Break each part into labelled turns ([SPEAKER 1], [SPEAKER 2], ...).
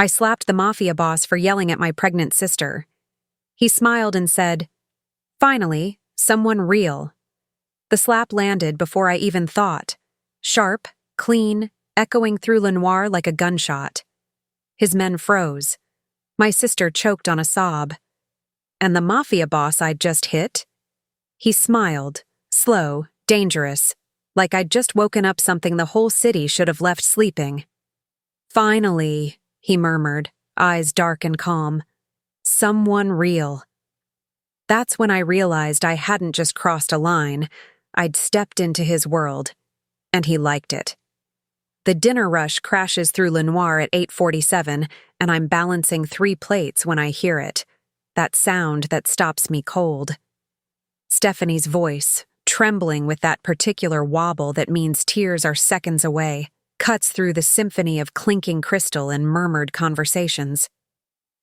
[SPEAKER 1] I slapped the Mafia boss for yelling at my pregnant sister. He smiled and said, "Finally, someone real." The slap landed before I even thought. Sharp, clean, echoing through Lenoir like a gunshot. His men froze. My sister choked on a sob. And the Mafia boss I'd just hit? He smiled, slow, dangerous, like I'd just woken up something the whole city should have left sleeping. "Finally," he murmured, eyes dark and calm. "Someone real." That's when I realized I hadn't just crossed a line, I'd stepped into his world. And he liked it. The dinner rush crashes through Lenoir at 8:47, and I'm balancing 3 plates when I hear it. That sound that stops me cold. Stephanie's voice, trembling with that particular wobble that means tears are seconds away, cuts through the symphony of clinking crystal and murmured conversations.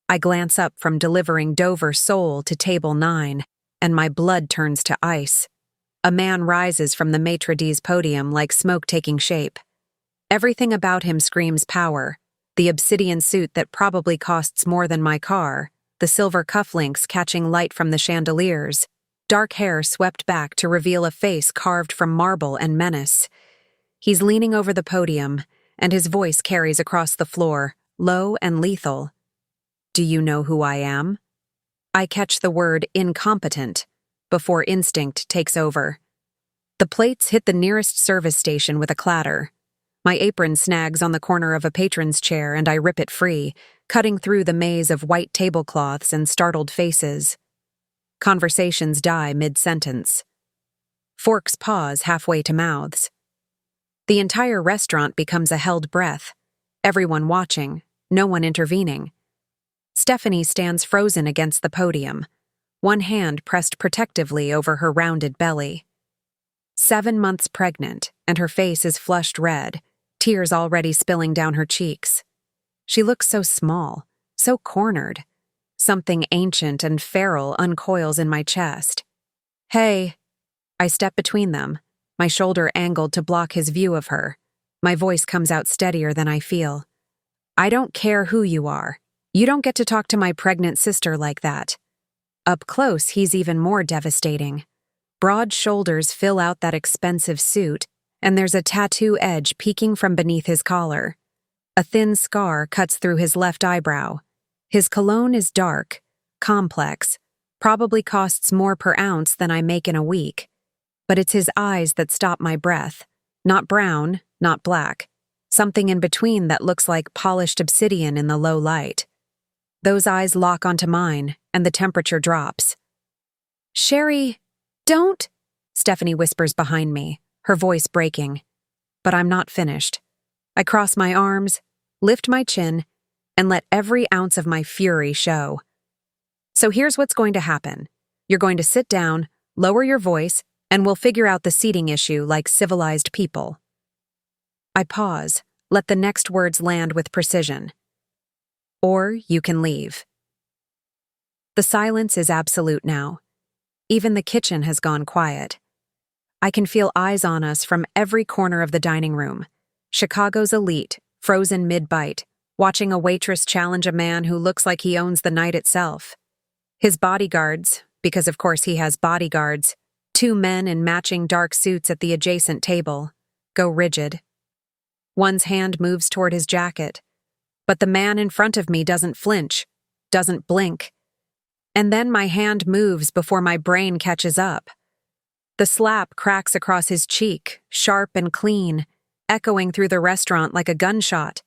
[SPEAKER 1] I glance up from delivering Dover Soul to Table 9, and my blood turns to ice. A man rises from the maitre d's podium like smoke taking shape. Everything about him screams power. The obsidian suit that probably costs more than my car, the silver cufflinks catching light from the chandeliers, dark hair swept back to reveal a face carved from marble and menace. He's leaning over the podium, and his voice carries across the floor, low and lethal. "Do you know who I am?" I catch the word incompetent before instinct takes over. The plates hit the nearest service station with a clatter. My apron snags on the corner of a patron's chair and I rip it free, cutting through the maze of white tablecloths and startled faces. Conversations die mid-sentence. Forks pause halfway to mouths. The entire restaurant becomes a held breath, everyone watching, no one intervening. Stephanie stands frozen against the podium, one hand pressed protectively over her rounded belly. 7 months pregnant, and her face is flushed red, tears already spilling down her cheeks. She looks so small, so cornered. Something ancient and feral uncoils in my chest. "Hey." I step between them, my shoulder angled to block his view of her. My voice comes out steadier than I feel. "I don't care who you are. You don't get to talk to my pregnant sister like that." Up close, he's even more devastating. Broad shoulders fill out that expensive suit, and there's a tattoo edge peeking from beneath his collar. A thin scar cuts through his left eyebrow. His cologne is dark, complex, probably costs more per ounce than I make in a week. But it's his eyes that stop my breath. Not brown, not black. Something in between that looks like polished obsidian in the low light. Those eyes lock onto mine, and the temperature drops. "Sherry, don't," Stephanie whispers behind me, her voice breaking. But I'm not finished. I cross my arms, lift my chin, and let every ounce of my fury show. "So here's what's going to happen. You're going to sit down, lower your voice, and we'll figure out the seating issue like civilized people." I pause, let the next words land with precision. "Or you can leave." The silence is absolute now. Even the kitchen has gone quiet. I can feel eyes on us from every corner of the dining room. Chicago's elite, frozen mid-bite, watching a waitress challenge a man who looks like he owns the night itself. His bodyguards, because of course he has bodyguards, 2 men in matching dark suits at the adjacent table, go rigid. One's hand moves toward his jacket, but the man in front of me doesn't flinch, doesn't blink. And then my hand moves before my brain catches up. The slap cracks across his cheek, sharp and clean, echoing through the restaurant like a gunshot.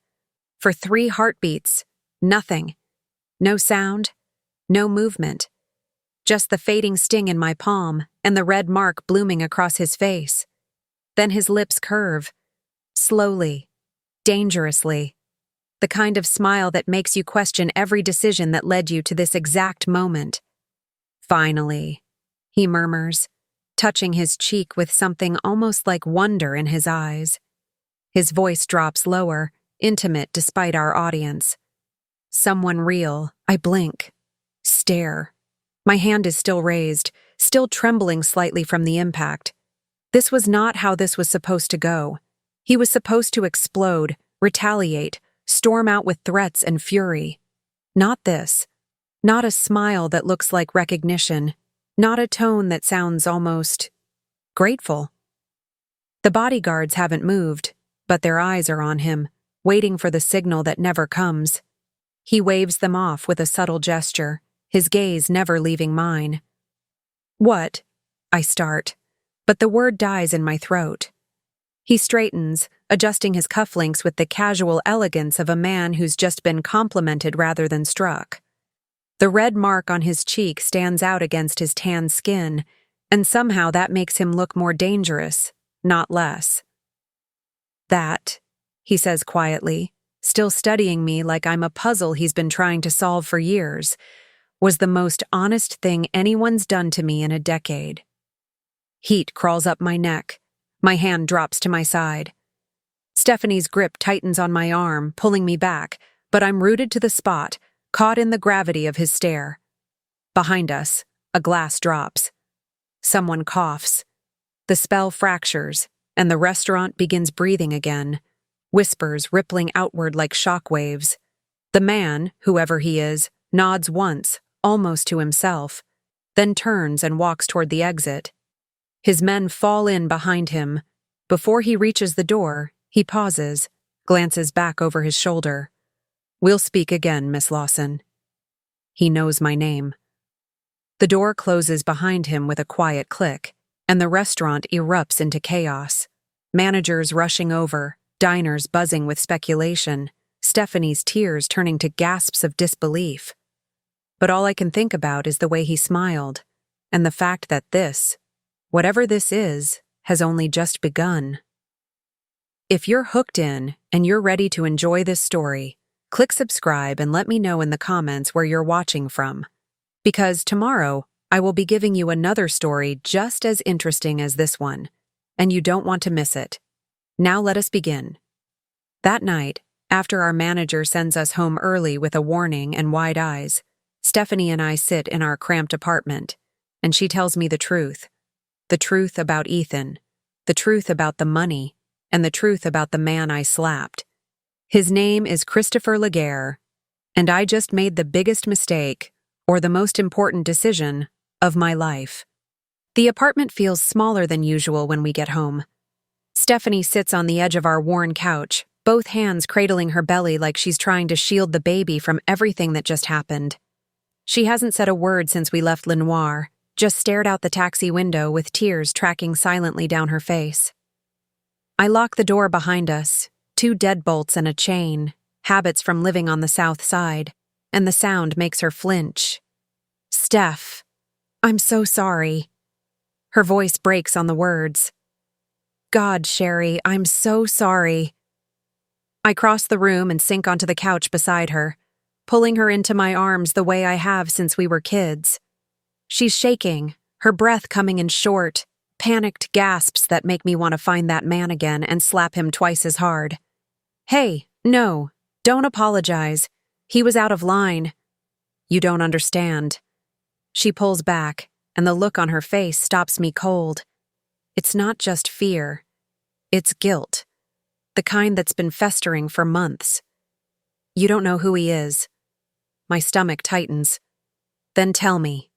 [SPEAKER 1] For 3 heartbeats, nothing. No sound, no movement. Just the fading sting in my palm and the red mark blooming across his face. Then his lips curve, slowly, dangerously. The kind of smile that makes you question every decision that led you to this exact moment. "Finally," he murmurs, touching his cheek with something almost like wonder in his eyes. His voice drops lower, intimate despite our audience. "Someone real." I blink. Stare. My hand is still raised, still trembling slightly from the impact. This was not how this was supposed to go. He was supposed to explode, retaliate, storm out with threats and fury. Not this. Not a smile that looks like recognition. Not a tone that sounds almost grateful. The bodyguards haven't moved, but their eyes are on him, waiting for the signal that never comes. He waves them off with a subtle gesture, his gaze never leaving mine. "What?" I start, but the word dies in my throat. He straightens, adjusting his cufflinks with the casual elegance of a man who's just been complimented rather than struck. The red mark on his cheek stands out against his tan skin, and somehow that makes him look more dangerous, not less. "That," he says quietly, still studying me like I'm a puzzle he's been trying to solve for years, "was the most honest thing anyone's done to me in a decade." Heat crawls up my neck. My hand drops to my side. Stephanie's grip tightens on my arm, pulling me back, but I'm rooted to the spot, caught in the gravity of his stare. Behind us, a glass drops. Someone coughs. The spell fractures, and the restaurant begins breathing again, whispers rippling outward like shock waves. The man, whoever he is, nods once, almost to himself, then turns and walks toward the exit. His men fall in behind him. Before he reaches the door, he pauses, glances back over his shoulder. "We'll speak again, Miss Lawson." He knows my name. The door closes behind him with a quiet click, and the restaurant erupts into chaos. Managers rushing over, diners buzzing with speculation, Stephanie's tears turning to gasps of disbelief. But all I can think about is the way he smiled, and the fact that this, whatever this is, has only just begun. If you're hooked in and you're ready to enjoy this story, click subscribe and let me know in the comments where you're watching from. Because tomorrow, I will be giving you another story just as interesting as this one, and you don't want to miss it. Now let us begin. That night, after our manager sends us home early with a warning and wide eyes, Stephanie and I sit in our cramped apartment, and she tells me the truth. The truth about Ethan, the truth about the money, and the truth about the man I slapped. His name is Christopher Laguerre, and I just made the biggest mistake, or the most important decision, of my life. The apartment feels smaller than usual when we get home. Stephanie sits on the edge of our worn couch, both hands cradling her belly like she's trying to shield the baby from everything that just happened. She hasn't said a word since we left Le Noir, just stared out the taxi window with tears tracking silently down her face. I lock the door behind us, 2 deadbolts and a chain, habits from living on the South Side, and the sound makes her flinch. "Steph, I'm so sorry." Her voice breaks on the words. "God, Sherry, I'm so sorry." I cross the room and sink onto the couch beside her, pulling her into my arms the way I have since we were kids. She's shaking, her breath coming in short, panicked gasps that make me want to find that man again and slap him twice as hard. "Hey, no, don't apologize. He was out of line." "You don't understand." She pulls back, and the look on her face stops me cold. It's not just fear. It's guilt. The kind that's been festering for months. "You don't know who he is." My stomach tightens. "Then tell me."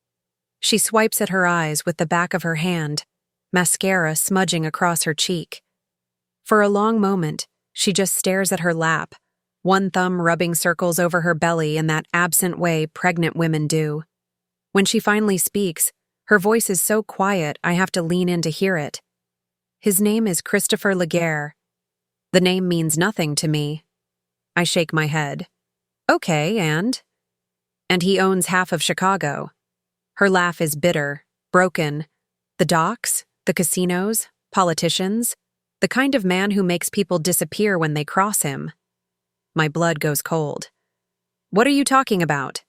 [SPEAKER 1] She swipes at her eyes with the back of her hand, mascara smudging across her cheek. For a long moment, she just stares at her lap, one thumb rubbing circles over her belly in that absent way pregnant women do. When she finally speaks, her voice is so quiet I have to lean in to hear it. "His name is Christopher Laguerre." The name means nothing to me. I shake my head. "Okay, and?" "And he owns half of Chicago." Her laugh is bitter, broken. "The docks, the casinos, politicians, the kind of man who makes people disappear when they cross him." My blood goes cold. "What are you talking about?"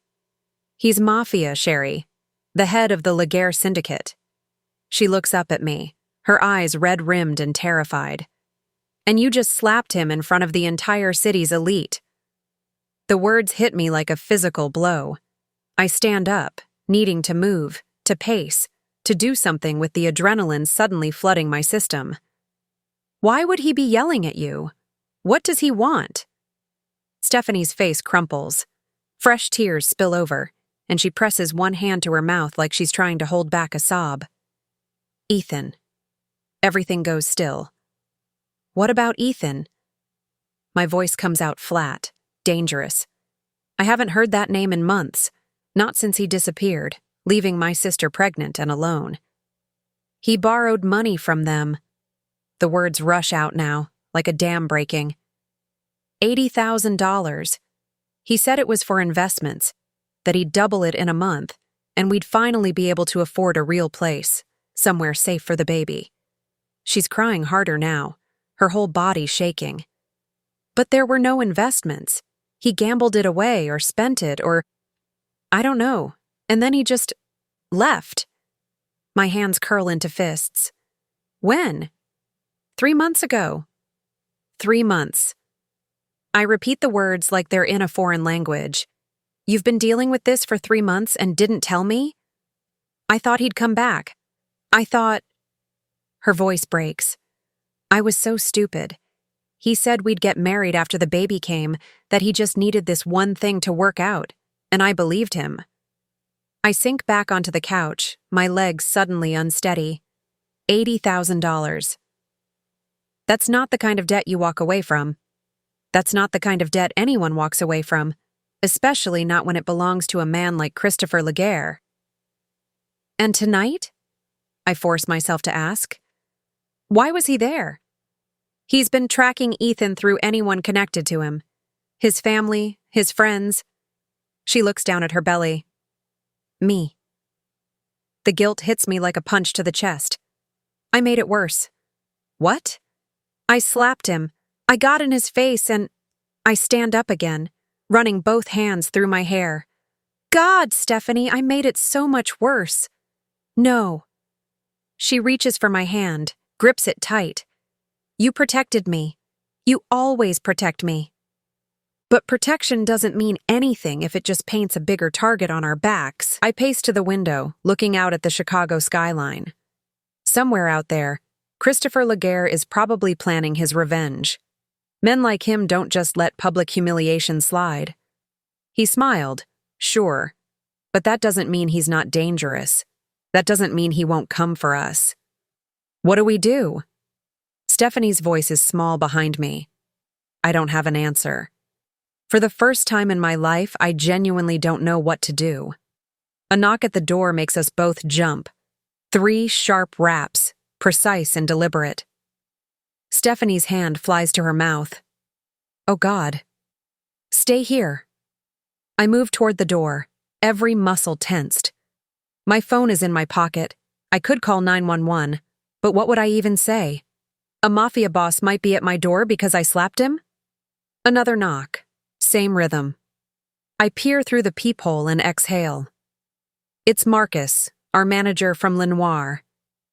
[SPEAKER 1] "He's Mafia, Sherry, the head of the Laguerre syndicate." She looks up at me, her eyes red-rimmed and terrified. "And you just slapped him in front of the entire city's elite." The words hit me like a physical blow. I stand up, needing to move, to pace, to do something with the adrenaline suddenly flooding my system. "Why would he be yelling at you? What does he want?" Stephanie's face crumples. Fresh tears spill over, and she presses one hand to her mouth like she's trying to hold back a sob. Ethan. Everything goes still. What about Ethan? My voice comes out flat, dangerous. I haven't heard that name in months, not since he disappeared, leaving my sister pregnant and alone. He borrowed money from them. The words rush out now, like a dam breaking. $80,000. He said it was for investments, that he'd double it in a month, and we'd finally be able to afford a real place, somewhere safe for the baby. She's crying harder now, her whole body shaking. But there were no investments. He gambled it away or spent it or... I don't know. And then he just... left. My hands curl into fists. When? 3 months ago. 3 months. I repeat the words like they're in a foreign language. You've been dealing with this for 3 months and didn't tell me? I thought he'd come back. I thought... Her voice breaks. I was so stupid. He said we'd get married after the baby came, that he just needed this one thing to work out, and I believed him. I sink back onto the couch, my legs suddenly unsteady. $80,000. That's not the kind of debt you walk away from. That's not the kind of debt anyone walks away from, especially not when it belongs to a man like Christopher Laguerre. And tonight? I force myself to ask. Why was he there? He's been tracking Ethan through anyone connected to him. His family, his friends. She looks down at her belly. Me. The guilt hits me like a punch to the chest. I made it worse. What? I slapped him. I got in his face and I stand up again, running both hands through my hair. God, Stephanie, I made it so much worse. No. She reaches for my hand, grips it tight. You protected me. You always protect me. But protection doesn't mean anything if it just paints a bigger target on our backs. I pace to the window, looking out at the Chicago skyline. Somewhere out there, Christopher Laguerre is probably planning his revenge. Men like him don't just let public humiliation slide. He smiled, sure, but that doesn't mean he's not dangerous. That doesn't mean he won't come for us. What do we do? Stephanie's voice is small behind me. I don't have an answer. For the first time in my life, I genuinely don't know what to do. A knock at the door makes us both jump. 3 sharp raps, precise and deliberate. Stephanie's hand flies to her mouth. Oh God. Stay here. I move toward the door, every muscle tensed. My phone is in my pocket. I could call 911, but what would I even say? A mafia boss might be at my door because I slapped him? Another knock. Same rhythm. I peer through the peephole and exhale. It's Marcus, our manager from Lenoir.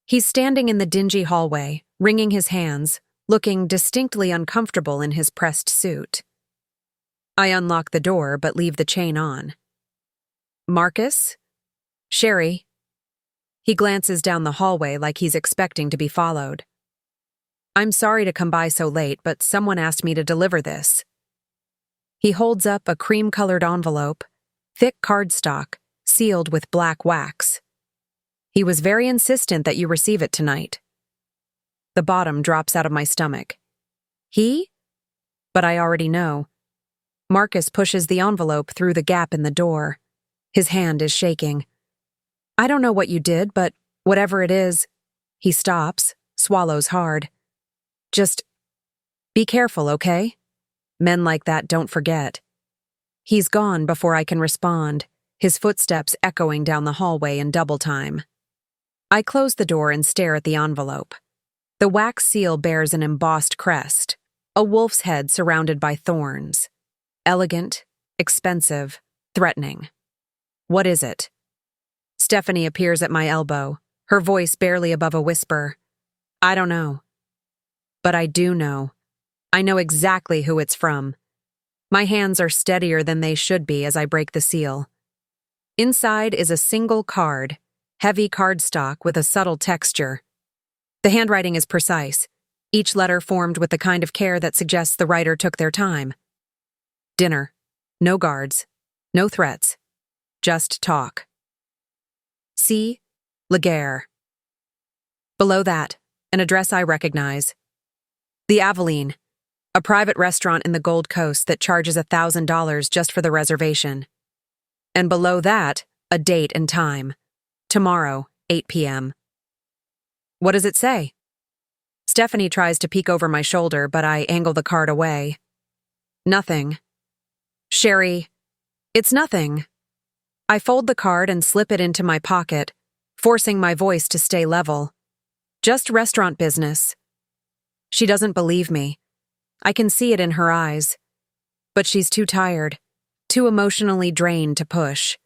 [SPEAKER 1] He's standing in the dingy hallway, wringing his hands, looking distinctly uncomfortable in his pressed suit. I unlock the door but leave the chain on. Marcus? Sherry. He glances down the hallway like he's expecting to be followed. I'm sorry to come by so late, but someone asked me to deliver this. He holds up a cream-colored envelope, thick cardstock, sealed with black wax. He was very insistent that you receive it tonight. The bottom drops out of my stomach. He? But I already know. Marcus pushes the envelope through the gap in the door. His hand is shaking. I don't know what you did, but whatever it is... He stops, swallows hard. Just be careful, okay? Men like that don't forget. He's gone before I can respond, his footsteps echoing down the hallway in double time. I close the door and stare at the envelope. The wax seal bears an embossed crest, a wolf's head surrounded by thorns. Elegant, expensive, threatening. What is it? Stephanie appears at my elbow, her voice barely above a whisper. I don't know. But I do know. I know exactly who it's from. My hands are steadier than they should be as I break the seal. Inside is a single card, heavy cardstock with a subtle texture. The handwriting is precise, each letter formed with the kind of care that suggests the writer took their time. Dinner. No guards. No threats. Just talk. C. Laguerre. Below that, an address I recognize. The Aveline, a private restaurant in the Gold Coast that charges $1,000 just for the reservation. And below that, a date and time. Tomorrow, 8 p.m. What does it say? Stephanie tries to peek over my shoulder, but I angle the card away. Nothing. Sherry, it's nothing. I fold the card and slip it into my pocket, forcing my voice to stay level. Just restaurant business. She doesn't believe me. I can see it in her eyes. But she's too tired, too emotionally drained to push.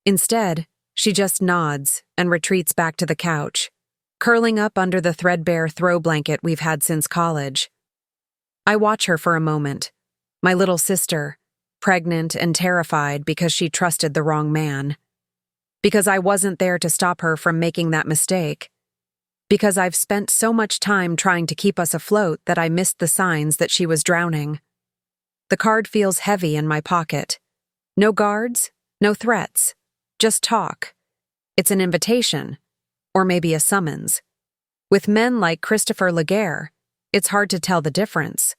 [SPEAKER 1] Instead, she just nods and retreats back to the couch, curling up under the threadbare throw blanket we've had since college. I watch her for a moment. My little sister, pregnant and terrified because she trusted the wrong man. Because I wasn't there to stop her from making that mistake. Because I've spent so much time trying to keep us afloat that I missed the signs that she was drowning. The card feels heavy in my pocket. No guards, no threats. Just talk. It's an invitation. Or maybe a summons. With men like Christopher Laguerre, it's hard to tell the difference.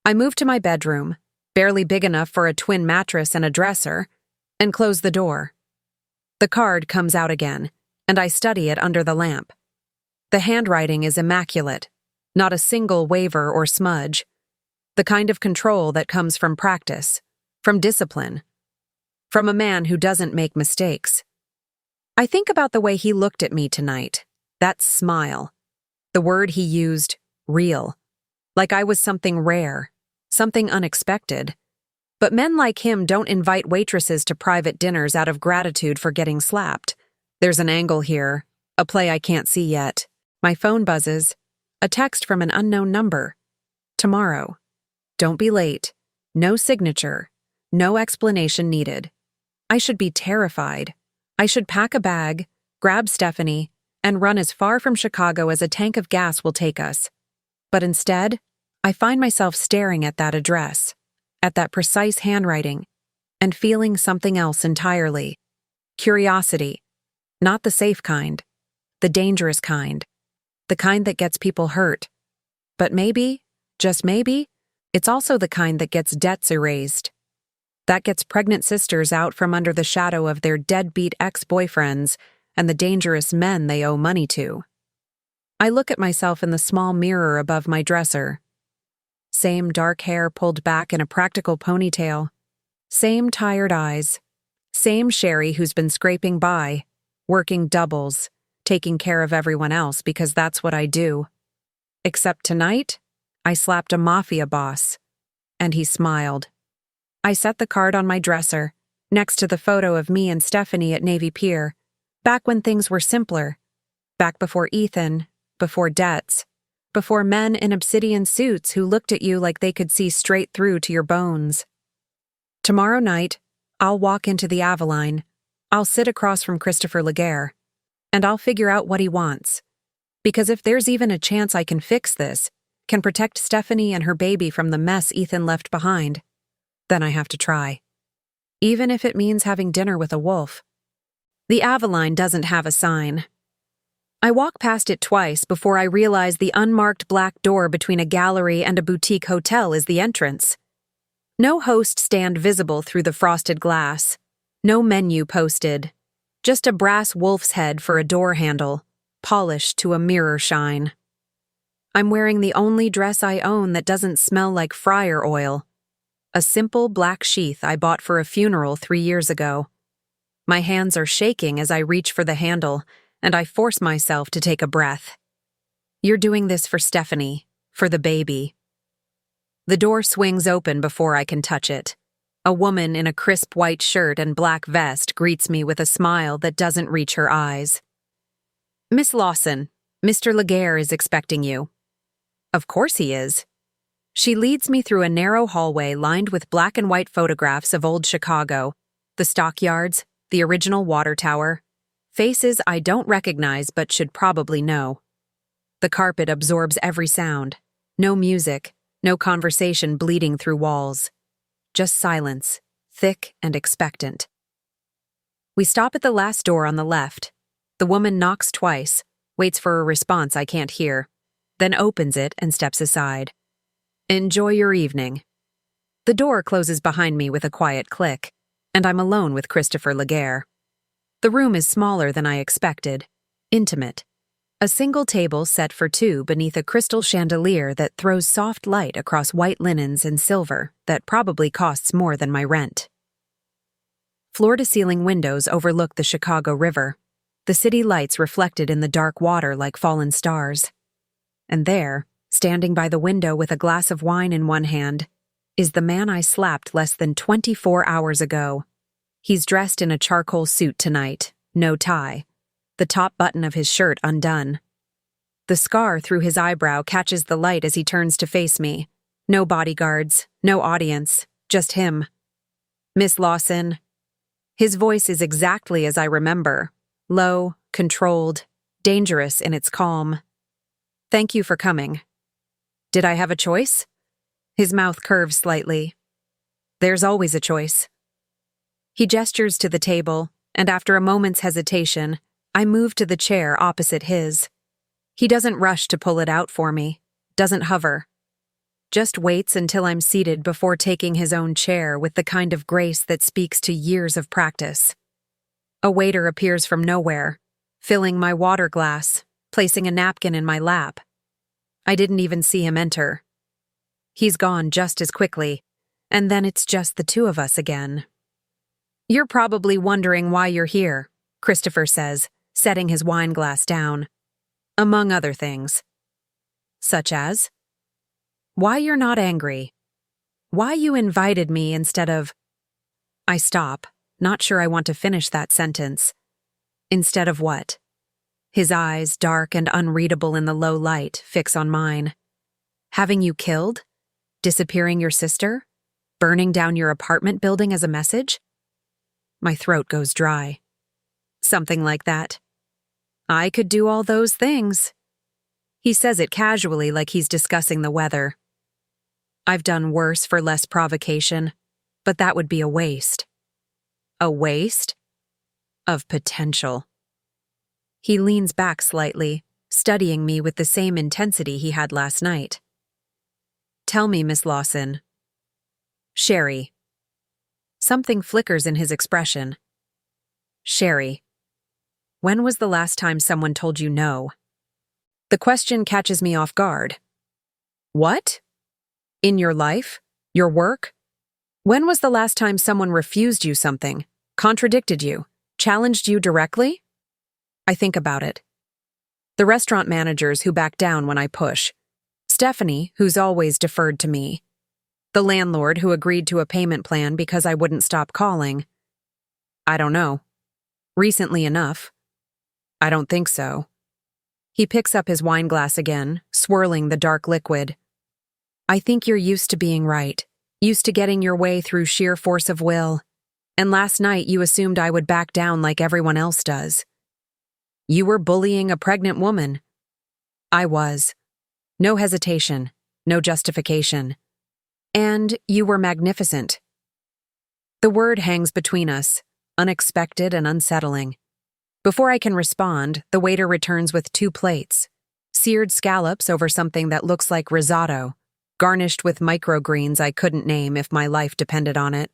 [SPEAKER 1] I move to my bedroom, barely big enough for a twin mattress and a dresser, and close the door. The card comes out again, and I study it under the lamp. The handwriting is immaculate, not a single waver or smudge. The kind of control that comes from practice, from discipline, from a man who doesn't make mistakes. I think about the way he looked at me tonight, that smile, the word he used, real, like I was something rare, something unexpected. But men like him don't invite waitresses to private dinners out of gratitude for getting slapped. There's an angle here, a play I can't see yet. My phone buzzes, a text from an unknown number. Tomorrow. Don't be late. No signature. No explanation needed. I should be terrified. I should pack a bag, grab Stephanie, and run as far from Chicago as a tank of gas will take us. But instead, I find myself staring at that address, at that precise handwriting, and feeling something else entirely. Curiosity. Not the safe kind. The dangerous kind. The kind that gets people hurt. But maybe, just maybe, it's also the kind that gets debts erased. That gets pregnant sisters out from under the shadow of their deadbeat ex-boyfriends and the dangerous men they owe money to. I look at myself in the small mirror above my dresser. Same dark hair pulled back in a practical ponytail. Same tired eyes. Same Sherry who's been scraping by, working doubles, taking care of everyone else because that's what I do. Except tonight, I slapped a Mafia boss, and he smiled. I set the card on my dresser, next to the photo of me and Stephanie at Navy Pier, back when things were simpler, back before Ethan, before debts, before men in obsidian suits who looked at you like they could see straight through to your bones. Tomorrow night, I'll walk into the Aveline, I'll sit across from Christopher Laguerre, and I'll figure out what he wants. Because if there's even a chance I can fix this, can protect Stephanie and her baby from the mess Ethan left behind, then I have to try. Even if it means having dinner with a wolf. The Aveline doesn't have a sign. I walk past it twice before I realize the unmarked black door between a gallery and a boutique hotel is the entrance. No host stand visible through the frosted glass. No menu posted. Just a brass wolf's head for a door handle, polished to a mirror shine. I'm wearing the only dress I own that doesn't smell like fryer oil. A simple black sheath I bought for a funeral 3 years ago. My hands are shaking as I reach for the handle, and I force myself to take a breath. You're doing this for Stephanie, for the baby. The door swings open before I can touch it. A woman in a crisp white shirt and black vest greets me with a smile that doesn't reach her eyes. Miss Lawson, Mr. Laguerre is expecting you. Of course he is. She leads me through a narrow hallway lined with black and white photographs of old Chicago, the stockyards, the original water tower, faces I don't recognize but should probably know. The carpet absorbs every sound. No music, no conversation bleeding through walls. just silence, thick and expectant. We stop at the last door on the left. The woman knocks twice, waits for a response I can't hear, then opens it and steps aside. Enjoy your evening. The door closes behind me with a quiet click, and I'm alone with Christopher Laguerre. The room is smaller than I expected, intimate. A single table set for two beneath a crystal chandelier that throws soft light across white linens and silver that probably costs more than my rent. Floor-to-ceiling windows overlook the Chicago River, the city lights reflected in the dark water like fallen stars. And there, standing by the window with a glass of wine in one hand, is the man I slapped less than 24 hours ago. He's dressed in a charcoal suit tonight, no tie, the top button of his shirt undone. The scar through his eyebrow catches the light as he turns to face me. No bodyguards, no audience, just him. Miss Lawson. His voice is exactly as I remember, low, controlled, dangerous in its calm. Thank you for coming. Did I have a choice? His mouth curves slightly. There's always a choice. He gestures to the table, and after a moment's hesitation, I move to the chair opposite his. He doesn't rush to pull it out for me, doesn't hover. Just waits until I'm seated before taking his own chair with the kind of grace that speaks to years of practice. A waiter appears from nowhere, filling my water glass, placing a napkin in my lap. I didn't even see him enter. He's gone just as quickly, and then it's just the two of us again. You're probably wondering why you're here, Christopher says, setting his wine glass down. Among other things. Such as? Why you're not angry. Why you invited me instead of… I stop, not sure I want to finish that sentence. Instead of what? His eyes, dark and unreadable in the low light, fix on mine. Having you killed? Disappearing your sister? Burning down your apartment building as a message? My throat goes dry. Something like that. I could do all those things. He says it casually like he's discussing the weather. I've done worse for less provocation, but that would be a waste. A waste? Of potential. He leans back slightly, studying me with the same intensity he had last night. Tell me, Miss Lawson. Sherry. Something flickers in his expression. Sherry. When was the last time someone told you no? The question catches me off guard. What? In your life? Your work? When was the last time someone refused you something, contradicted you, challenged you directly? I think about it. The restaurant managers who back down when I push. Stephanie, who's always deferred to me. The landlord who agreed to a payment plan because I wouldn't stop calling. I don't know. Recently enough. I don't think so. He picks up his wine glass again, swirling the dark liquid. I think you're used to being right, used to getting your way through sheer force of will. And last night you assumed I would back down like everyone else does. You were bullying a pregnant woman. I was. No hesitation, no justification. And you were magnificent. The word hangs between us, unexpected and unsettling. Before I can respond, the waiter returns with 2 plates, seared scallops over something that looks like risotto, garnished with microgreens I couldn't name if my life depended on it.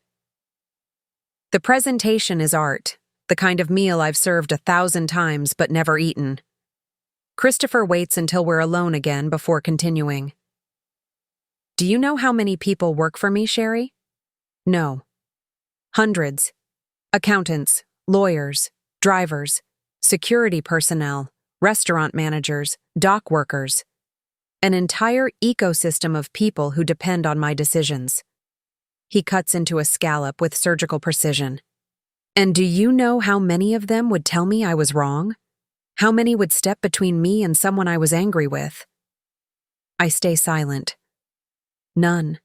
[SPEAKER 1] The presentation is art, the kind of meal I've served 1,000 times but never eaten. Christopher waits until we're alone again before continuing. Do you know how many people work for me, Sherry? No. Hundreds. Accountants, lawyers, drivers, security personnel, restaurant managers, dock workers. An entire ecosystem of people who depend on my decisions. He cuts into a scallop with surgical precision. And do you know how many of them would tell me I was wrong? How many would step between me and someone I was angry with? I stay silent. None.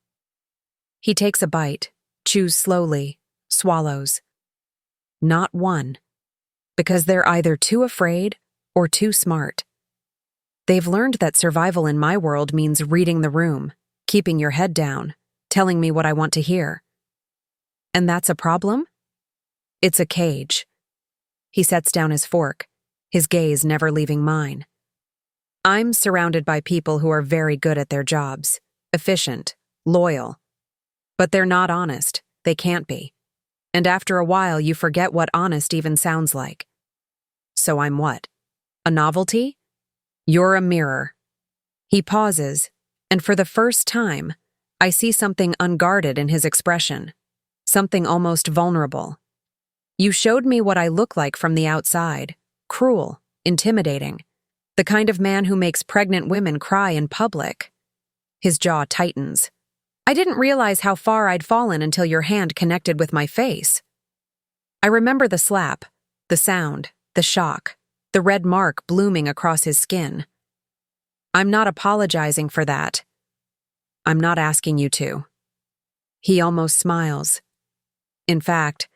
[SPEAKER 1] He takes a bite, chews slowly, swallows. Not one. Because they're either too afraid or too smart. They've learned that survival in my world means reading the room, keeping your head down, telling me what I want to hear, And that's a problem? It's a cage. He sets down his fork, his gaze never leaving mine. I'm surrounded by people who are very good at their jobs, efficient, loyal. But they're not honest. They can't be. And after a while, you forget what honest even sounds like. So I'm what? A novelty? You're a mirror. He pauses, and for the first time, I see something unguarded in his expression, something almost vulnerable. You showed me what I look like from the outside, cruel, intimidating, the kind of man who makes pregnant women cry in public. His jaw tightens. I didn't realize how far I'd fallen until your hand connected with my face. I remember the slap, the sound, the shock, the red mark blooming across his skin. I'm not apologizing for that. I'm not asking you to. He almost smiles. In fact,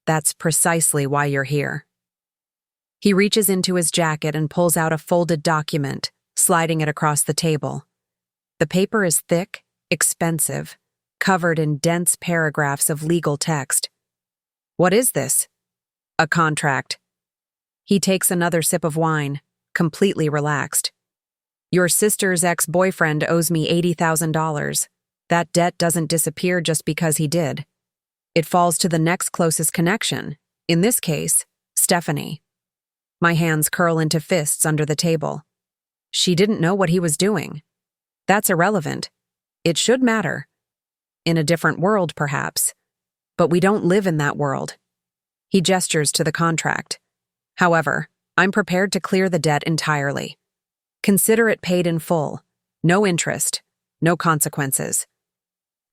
[SPEAKER 1] that's precisely why you're here. He reaches into his jacket and pulls out a folded document, sliding it across the table. The paper is thick, expensive, covered in dense paragraphs of legal text. What is this? A contract. He takes another sip of wine, completely relaxed. Your sister's ex-boyfriend owes me $80,000. That debt doesn't disappear just because he did. It falls to the next closest connection, in this case, Stephanie. My hands curl into fists under the table. She didn't know what he was doing. That's irrelevant. It should matter. In a different world, perhaps. But we don't live in that world. He gestures to the contract. However, I'm prepared to clear the debt entirely. Consider it paid in full. No interest. No consequences.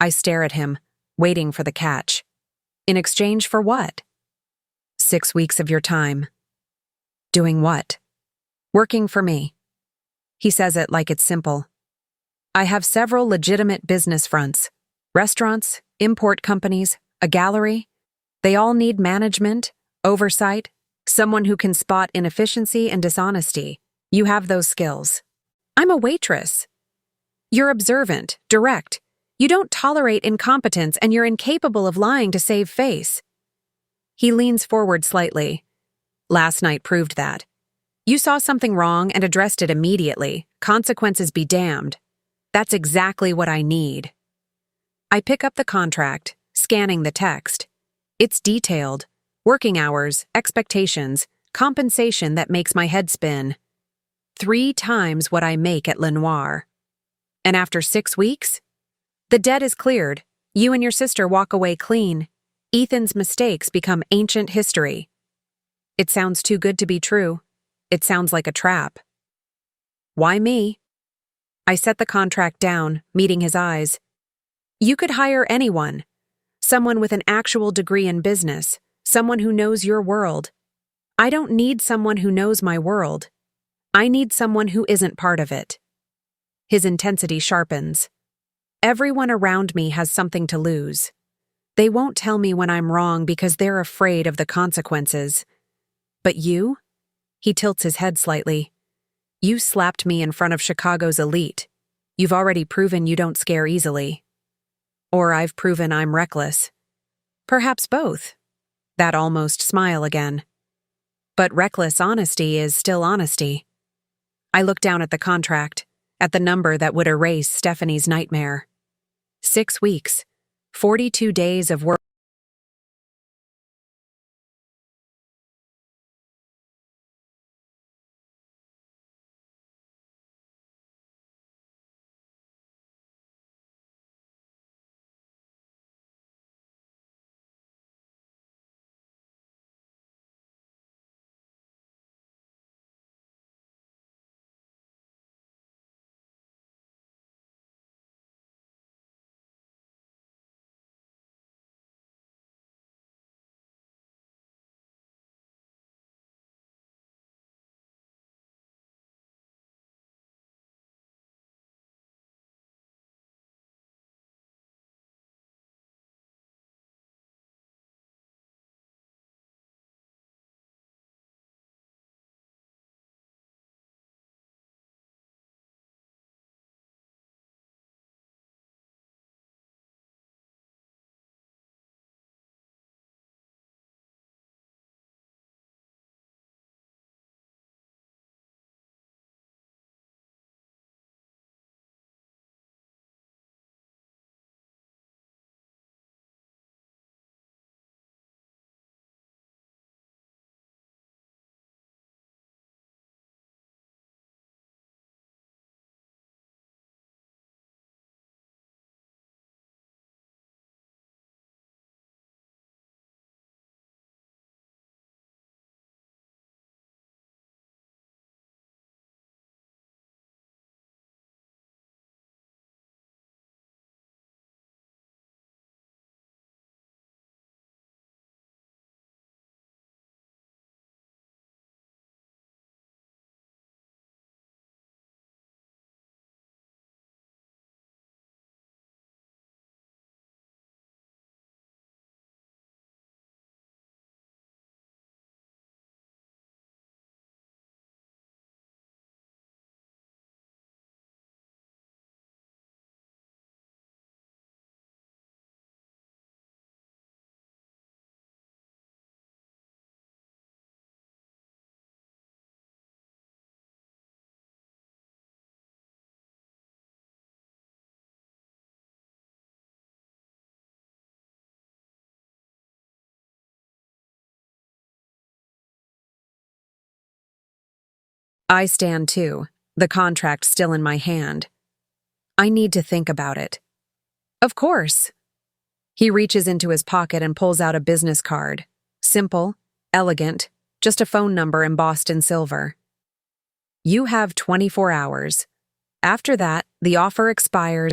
[SPEAKER 1] I stare at him, waiting for the catch. In exchange for what? 6 weeks of your time. Doing what? Working for me. He says it like it's simple. I have several legitimate business fronts. Restaurants, import companies, a gallery. They all need management, oversight, someone who can spot inefficiency and dishonesty. You have those skills. I'm a waitress. You're observant, direct. You don't tolerate incompetence, and you're incapable of lying to save face. He leans forward slightly. Last night proved that. You saw something wrong and addressed it immediately. Consequences be damned. That's exactly what I need. I pick up the contract, scanning the text. It's detailed. Working hours, expectations, compensation that makes my head spin. 3 times what I make at Lenoir. And after 6 weeks? The debt is cleared. You and your sister walk away clean. Ethan's mistakes become ancient history. It sounds too good to be true. It sounds like a trap. Why me? I set the contract down, meeting his eyes. You could hire anyone. Someone with an actual degree in business. Someone who knows your world. I don't need someone who knows my world. I need someone who isn't part of it. His intensity sharpens. Everyone around me has something to lose. They won't tell me when I'm wrong because they're afraid of the consequences. But you? He tilts his head slightly. You slapped me in front of Chicago's elite. You've already proven you don't scare easily. Or I've proven I'm reckless. Perhaps both. That almost smile again. But reckless honesty is still honesty. I look down at the contract, at the number that would erase Stephanie's nightmare. 6 weeks, 42 days of work. I stand too, the contract still in my hand. I need to think about it. Of course. He reaches into his pocket and pulls out a business card. Simple, elegant, just a phone number embossed in silver. You have 24 hours. After that, the offer expires.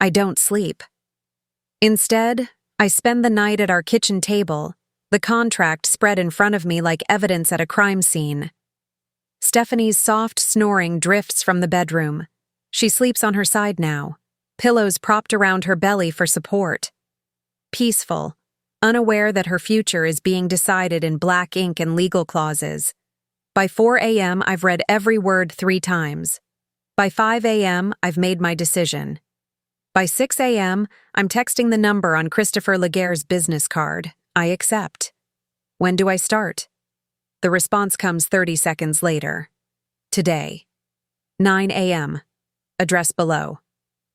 [SPEAKER 1] I don't sleep. Instead, I spend the night at our kitchen table, the contract spread in front of me like evidence at a crime scene. Stephanie's soft snoring drifts from the bedroom. She sleeps on her side now, pillows propped around her belly for support. Peaceful, unaware that her future is being decided in black ink and legal clauses. By 4 a.m., I've read every word 3 times. By 5 a.m., I've made my decision. By 6 a.m., I'm texting the number on Christopher Laguerre's business card. I accept. When do I start? The response comes 30 seconds later. Today. 9 a.m. Address below.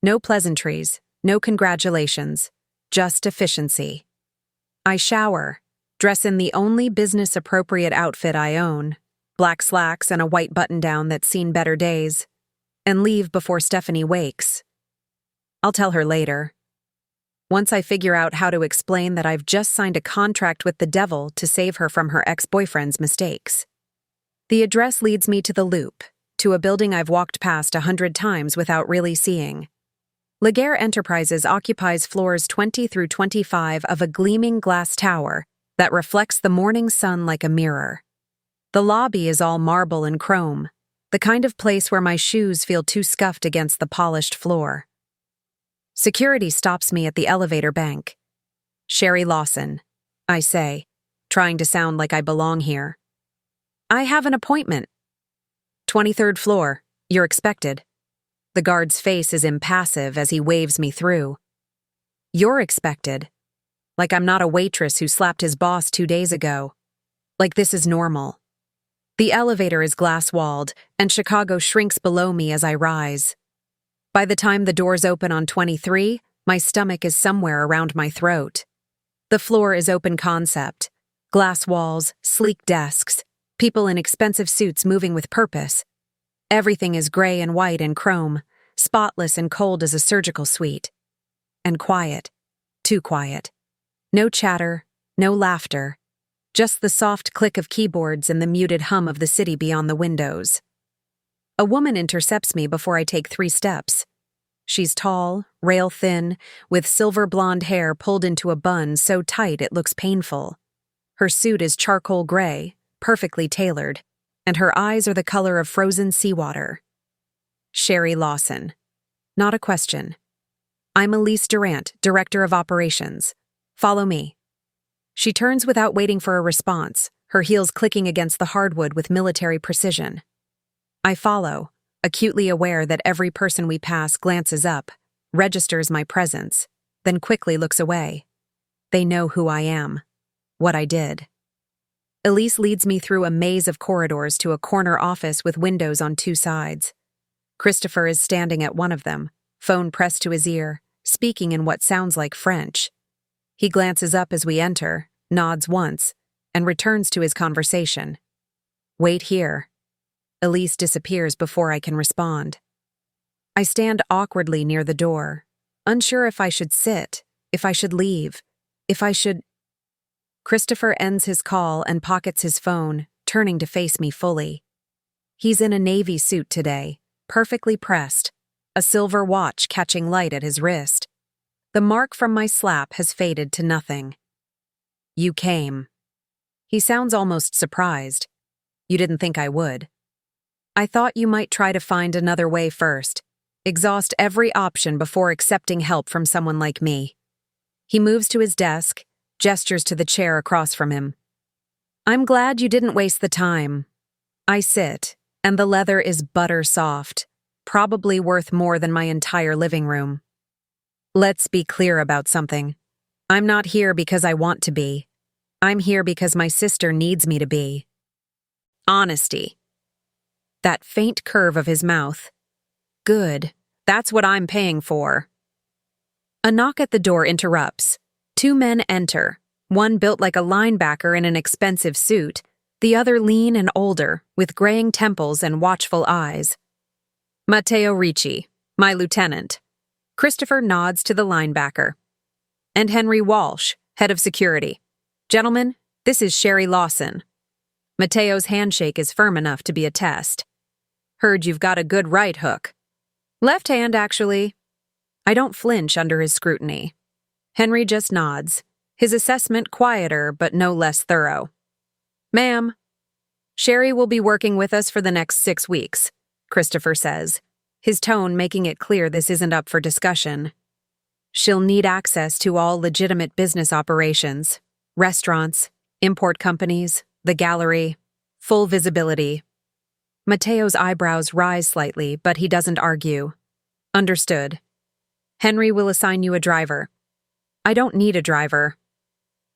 [SPEAKER 1] No pleasantries, no congratulations, just efficiency. I shower, dress in the only business-appropriate outfit I own, black slacks and a white button-down that's seen better days, and leave before Stephanie wakes. I'll tell her later. Once I figure out how to explain that I've just signed a contract with the devil to save her from her ex-boyfriend's mistakes. The address leads me to the Loop, to a building I've walked past 100 times without really seeing. Laguerre Enterprises occupies floors 20 through 25 of a gleaming glass tower that reflects the morning sun like a mirror. The lobby is all marble and chrome, the kind of place where my shoes feel too scuffed against the polished floor. Security stops me at the elevator bank. Sherry Lawson, I say, trying to sound like I belong here. I have an appointment. 23rd floor, you're expected. The guard's face is impassive as he waves me through. You're expected. Like I'm not a waitress who slapped his boss 2 days ago. Like this is normal. The elevator is glass-walled, and Chicago shrinks below me as I rise. By the time the doors open on 23, my stomach is somewhere around my throat. The floor is open concept. Glass walls, sleek desks, people in expensive suits moving with purpose. Everything is gray and white and chrome, spotless and cold as a surgical suite. And quiet. Too quiet. No chatter, no laughter. Just the soft click of keyboards and the muted hum of the city beyond the windows. A woman intercepts me before I take 3 steps. She's tall, rail-thin, with silver blonde hair pulled into a bun so tight it looks painful. Her suit is charcoal gray, perfectly tailored, and her eyes are the color of frozen seawater. Sherry Lawson. Not a question. I'm Elise Durant, Director of Operations. Follow me. She turns without waiting for a response, her heels clicking against the hardwood with military precision. I follow, acutely aware that every person we pass glances up, registers my presence, then quickly looks away. They know who I am, what I did. Elise leads me through a maze of corridors to a corner office with windows on two sides. Christopher is standing at one of them, phone pressed to his ear, speaking in what sounds like French. He glances up as we enter, nods once, and returns to his conversation. Wait here. Elise disappears before I can respond. I stand awkwardly near the door, unsure if I should sit, if I should leave, if I should... Christopher ends his call and pockets his phone, turning to face me fully. He's in a navy suit today, perfectly pressed, a silver watch catching light at his wrist. The mark from my slap has faded to nothing. You came. He sounds almost surprised. You didn't think I would. I thought you might try to find another way first, exhaust every option before accepting help from someone like me. He moves to his desk, gestures to the chair across from him. I'm glad you didn't waste the time. I sit, and the leather is butter soft, probably worth more than my entire living room. Let's be clear about something. I'm not here because I want to be. I'm here because my sister needs me to be. Honesty. That faint curve of his mouth. Good. That's what I'm paying for. A knock at the door interrupts. Two men enter, one built like a linebacker in an expensive suit, the other lean and older, with graying temples and watchful eyes. Matteo Ricci, my lieutenant. Christopher nods to the linebacker. And Henry Walsh, head of security. Gentlemen, this is Sherry Lawson. Matteo's handshake is firm enough to be a test. Heard you've got a good right hook. Left hand, actually. I don't flinch under his scrutiny. Henry just nods, his assessment quieter but no less thorough. Ma'am, Sherry will be working with us for the next 6 weeks, Christopher says, his tone making it clear this isn't up for discussion. She'll need access to all legitimate business operations, restaurants, import companies, the gallery, full visibility. Matteo's eyebrows rise slightly, but he doesn't argue. Understood. Henry will assign you a driver. I don't need a driver.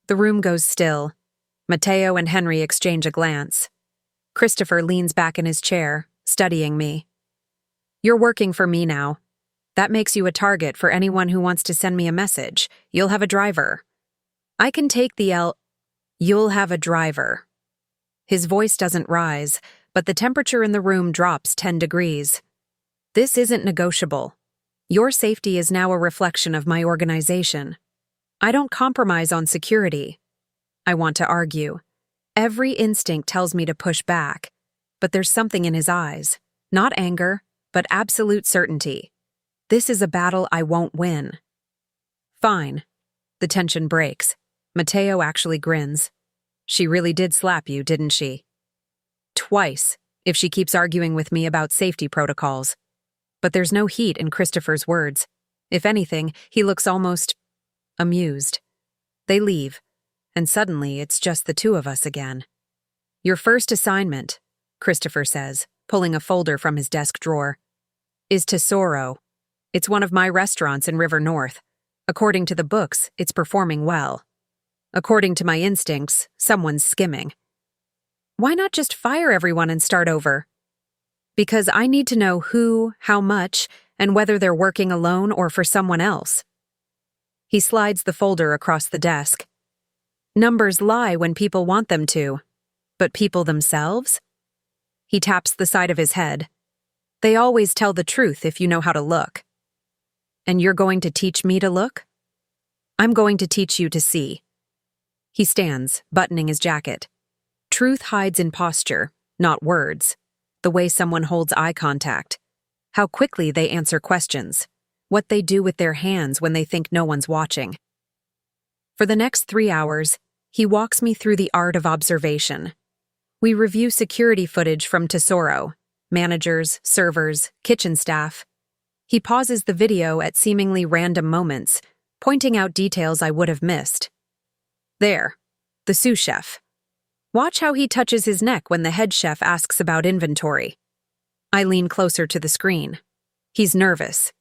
[SPEAKER 1] The room goes still. Matteo and Henry exchange a glance. Christopher leans back in his chair, studying me. You're working for me now. That makes you a target for anyone who wants to send me a message. You'll have a driver. I can take the L. You'll have a driver. His voice doesn't rise, but the temperature in the room drops 10 degrees. This isn't negotiable. Your safety is now a reflection of my organization. I don't compromise on security. I want to argue. Every instinct tells me to push back, but there's something in his eyes. Not anger, but absolute certainty. This is a battle I won't win. Fine. The tension breaks. Matteo actually grins. She really did slap you, didn't she? Twice, if she keeps arguing with me about safety protocols. But there's no heat in Christopher's words. If anything, he looks almost amused. They leave, and suddenly it's just the two of us again. Your first assignment, Christopher says, pulling a folder from his desk drawer, is Tesoro. It's one of my restaurants in River North. According to the books, it's performing well. According to my instincts, someone's skimming. Why not just fire everyone and start over? Because I need to know who, how much, and whether they're working alone or for someone else. He slides the folder across the desk. Numbers lie when people want them to, but people themselves? He taps the side of his head. They always tell the truth if you know how to look. And you're going to teach me to look? I'm going to teach you to see. He stands, buttoning his jacket. Truth hides in posture, not words. The way someone holds eye contact. How quickly they answer questions. What they do with their hands when they think no one's watching. For the next 3 hours, he walks me through the art of observation. We review security footage from Tesoro, managers, servers, kitchen staff. He pauses the video at seemingly random moments, pointing out details I would have missed. There, the sous chef. Watch how he touches his neck when the head chef asks about inventory. I lean closer to the screen. He's nervous.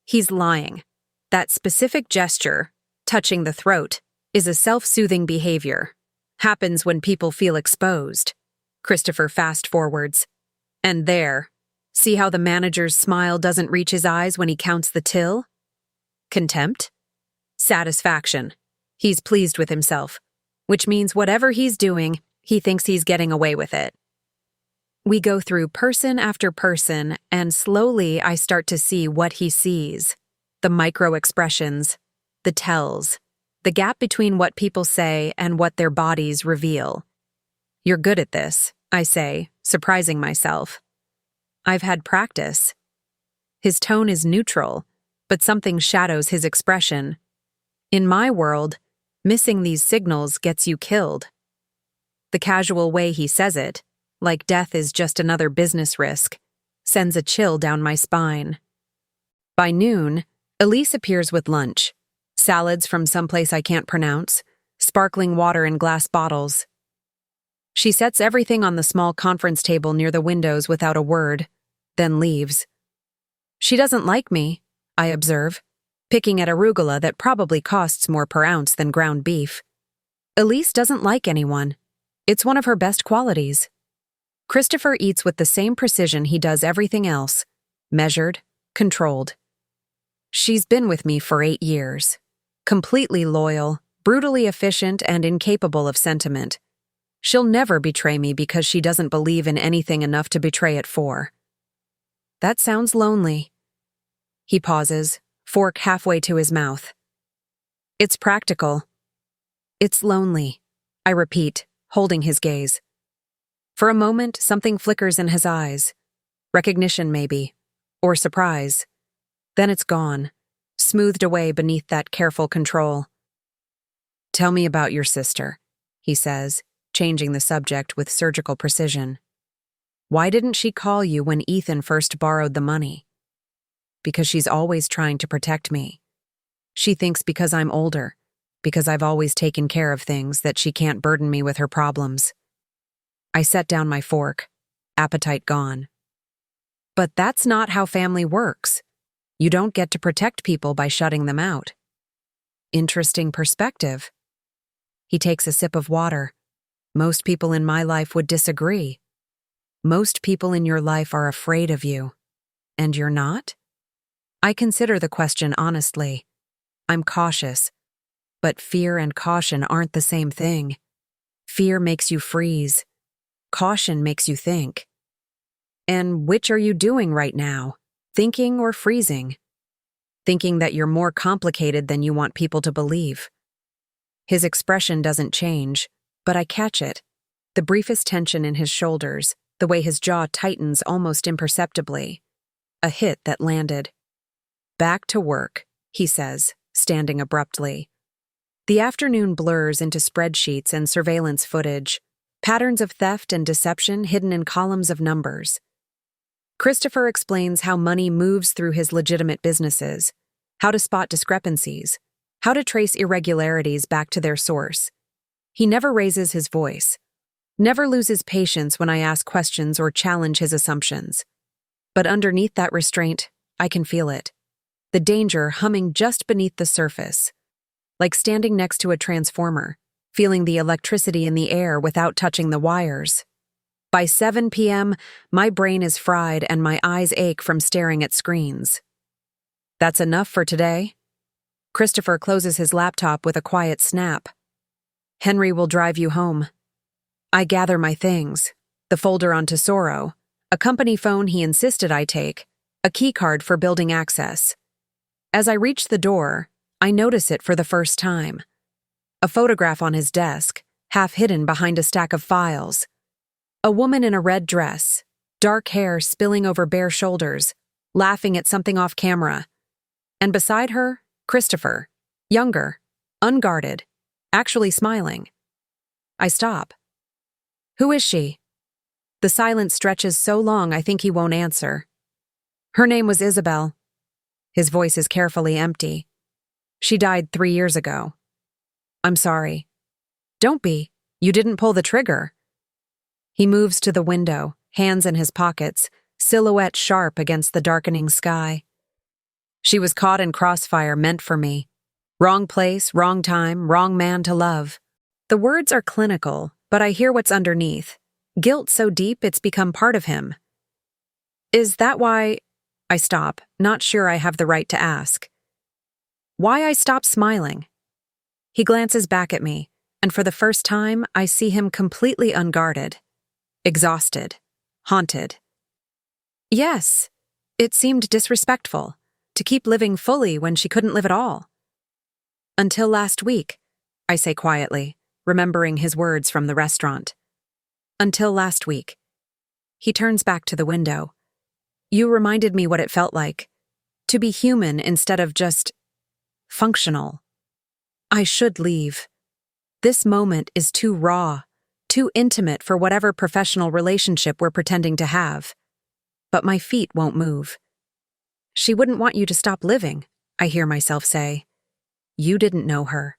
[SPEAKER 1] He's lying. That specific gesture, touching the throat, is a self-soothing behavior. Happens when people feel exposed. Christopher fast-forwards. And there, see how the manager's smile doesn't reach his eyes when he counts the till? Contempt? Satisfaction. He's pleased with himself, which means whatever he's doing, he thinks he's getting away with it. We go through person after person, and slowly I start to see what he sees. The micro-expressions, the tells, the gap between what people say and what their bodies reveal. You're good at this, I say, surprising myself. I've had practice. His tone is neutral, but something shadows his expression. In my world, missing these signals gets you killed. The casual way he says it, like death is just another business risk, sends a chill down my spine. By noon, Elise appears with lunch. Salads from someplace I can't pronounce, sparkling water in glass bottles. She sets everything on the small conference table near the windows without a word, then leaves. She doesn't like me, I observe, picking at arugula that probably costs more per ounce than ground beef. Elise doesn't like anyone. It's one of her best qualities. Christopher eats with the same precision he does everything else, measured, controlled. She's been with me for 8 years. Completely loyal, brutally efficient, and incapable of sentiment. She'll never betray me because she doesn't believe in anything enough to betray it for. That sounds lonely. He pauses, fork halfway to his mouth. It's practical. It's lonely, I repeat, holding his gaze. For a moment, something flickers in his eyes. Recognition, maybe. Or surprise. Then it's gone, smoothed away beneath that careful control. Tell me about your sister, he says, changing the subject with surgical precision. Why didn't she call you when Ethan first borrowed the money? Because she's always trying to protect me. She thinks because I'm older, because I've always taken care of things, that she can't burden me with her problems. I set down my fork, appetite gone. But that's not how family works. You don't get to protect people by shutting them out. Interesting perspective. He takes a sip of water. Most people in my life would disagree. Most people in your life are afraid of you. And you're not? I consider the question honestly. I'm cautious. But fear and caution aren't the same thing. Fear makes you freeze. Caution makes you think. And which are you doing right now? Thinking or freezing? Thinking that you're more complicated than you want people to believe. His expression doesn't change, but I catch it. The briefest tension in his shoulders, the way his jaw tightens almost imperceptibly. A hit that landed. Back to work, he says, standing abruptly. The afternoon blurs into spreadsheets and surveillance footage, patterns of theft and deception hidden in columns of numbers. Christopher explains how money moves through his legitimate businesses, how to spot discrepancies, how to trace irregularities back to their source. He never raises his voice, never loses patience when I ask questions or challenge his assumptions. But underneath that restraint, I can feel it. The danger humming just beneath the surface, like standing next to a transformer, feeling the electricity in the air without touching the wires. By 7 p.m., my brain is fried and my eyes ache from staring at screens. That's enough for today? Christopher closes his laptop with a quiet snap. Henry will drive you home. I gather my things, the folder on Tesoro, a company phone he insisted I take, a keycard for building access. As I reach the door, I notice it for the first time. A photograph on his desk, half hidden behind a stack of files. A woman in a red dress, dark hair spilling over bare shoulders, laughing at something off camera. And beside her, Christopher, younger, unguarded, actually smiling. I stop. Who is she? The silence stretches so long I think he won't answer. Her name was Isabel. His voice is carefully empty. She died 3 years ago. I'm sorry. Don't be. You didn't pull the trigger. He moves to the window, hands in his pockets, silhouette sharp against the darkening sky. She was caught in crossfire meant for me. Wrong place, wrong time, wrong man to love. The words are clinical, but I hear what's underneath. Guilt so deep it's become part of him. Is that why... I stop, not sure I have the right to ask. Why I stop smiling? He glances back at me, and for the first time, I see him completely unguarded. Exhausted. Haunted. Yes, it seemed disrespectful, to keep living fully when she couldn't live at all. Until last week, I say quietly, remembering his words from the restaurant. Until last week. He turns back to the window. You reminded me what it felt like. To be human instead of just functional. I should leave. This moment is too raw, too intimate for whatever professional relationship we're pretending to have. But my feet won't move. She wouldn't want you to stop living, I hear myself say. You didn't know her.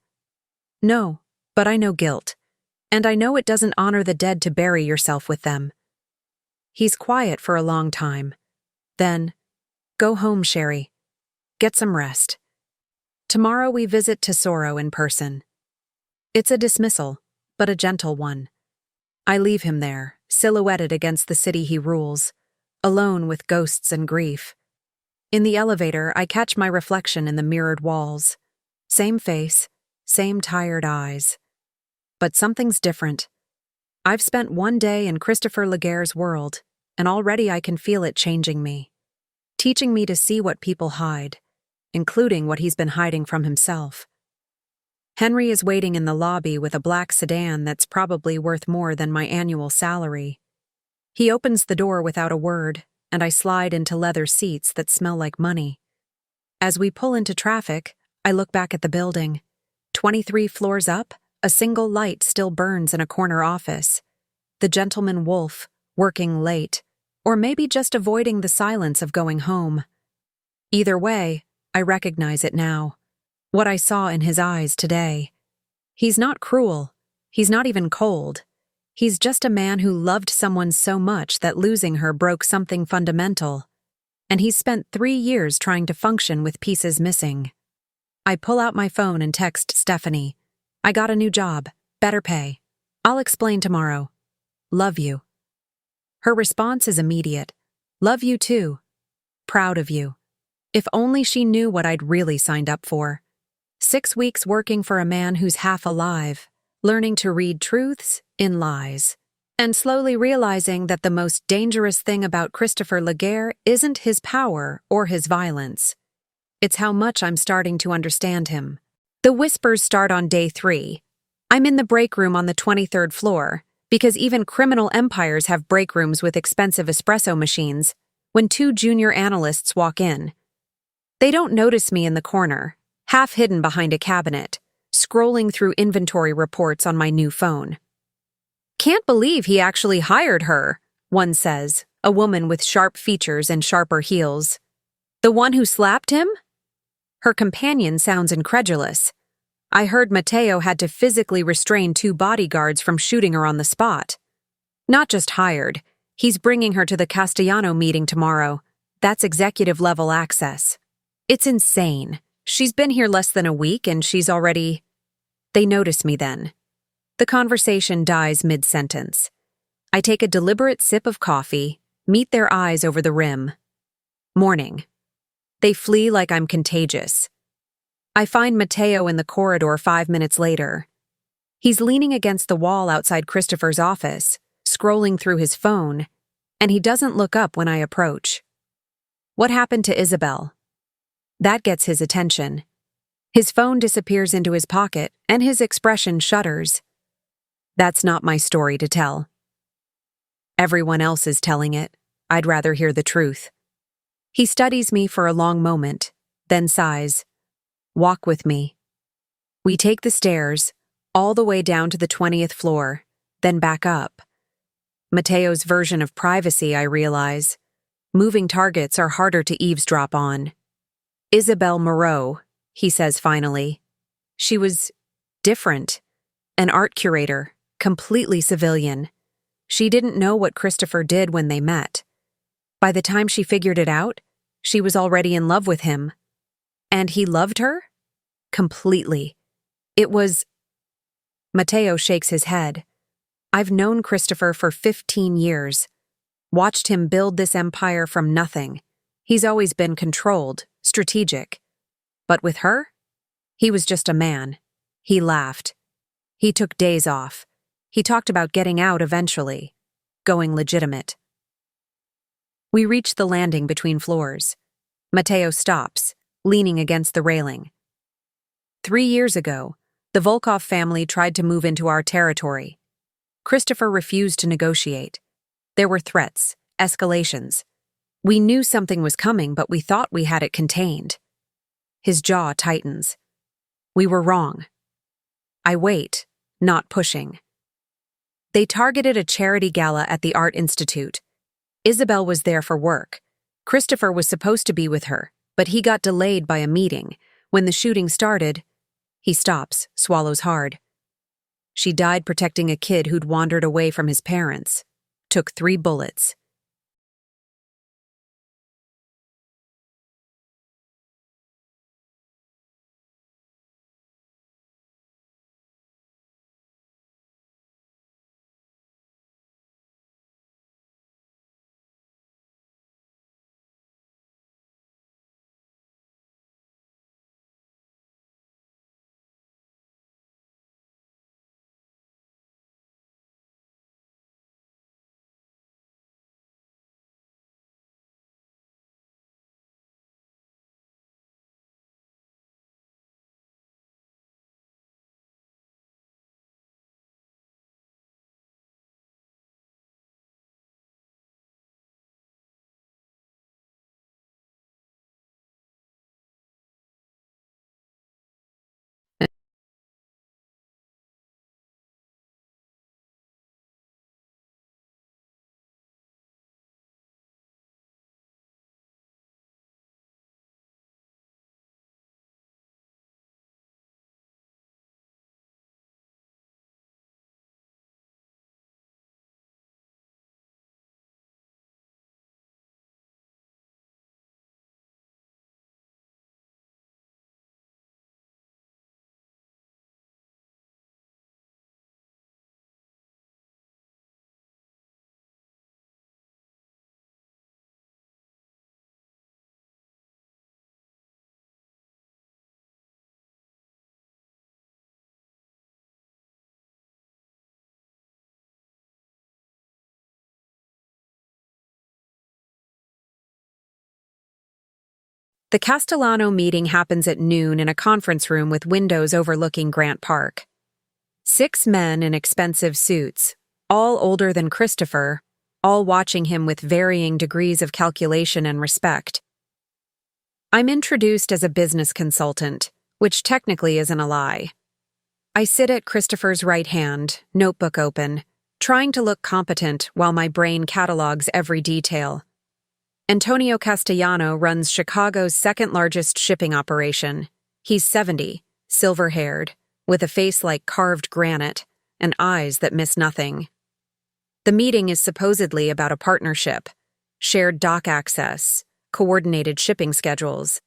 [SPEAKER 1] No, but I know guilt. And I know it doesn't honor the dead to bury yourself with them. He's quiet for a long time. Then, go home, Sherry. Get some rest. Tomorrow we visit Tesoro in person. It's a dismissal, but a gentle one. I leave him there, silhouetted against the city he rules, alone with ghosts and grief. In the elevator, I catch my reflection in the mirrored walls. Same face, same tired eyes. But something's different. I've spent one day in Christopher Laguerre's world, and already I can feel it changing me. Teaching me to see what people hide, including what he's been hiding from himself. Henry is waiting in the lobby with a black sedan that's probably worth more than my annual salary. He opens the door without a word, and I slide into leather seats that smell like money. As we pull into traffic, I look back at the building. 23 floors up, a single light still burns in a corner office. The gentleman wolf, working late, or maybe just avoiding the silence of going home. Either way, I recognize it now. What I saw in his eyes today. He's not cruel. He's not even cold. He's just a man who loved someone so much that losing her broke something fundamental. And he's spent 3 years trying to function with pieces missing. I pull out my phone and text Stephanie. I got a new job. Better pay. I'll explain tomorrow. Love you. Her response is immediate. Love you too. Proud of you. If only she knew what I'd really signed up for. 6 weeks working for a man who's half alive, learning to read truths in lies, and slowly realizing that the most dangerous thing about Christopher Laguerre isn't his power or his violence. It's how much I'm starting to understand him. The whispers start on day 3. I'm in the break room on the 23rd floor, because even criminal empires have break rooms with expensive espresso machines, when 2 junior analysts walk in. They don't notice me in the corner, half hidden behind a cabinet, scrolling through inventory reports on my new phone. Can't believe he actually hired her, one says, a woman with sharp features and sharper heels. The one who slapped him? Her companion sounds incredulous. I heard Matteo had to physically restrain 2 bodyguards from shooting her on the spot. Not just hired, he's bringing her to the Castellano meeting tomorrow. That's executive-level access. It's insane. She's been here less than a week and she's already... They notice me then. The conversation dies mid-sentence. I take a deliberate sip of coffee, meet their eyes over the rim. Morning. They flee like I'm contagious. I find Matteo in the corridor 5 minutes later. He's leaning against the wall outside Christopher's office, scrolling through his phone, and he doesn't look up when I approach. What happened to Isabel? That gets his attention. His phone disappears into his pocket, and his expression shudders. That's not my story to tell. Everyone else is telling it. I'd rather hear the truth. He studies me for a long moment, then sighs. Walk with me. We take the stairs, all the way down to the 20th floor, then back up. Matteo's version of privacy, I realize. Moving targets are harder to eavesdrop on. Isabel Moreau, he says finally. She was different. An art curator, completely civilian. She didn't know what Christopher did when they met. By the time she figured it out, she was already in love with him. And he loved her? Completely. It was... Matteo shakes his head. I've known Christopher for 15 years. Watched him build this empire from nothing. He's always been controlled, strategic. But with her? He was just a man. He laughed. He took days off. He talked about getting out eventually. Going legitimate. We reach the landing between floors. Matteo stops, leaning against the railing. 3 years ago, the Volkov family tried to move into our territory. Christopher refused to negotiate. There were threats, escalations. We knew something was coming, but we thought we had it contained. His jaw tightens. We were wrong. I wait, not pushing. They targeted a charity gala at the Art Institute. Isabel was there for work. Christopher was supposed to be with her, but he got delayed by a meeting. When the shooting started, he stops, swallows hard. She died protecting a kid who'd wandered away from his parents. Took 3 bullets. The Castellano meeting happens at noon in a conference room with windows overlooking Grant Park. 6 men in expensive suits, all older than Christopher, all watching him with varying degrees of calculation and respect. I'm introduced as a business consultant, which technically isn't a lie. I sit at Christopher's right hand, notebook open, trying to look competent while my brain catalogs every detail. Antonio Castellano runs Chicago's second-largest shipping operation. He's 70, silver-haired, with a face like carved granite and eyes that miss nothing. The meeting is supposedly about a partnership, shared dock access, coordinated shipping schedules.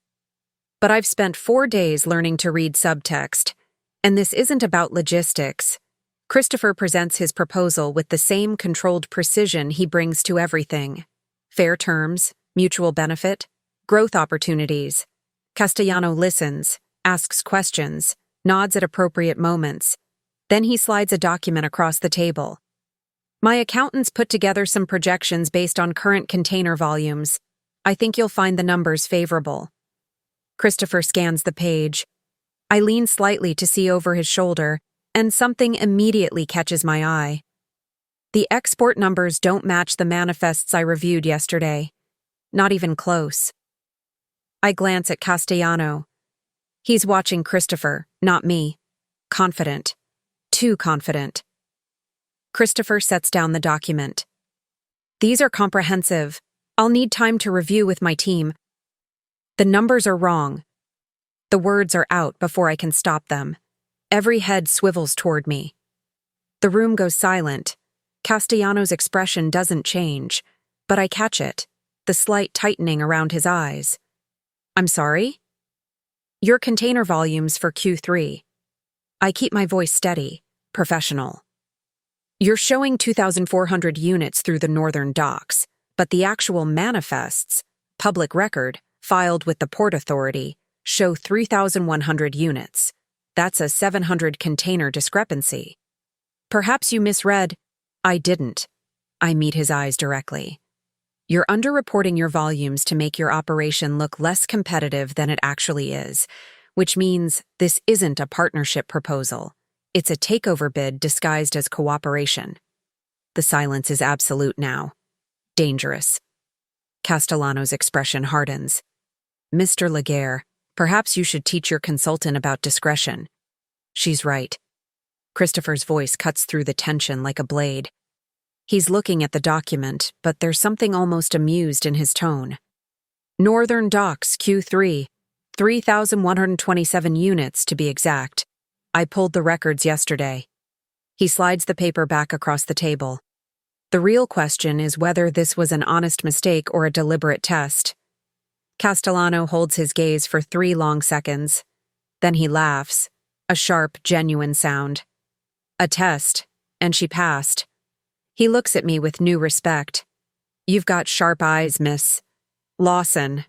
[SPEAKER 1] But I've spent 4 days learning to read subtext, and this isn't about logistics. Christopher presents his proposal with the same controlled precision he brings to everything. Fair terms, mutual benefit, growth opportunities. Castellano listens, asks questions, nods at appropriate moments. Then he slides a document across the table. My accountants put together some projections based on current container volumes. I think you'll find the numbers favorable. Christopher scans the page. I lean slightly to see over his shoulder, and something immediately catches my eye. The export numbers don't match the manifests I reviewed yesterday. Not even close. I glance at Castellano. He's watching Christopher, not me. Confident. Too confident. Christopher sets down the document. These are comprehensive. I'll need time to review with my team. The numbers are wrong. The words are out before I can stop them. Every head swivels toward me. The room goes silent. Castellano's expression doesn't change, but I catch it, the slight tightening around his eyes. I'm sorry? Your container volumes for Q3. I keep my voice steady, professional. You're showing 2,400 units through the northern docks, but the actual manifests, public record, filed with the Port Authority, show 3,100 units. That's a 700 container discrepancy. Perhaps you misread. I didn't. I meet his eyes directly. You're underreporting your volumes to make your operation look less competitive than it actually is, which means this isn't a partnership proposal. It's a takeover bid disguised as cooperation. The silence is absolute now. Dangerous. Castellano's expression hardens. Mr. Laguerre, perhaps you should teach your consultant about discretion. She's right. Christopher's voice cuts through the tension like a blade. He's looking at the document, but there's something almost amused in his tone. Northern Docks, Q3, 3,127 units to be exact. I pulled the records yesterday. He slides the paper back across the table. The real question is whether this was an honest mistake or a deliberate test. Castellano holds his gaze for 3 long seconds. Then he laughs, a sharp, genuine sound. A test, and she passed. He looks at me with new respect. You've got sharp eyes, Miss Lawson.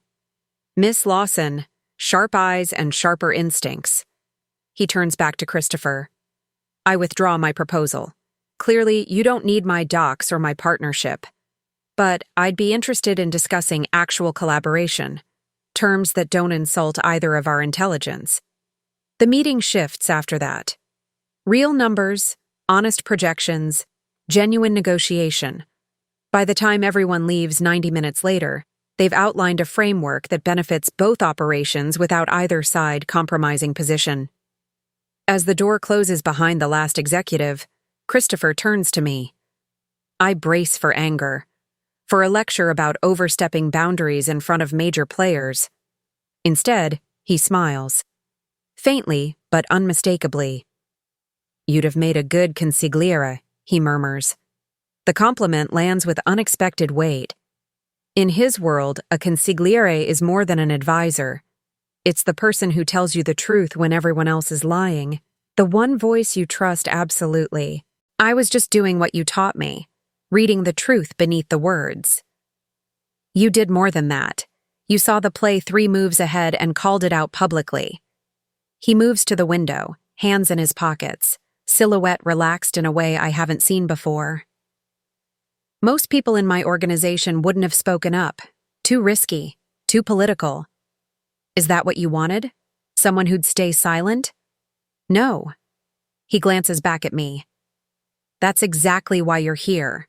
[SPEAKER 1] Miss Lawson, sharp eyes and sharper instincts. He turns back to Christopher. I withdraw my proposal. Clearly, you don't need my docs or my partnership. But I'd be interested in discussing actual collaboration, terms that don't insult either of our intelligence. The meeting shifts after that. Real numbers, honest projections, genuine negotiation. By the time everyone leaves 90 minutes later, they've outlined a framework that benefits both operations without either side compromising position. As the door closes behind the last executive, Christopher turns to me. I brace for anger, for a lecture about overstepping boundaries in front of major players. Instead, he smiles. Faintly, but unmistakably. You'd have made a good consigliere, he murmurs. The compliment lands with unexpected weight. In his world, a consigliere is more than an advisor. It's the person who tells you the truth when everyone else is lying. The one voice you trust absolutely. I was just doing what you taught me, reading the truth beneath the words. You did more than that. You saw the play 3 moves ahead and called it out publicly. He moves to the window, hands in his pockets, silhouette relaxed in a way I haven't seen before. Most people in my organization wouldn't have spoken up. Too risky, too political. Is that what you wanted? Someone who'd stay silent? No. He glances back at me. That's exactly why you're here.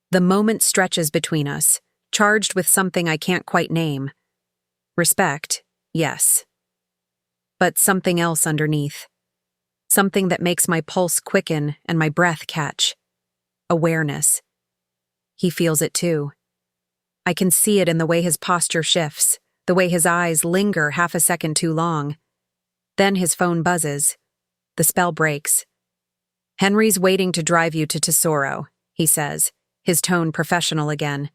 [SPEAKER 1] The moment stretches between us, charged with something I can't quite name. Respect, yes. But something else underneath. Something that makes my pulse quicken and my breath catch. Awareness. He feels it too. I can see it in the way his posture shifts, the way his eyes linger half a second too long. Then his phone buzzes. The spell breaks. Henry's waiting to drive you to Tesoro, he says, his tone professional again.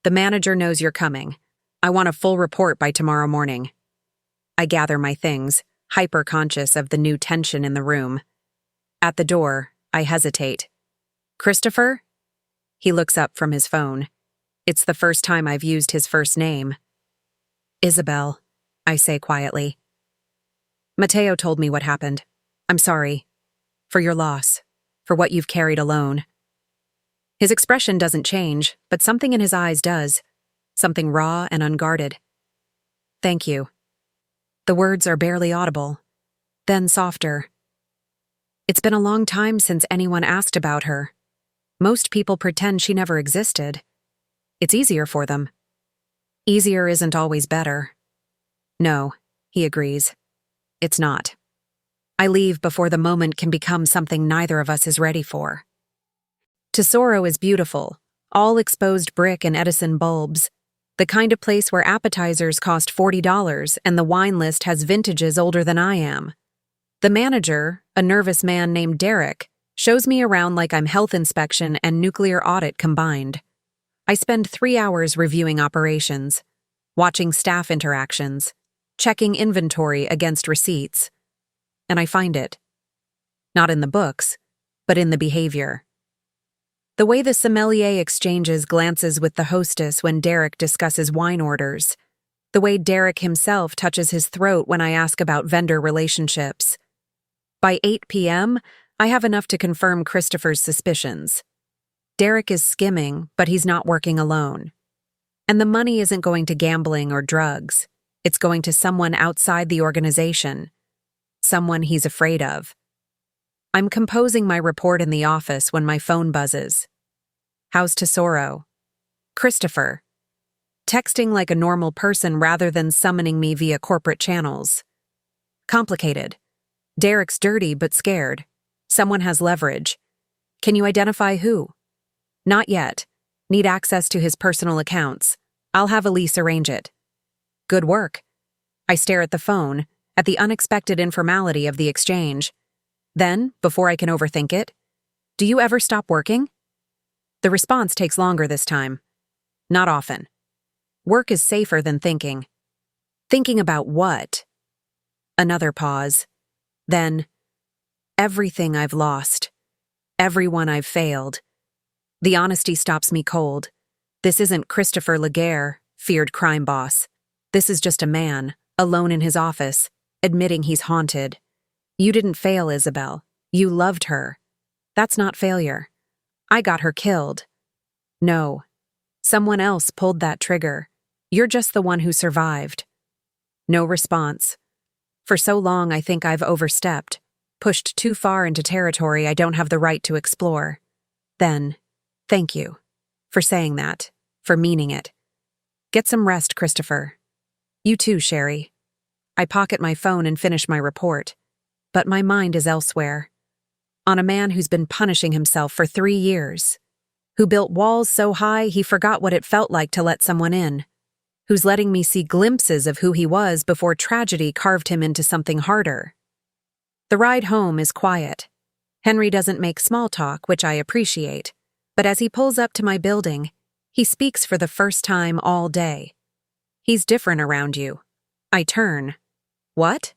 [SPEAKER 1] The manager knows you're coming. I want a full report by tomorrow morning. I gather my things, hyper-conscious of the new tension in the room. At the door, I hesitate. Christopher? He looks up from his phone. It's the first time I've used his first name. Isabel, I say quietly. Matteo told me what happened. I'm sorry. For your loss. For what you've carried alone. His expression doesn't change, but something in his eyes does. Something raw and unguarded. Thank you. The words are barely audible. Then softer. It's been a long time since anyone asked about her. Most people pretend she never existed. It's easier for them. Easier isn't always better. No, he agrees. It's not. I leave before the moment can become something neither of us is ready for. Tesoro is beautiful, all exposed brick and Edison bulbs, the kind of place where appetizers cost $40 and the wine list has vintages older than I am. The manager, a nervous man named Derek, shows me around like I'm health inspection and nuclear audit combined. I spend 3 hours reviewing operations, watching staff interactions, checking inventory against receipts. And I find it. Not in the books, but in the behavior. The way the sommelier exchanges glances with the hostess when Derek discusses wine orders. The way Derek himself touches his throat when I ask about vendor relationships. By 8 p.m., I have enough to confirm Christopher's suspicions. Derek is skimming, but he's not working alone. And the money isn't going to gambling or drugs. It's going to someone outside the organization. Someone he's afraid of. I'm composing my report in the office when my phone buzzes. How's Tesoro? Christopher. Texting like a normal person rather than summoning me via corporate channels. Complicated. Derek's dirty but scared. Someone has leverage. Can you identify who? Not yet. Need access to his personal accounts. I'll have Elise arrange it. Good work. I stare at the phone, at the unexpected informality of the exchange. Then, before I can overthink it, do you ever stop working? The response takes longer this time. Not often. Work is safer than thinking. Thinking about what? Another pause. Then, everything I've lost. Everyone I've failed. The honesty stops me cold. This isn't Christopher Laguerre, feared crime boss. This is just a man, alone in his office, admitting he's haunted. You didn't fail, Isabel. You loved her. That's not failure. I got her killed. No. Someone else pulled that trigger. You're just the one who survived. No response. For so long I think I've overstepped, pushed too far into territory I don't have the right to explore. Then, thank you. For saying that. For meaning it. Get some rest, Christopher. You too, Sherry. I pocket my phone and finish my report. But my mind is elsewhere. On a man who's been punishing himself for 3 years. Who built walls so high he forgot what it felt like to let someone in. Who's letting me see glimpses of who he was before tragedy carved him into something harder. The ride home is quiet. Henry doesn't make small talk, which I appreciate. But as he pulls up to my building, he speaks for the first time all day. He's different around you. I turn. What?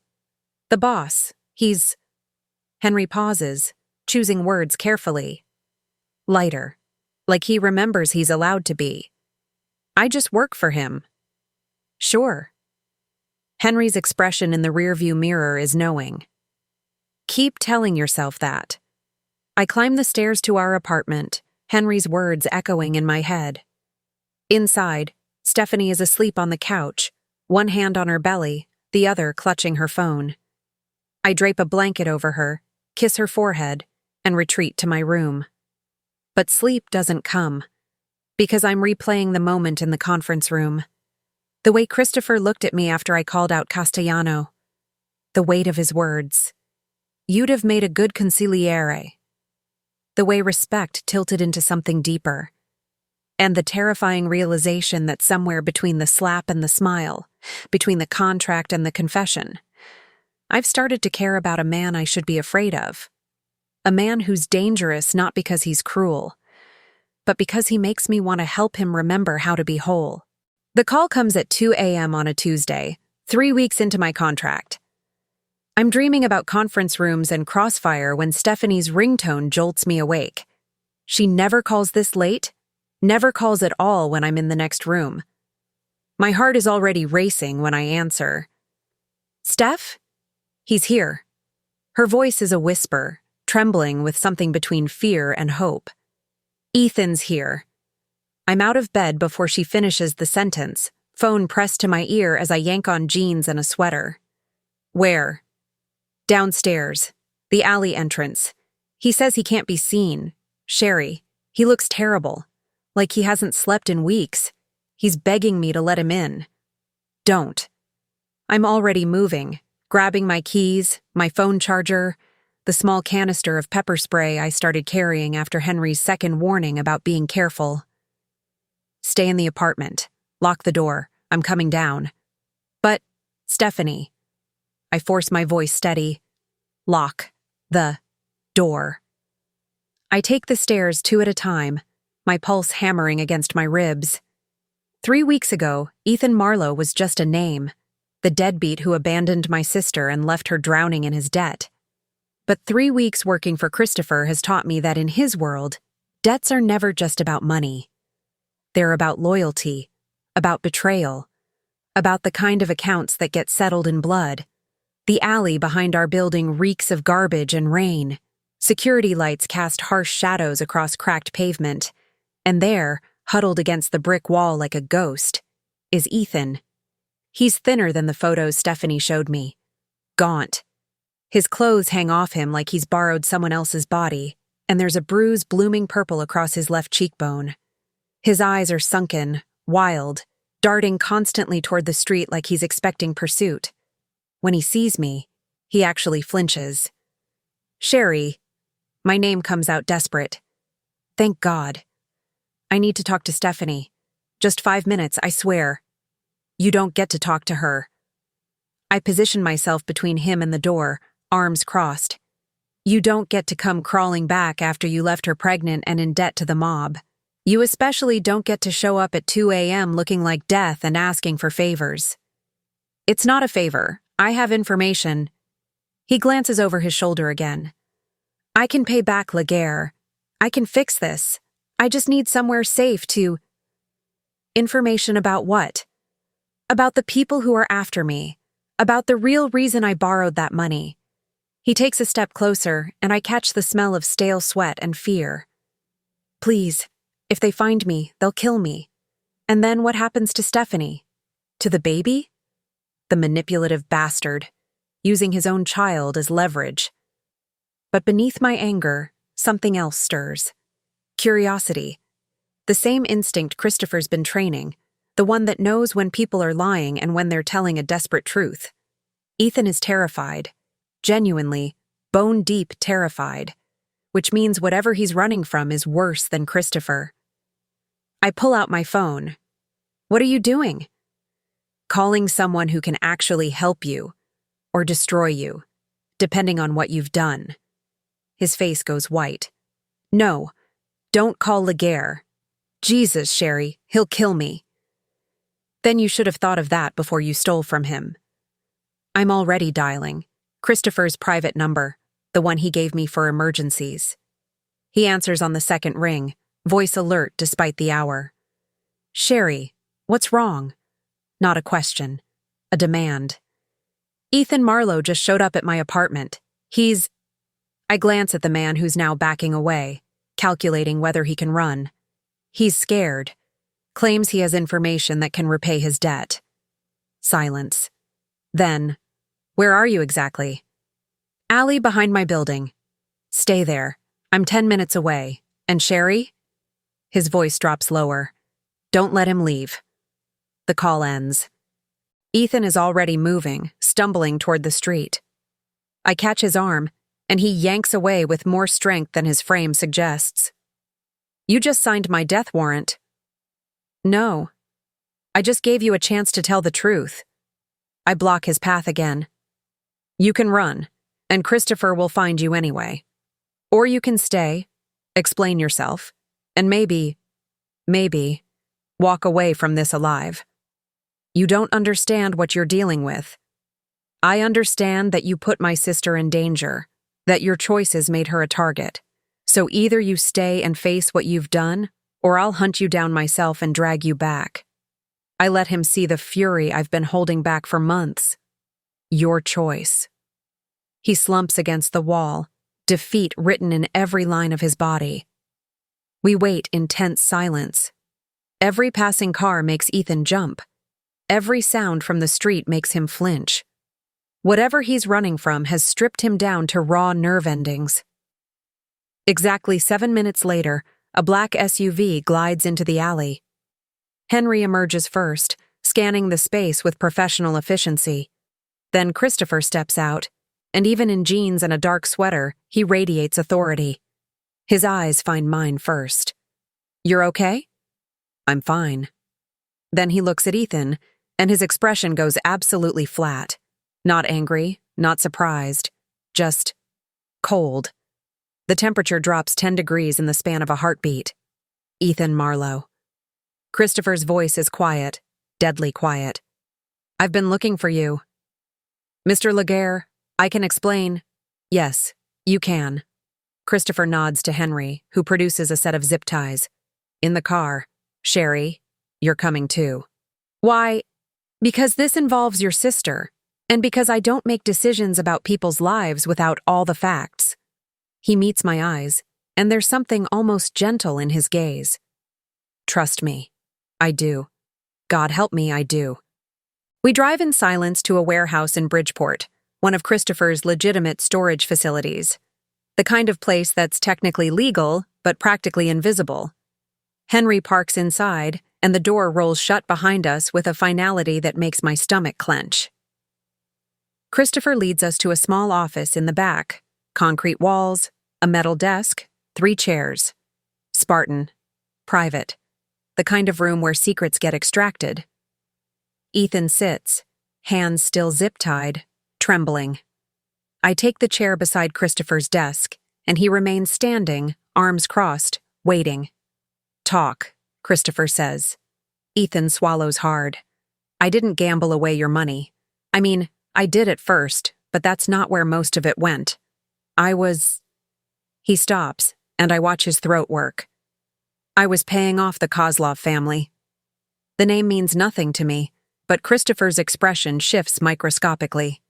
[SPEAKER 1] The boss. He's... Henry pauses, choosing words carefully. Lighter. Like he remembers he's allowed to be. I just work for him. Sure. Henry's expression in the rearview mirror is knowing. Keep telling yourself that. I climb the stairs to our apartment, Henry's words echoing in my head. Inside, Stephanie is asleep on the couch, one hand on her belly, the other clutching her phone. I drape a blanket over her, kiss her forehead, and retreat to my room. But sleep doesn't come, because I'm replaying the moment in the conference room. The way Christopher looked at me after I called out Castellano. The weight of his words. You'd have made a good consigliere. The way respect tilted into something deeper. And the terrifying realization that somewhere between the slap and the smile, between the contract and the confession, I've started to care about a man I should be afraid of. A man who's dangerous not because he's cruel, but because he makes me want to help him remember how to be whole. The call comes at 2 a.m. on a Tuesday, 3 weeks into my contract. I'm dreaming about conference rooms and Crossfire when Stephanie's ringtone jolts me awake. She never calls this late, never calls at all when I'm in the next room. My heart is already racing when I answer. Steph? He's here. Her voice is a whisper, trembling with something between fear and hope. Ethan's here. I'm out of bed before she finishes the sentence, phone pressed to my ear as I yank on jeans and a sweater. Where? Downstairs. The alley entrance. He says he can't be seen. Sherry. He looks terrible. Like he hasn't slept in weeks. He's begging me to let him in. Don't. I'm already moving, grabbing my keys, my phone charger, the small canister of pepper spray I started carrying after Henry's second warning about being careful. Stay in the apartment. Lock the door. I'm coming down. But, Stephanie. I force my voice steady. Lock the door. I take the stairs 2 at a time, my pulse hammering against my ribs. 3 weeks ago, Ethan Marlowe was just a name. the deadbeat who abandoned my sister and left her drowning in his debt. But 3 weeks working for Christopher has taught me that in his world, debts are never just about money. They're about loyalty, about betrayal, about the kind of accounts that get settled in blood. The alley behind our building reeks of garbage and rain. Security lights cast harsh shadows across cracked pavement, and there, huddled against the brick wall like a ghost, is Ethan. He's thinner than the photos Stephanie showed me. Gaunt. His clothes hang off him like he's borrowed someone else's body, and there's a bruise blooming purple across his left cheekbone. His eyes are sunken, wild, darting constantly toward the street like he's expecting pursuit. When he sees me, he actually flinches. Sherry. My name comes out desperate. Thank God. I need to talk to Stephanie. Just 5 minutes, I swear. You don't get to talk to her. I position myself between him and the door, arms crossed. You don't get to come crawling back after you left her pregnant and in debt to the mob. You especially don't get to show up at 2 a.m. looking like death and asking for favors. It's not a favor. I have information. He glances over his shoulder again. I can pay back Laguerre. I can fix this. I just need somewhere safe to... Information about what? About the people who are after me. About the real reason I borrowed that money. He takes a step closer, and I catch the smell of stale sweat and fear. Please, if they find me, they'll kill me. And then what happens to Stephanie? To the baby? The manipulative bastard, using his own child as leverage. But beneath my anger, something else stirs. Curiosity. The same instinct Christopher's been training, the one that knows when people are lying and when they're telling a desperate truth. Ethan is terrified. Genuinely, bone-deep terrified. Which means whatever he's running from is worse than Christopher. I pull out my phone. What are you doing? Calling someone who can actually help you, or destroy you, depending on what you've done. His face goes white. No, don't call Laguerre. Jesus, Sherry, he'll kill me. Then you should have thought of that before you stole from him. I'm already dialing. Christopher's private number, the one he gave me for emergencies. He answers on the second ring, voice alert despite the hour. Sherry, what's wrong? Not a question. A demand. Ethan Marlowe just showed up at my apartment. I glance at the man who's now backing away, calculating whether he can run. He's scared. Claims he has information that can repay his debt. Silence. Then, where are you exactly? Alley behind my building. Stay there. I'm 10 minutes away. And Sherry? His voice drops lower. Don't let him leave. The call ends. Ethan is already moving, stumbling toward the street. I catch his arm, and he yanks away with more strength than his frame suggests. You just signed my death warrant. No. I just gave you a chance to tell the truth. I block his path again. You can run, and Christopher will find you anyway. Or you can stay, explain yourself, and maybe, walk away from this alive. You don't understand what you're dealing with. I understand that you put my sister in danger, that your choices made her a target. So either you stay and face what you've done, or I'll hunt you down myself and drag you back. I let him see the fury I've been holding back for months. Your choice. He slumps against the wall, defeat written in every line of his body. We wait in tense silence. Every passing car makes Ethan jump. Every sound from the street makes him flinch. Whatever he's running from has stripped him down to raw nerve endings. Exactly 7 minutes later, a black SUV glides into the alley. Henry emerges first, scanning the space with professional efficiency. Then Christopher steps out, and even in jeans and a dark sweater, he radiates authority. His eyes find mine first. You're okay? I'm fine. Then he looks at Ethan, and his expression goes absolutely flat. Not angry, not surprised, just cold. The temperature drops 10 degrees in the span of a heartbeat. Ethan Marlowe. Christopher's voice is quiet, deadly quiet. I've been looking for you. Mr. Laguerre, I can explain. Yes, you can. Christopher nods to Henry, who produces a set of zip ties. In the car. Sherry, you're coming too. Why? Because this involves your sister, and because I don't make decisions about people's lives without all the facts. He meets my eyes, and there's something almost gentle in his gaze. Trust me. I do. God help me, I do. We drive in silence to a warehouse in Bridgeport, one of Christopher's legitimate storage facilities. The kind of place that's technically legal, but practically invisible. Henry parks inside, and the door rolls shut behind us with a finality that makes my stomach clench. Christopher leads us to a small office in the back. Concrete walls, a metal desk, 3 chairs. Spartan. Private. The kind of room where secrets get extracted. Ethan sits, hands still zip-tied, trembling. I take the chair beside Christopher's desk, and he remains standing, arms crossed, waiting. Talk, Christopher says. Ethan swallows hard. I didn't gamble away your money. I mean, I did at first, but that's not where most of it went. He stops, and I watch his throat work. I was paying off the Kozlov family. The name means nothing to me, but Christopher's expression shifts microscopically.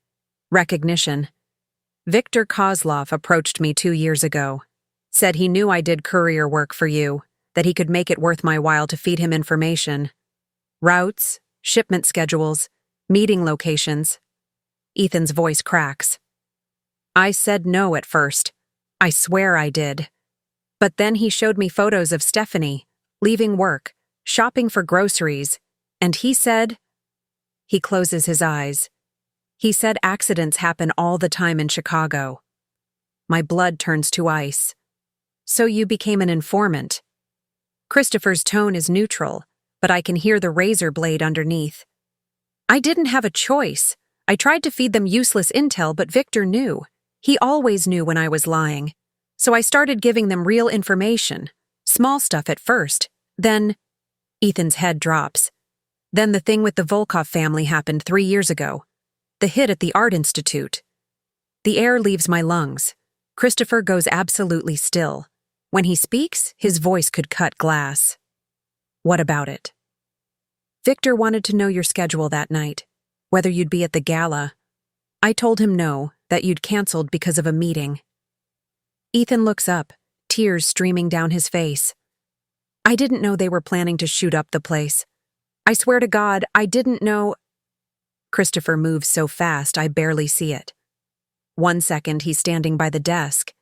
[SPEAKER 1] Recognition. Victor Kozlov approached me 2 years ago. Said he knew I did courier work for you, that he could make it worth my while to feed him information. Routes, shipment schedules, meeting locations. Ethan's voice cracks. I said no at first. I swear I did. But then he showed me photos of Stephanie, leaving work, shopping for groceries, and he said... He closes his eyes. He said accidents happen all the time in Chicago. My blood turns to ice. So you became an informant. Christopher's tone is neutral, but I can hear the razor blade underneath. I didn't have a choice. I tried to feed them useless intel, but Victor knew. He always knew when I was lying. So I started giving them real information. Small stuff at first. Then... Ethan's head drops. Then the thing with the Volkov family happened 3 years ago. The hit at the Art Institute. The air leaves my lungs. Christopher goes absolutely still. When he speaks, his voice could cut glass. What about it? Victor wanted to know your schedule that night, whether you'd be at the gala. I told him no, that you'd canceled because of a meeting. Ethan looks up, tears streaming down his face. I didn't know they were planning to shoot up the place. I swear to God, I didn't know... Christopher moves so fast I barely see it. 1 second, he's standing by the desk.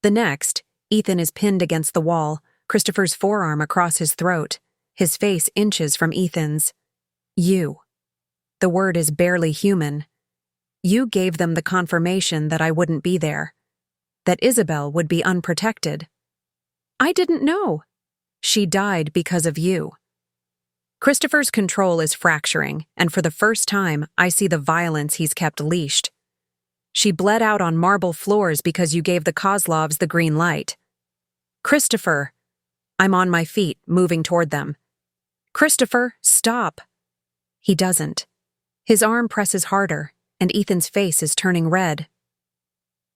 [SPEAKER 1] The next, Ethan is pinned against the wall, Christopher's forearm across his throat, his face inches from Ethan's. You. The word is barely human. You gave them the confirmation that I wouldn't be there, that Isabel would be unprotected. I didn't know. She died because of you. Christopher's control is fracturing, and for the first time, I see the violence he's kept leashed. She bled out on marble floors because you gave the Kozlovs the green light. Christopher. I'm on my feet, moving toward them. Christopher, stop. He doesn't. His arm presses harder, and Ethan's face is turning red.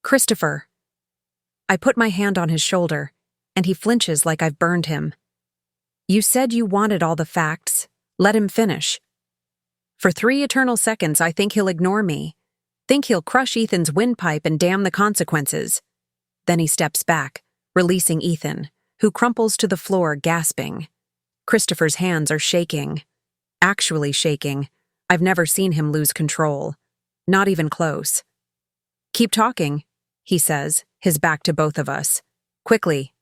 [SPEAKER 1] Christopher. I put my hand on his shoulder, and he flinches like I've burned him. You said you wanted all the facts. Let him finish. For 3 eternal seconds, I think he'll ignore me. Think he'll crush Ethan's windpipe and damn the consequences. Then he steps back, releasing Ethan, who crumples to the floor, gasping. Christopher's hands are shaking. Actually shaking. I've never seen him lose control. Not even close. Keep talking, he says, his back to both of us. Quickly.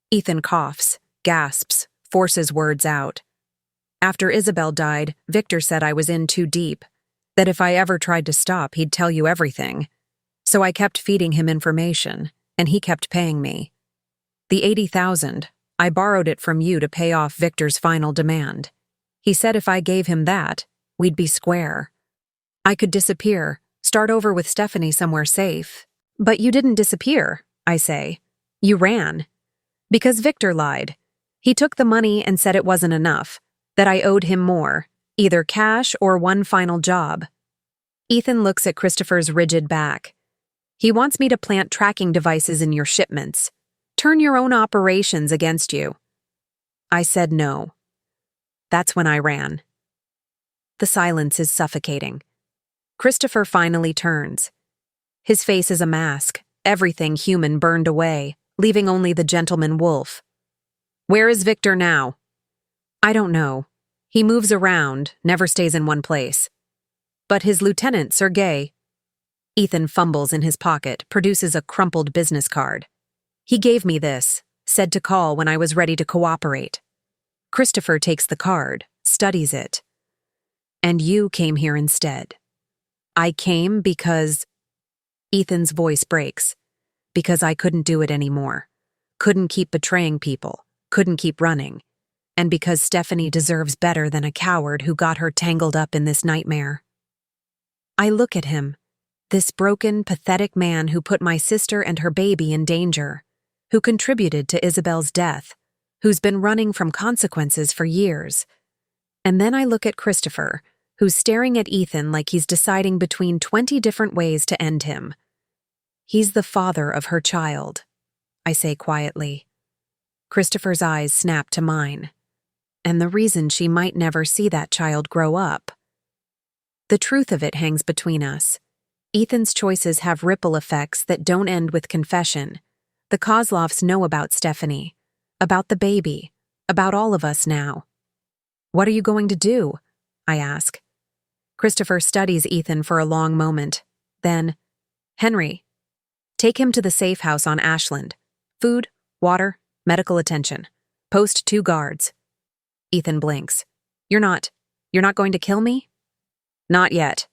[SPEAKER 1] Ethan coughs, gasps, forces words out. After Isabel died, Victor said I was in too deep, that if I ever tried to stop, he'd tell you everything. So I kept feeding him information, and he kept paying me. The $80,000, I borrowed it from you to pay off Victor's final demand. He said if I gave him that, we'd be square. I could disappear, start over with Stephanie somewhere safe. But you didn't disappear, I say. You ran. Because Victor lied. He took the money and said it wasn't enough, that I owed him more, Either cash or one final job. Ethan looks at Christopher's rigid back. He wants me to plant tracking devices in your shipments. Turn your own operations against you. I said no. That's when I ran. The silence is suffocating. Christopher finally turns. His face is a mask, everything human burned away, leaving only the gentleman wolf. Where is Victor now? I don't know. He moves around, never stays in one place. But his lieutenant, Sergei. Ethan fumbles in his pocket, produces a crumpled business card. He gave me this, said to call when I was ready to cooperate. Christopher takes the card, studies it. And you came here instead. I came because... Ethan's voice breaks. Because I couldn't do it anymore. Couldn't keep betraying people. Couldn't keep running. And because Stephanie deserves better than a coward who got her tangled up in this nightmare. I look at him, this broken, pathetic man who put my sister and her baby in danger, who contributed to Isabel's death, who's been running from consequences for years. And then I look at Christopher, who's staring at Ethan like he's deciding between 20 different ways to end him. He's the father of her child, I say quietly. Christopher's eyes snap to mine. And the reason she might never see that child grow up. The truth of it hangs between us. Ethan's choices have ripple effects that don't end with confession. The Kozlovs know about Stephanie, about the baby, about all of us now. What are you going to do? I ask. Christopher studies Ethan for a long moment. Then, Henry, take him to the safe house on Ashland. Food, water, medical attention. Post 2 guards. Ethan blinks. You're not going to kill me? Not yet.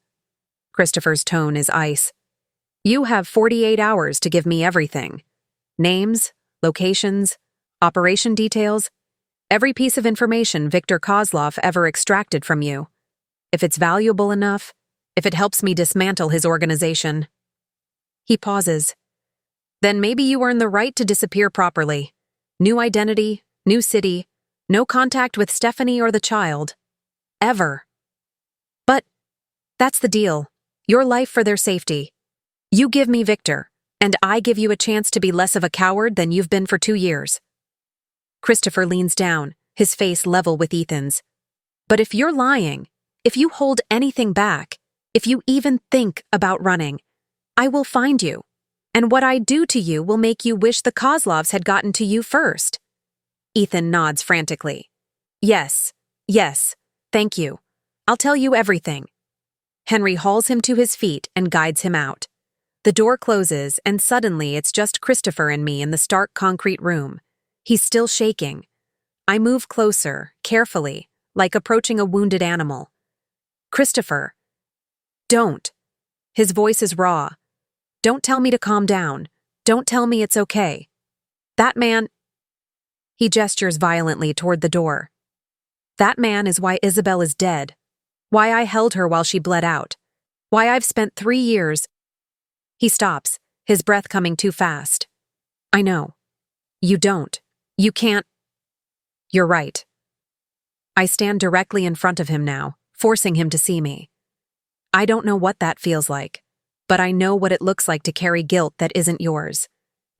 [SPEAKER 1] Christopher's tone is ice. You have 48 hours to give me everything. Names, locations, operation details, every piece of information Victor Kozlov ever extracted from you. If it's valuable enough, if it helps me dismantle his organization. He pauses. Then maybe you earn the right to disappear properly. New identity, new city, no contact with Stephanie or the child. Ever. But that's the deal. Your life for their safety. You give me Victor, and I give you a chance to be less of a coward than you've been for 2 years. Christopher leans down, his face level with Ethan's. But if you're lying, if you hold anything back, if you even think about running, I will find you. And what I do to you will make you wish the Kozlovs had gotten to you first. Ethan nods frantically. Yes, thank you. I'll tell you everything. Henry hauls him to his feet and guides him out. The door closes, and suddenly it's just Christopher and me in the stark concrete room. He's still shaking. I move closer, carefully, like approaching a wounded animal. Christopher. Don't. His voice is raw. Don't tell me to calm down. Don't tell me it's okay. That man... He gestures violently toward the door. That man is why Isabel is dead. Why I held her while she bled out. Why I've spent 3 years... He stops, his breath coming too fast. I know. You don't. You can't... You're right. I stand directly in front of him now, forcing him to see me. I don't know what that feels like, but I know what it looks like to carry guilt that isn't yours.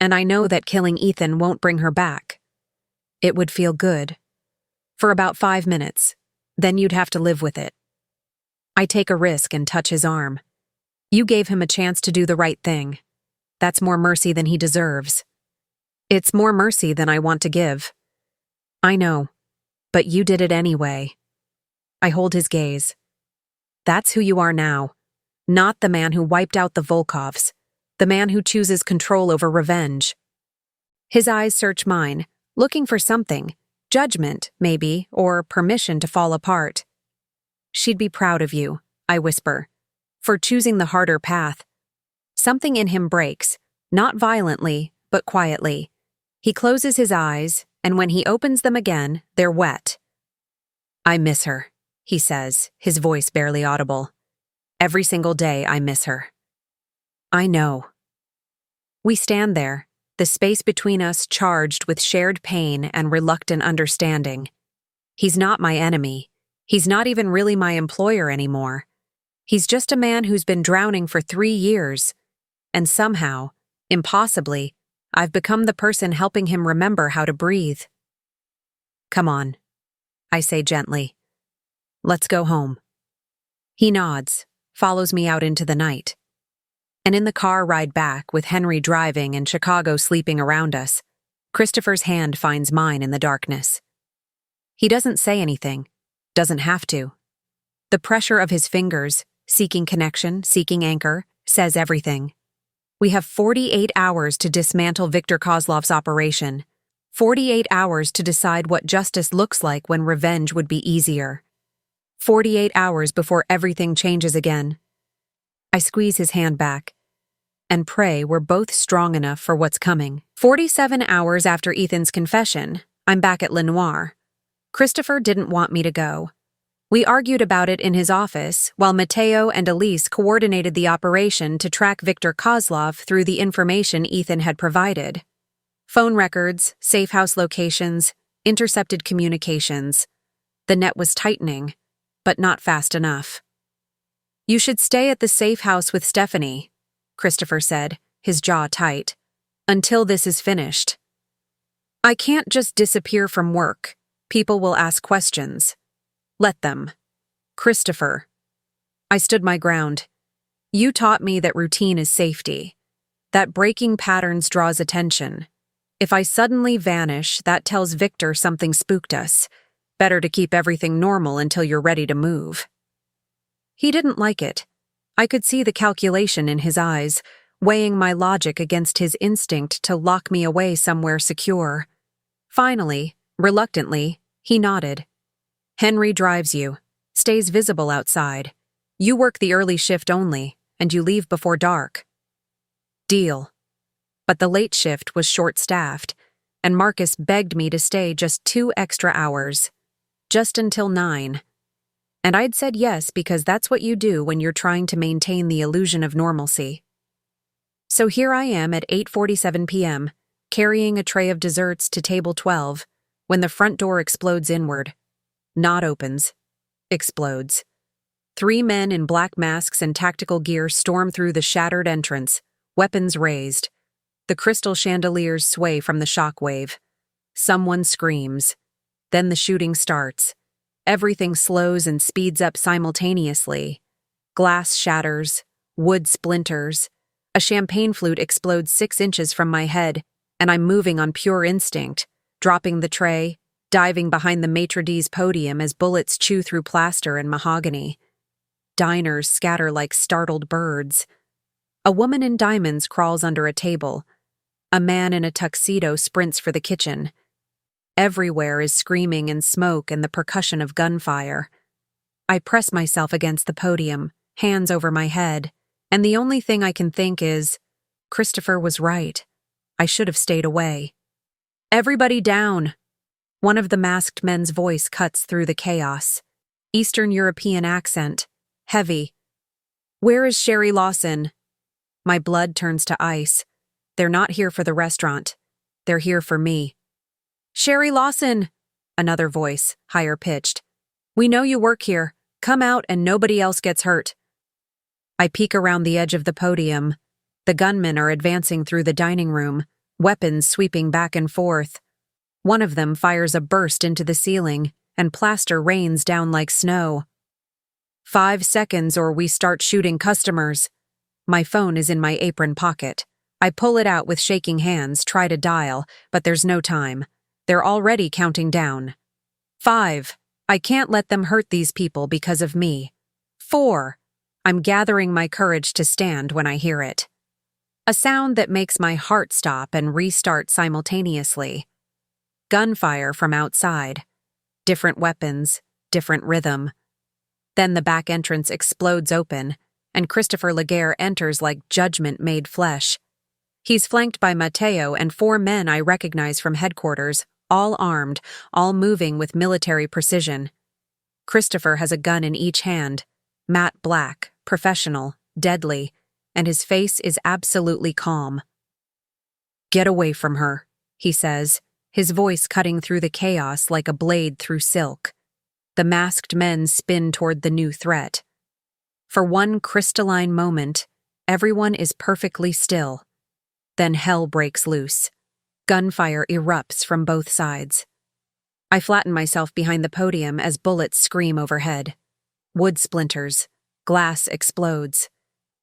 [SPEAKER 1] And I know that killing Ethan won't bring her back. It would feel good. For about 5 minutes. Then you'd have to live with it. I take a risk and touch his arm. You gave him a chance to do the right thing. That's more mercy than he deserves. It's more mercy than I want to give. I know, but you did it anyway. I hold his gaze. That's who you are now. Not the man who wiped out the Volkovs. The man who chooses control over revenge. His eyes search mine, looking for something. Judgment, maybe, or permission to fall apart. She'd be proud of you, I whisper, for choosing the harder path. Something in him breaks, not violently, but quietly. He closes his eyes, and when he opens them again, they're wet. I miss her, he says, his voice barely audible. Every single day I miss her. I know. We stand there, the space between us charged with shared pain and reluctant understanding. He's not my enemy. He's not even really my employer anymore. He's just a man who's been drowning for 3 years. And somehow, impossibly, I've become the person helping him remember how to breathe. Come on, I say gently. Let's go home. He nods, follows me out into the night. And in the car ride back, with Henry driving and Chicago sleeping around us, Christopher's hand finds mine in the darkness. He doesn't say anything, doesn't have to. The pressure of his fingers, seeking connection, seeking anchor, says everything. We have 48 hours to dismantle Viktor Kozlov's operation. 48 hours to decide what justice looks like when revenge would be easier. 48 hours before everything changes again. I squeeze his hand back and pray we're both strong enough for what's coming. 47 hours after Ethan's confession, I'm back at Lenoir. Christopher didn't want me to go. We argued about it in his office while Mateo and Elise coordinated the operation to track Viktor Kozlov through the information Ethan had provided. Phone records, safe house locations, intercepted communications. The net was tightening, but not fast enough. You should stay at the safe house with Stephanie, Christopher said, his jaw tight, until this is finished. I can't just disappear from work. People will ask questions. Let them. Christopher. I stood my ground. You taught me that routine is safety, that breaking patterns draws attention. If I suddenly vanish, that tells Viktor something spooked us. Better to keep everything normal until you're ready to move. He didn't like it. I could see the calculation in his eyes, weighing my logic against his instinct to lock me away somewhere secure. Finally, reluctantly, he nodded. Henry drives you, stays visible outside. You work the early shift only, and you leave before dark. Deal. But the late shift was short-staffed, and Marcus begged me to stay just 2 extra hours. Just until 9. And I'd said yes because that's what you do when you're trying to maintain the illusion of normalcy. So here I am at 8:47 p.m., carrying a tray of desserts to table 12, when the front door explodes inward. Not opens. Explodes. 3 men in black masks and tactical gear storm through the shattered entrance, weapons raised. The crystal chandeliers sway from the shockwave. Someone screams. Then the shooting starts. Everything slows and speeds up simultaneously. Glass shatters. Wood splinters. A champagne flute explodes 6 inches from my head, and I'm moving on pure instinct, dropping the tray, diving behind the maitre d's podium as bullets chew through plaster and mahogany. Diners scatter like startled birds. A woman in diamonds crawls under a table. A man in a tuxedo sprints for the kitchen. Everywhere is screaming and smoke and the percussion of gunfire. I press myself against the podium, hands over my head, and the only thing I can think is, Christopher was right. I should have stayed away. Everybody down! One of the masked men's voice cuts through the chaos. Eastern European accent. Heavy. Where is Sherry Lawson? My blood turns to ice. They're not here for the restaurant. They're here for me. Sherry Lawson! Another voice, higher pitched. We know you work here. Come out and nobody else gets hurt. I peek around the edge of the podium. The gunmen are advancing through the dining room, weapons sweeping back and forth. One of them fires a burst into the ceiling, and plaster rains down like snow. 5 seconds or we start shooting customers. My phone is in my apron pocket. I pull it out with shaking hands, try to dial, but there's no time. They're already counting down. 5. I can't let them hurt these people because of me. 4. I'm gathering my courage to stand when I hear it. A sound that makes my heart stop and restart simultaneously. Gunfire from outside. Different weapons, different rhythm. Then the back entrance explodes open, and Christopher Laguerre enters like judgment made flesh. He's flanked by Mateo and 4 men I recognize from headquarters, all armed, all moving with military precision. Christopher has a gun in each hand, matte black, professional, deadly, and his face is absolutely calm. Get away from her, he says, his voice cutting through the chaos like a blade through silk. The masked men spin toward the new threat. For one crystalline moment, everyone is perfectly still. Then hell breaks loose. Gunfire erupts from both sides. I flatten myself behind the podium as bullets scream overhead. Wood splinters. Glass explodes.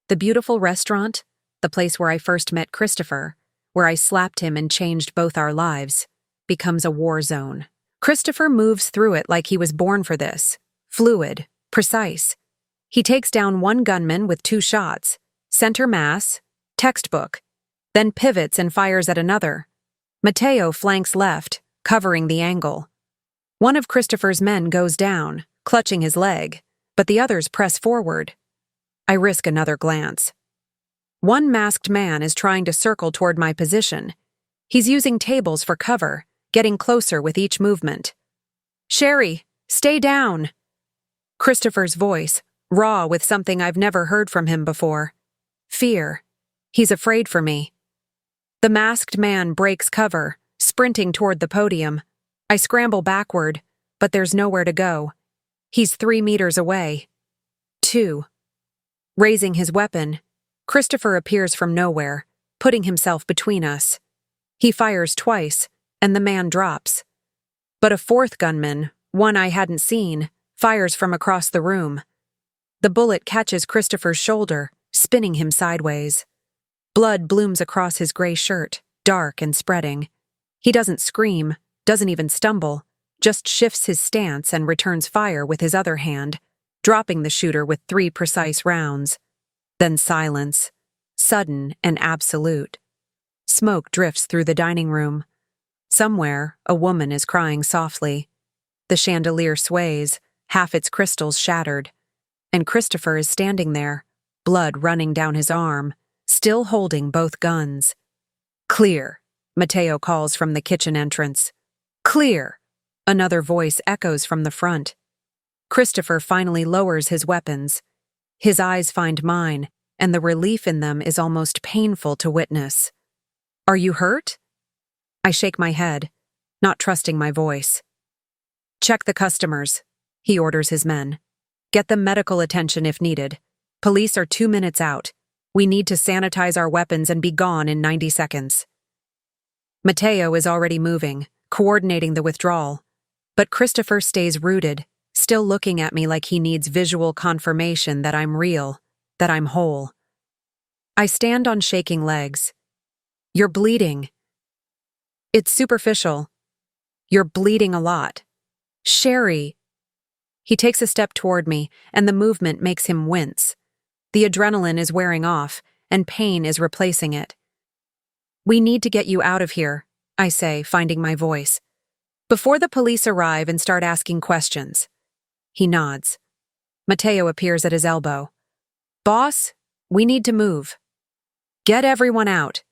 [SPEAKER 1] The beautiful restaurant, the place where I first met Christopher, where I slapped him and changed both our lives, becomes a war zone. Christopher moves through it like he was born for this. Fluid, precise. He takes down one gunman with 2 shots, center mass, textbook, then pivots and fires at another. Mateo flanks left, covering the angle. One of Christopher's men goes down, clutching his leg, but the others press forward. I risk another glance. One masked man is trying to circle toward my position. He's using tables for cover, getting closer with each movement. "Sherry, stay down!" Christopher's voice, raw with something I've never heard from him before. Fear. He's afraid for me. The masked man breaks cover, sprinting toward the podium. I scramble backward, but there's nowhere to go. He's 3 meters away. 2. Raising his weapon, Christopher appears from nowhere, putting himself between us. He fires twice, and the man drops. But a 4th gunman, one I hadn't seen, fires from across the room. The bullet catches Christopher's shoulder, spinning him sideways. Blood blooms across his gray shirt, dark and spreading. He doesn't scream, doesn't even stumble, just shifts his stance and returns fire with his other hand, dropping the shooter with 3 precise rounds. Then silence, sudden and absolute. Smoke drifts through the dining room. Somewhere, a woman is crying softly. The chandelier sways, half its crystals shattered, and Christopher is standing there, blood running down his arm, still holding both guns. "Clear," Mateo calls from the kitchen entrance. "Clear," another voice echoes from the front. Christopher finally lowers his weapons. His eyes find mine, and the relief in them is almost painful to witness. "Are you hurt?" I shake my head, not trusting my voice. "Check the customers," he orders his men. "Get them medical attention if needed. Police are 2 minutes out. We need to sanitize our weapons and be gone in 90 seconds. Mateo is already moving, coordinating the withdrawal. But Christopher stays rooted, still looking at me like he needs visual confirmation that I'm real, that I'm whole. I stand on shaking legs. "You're bleeding." "It's superficial." "You're bleeding a lot." "Sherry." He takes a step toward me, and the movement makes him wince. The adrenaline is wearing off, and pain is replacing it. "We need to get you out of here," I say, finding my voice. "Before the police arrive and start asking questions." He nods. Mateo appears at his elbow. "Boss, we need to move. Get everyone out.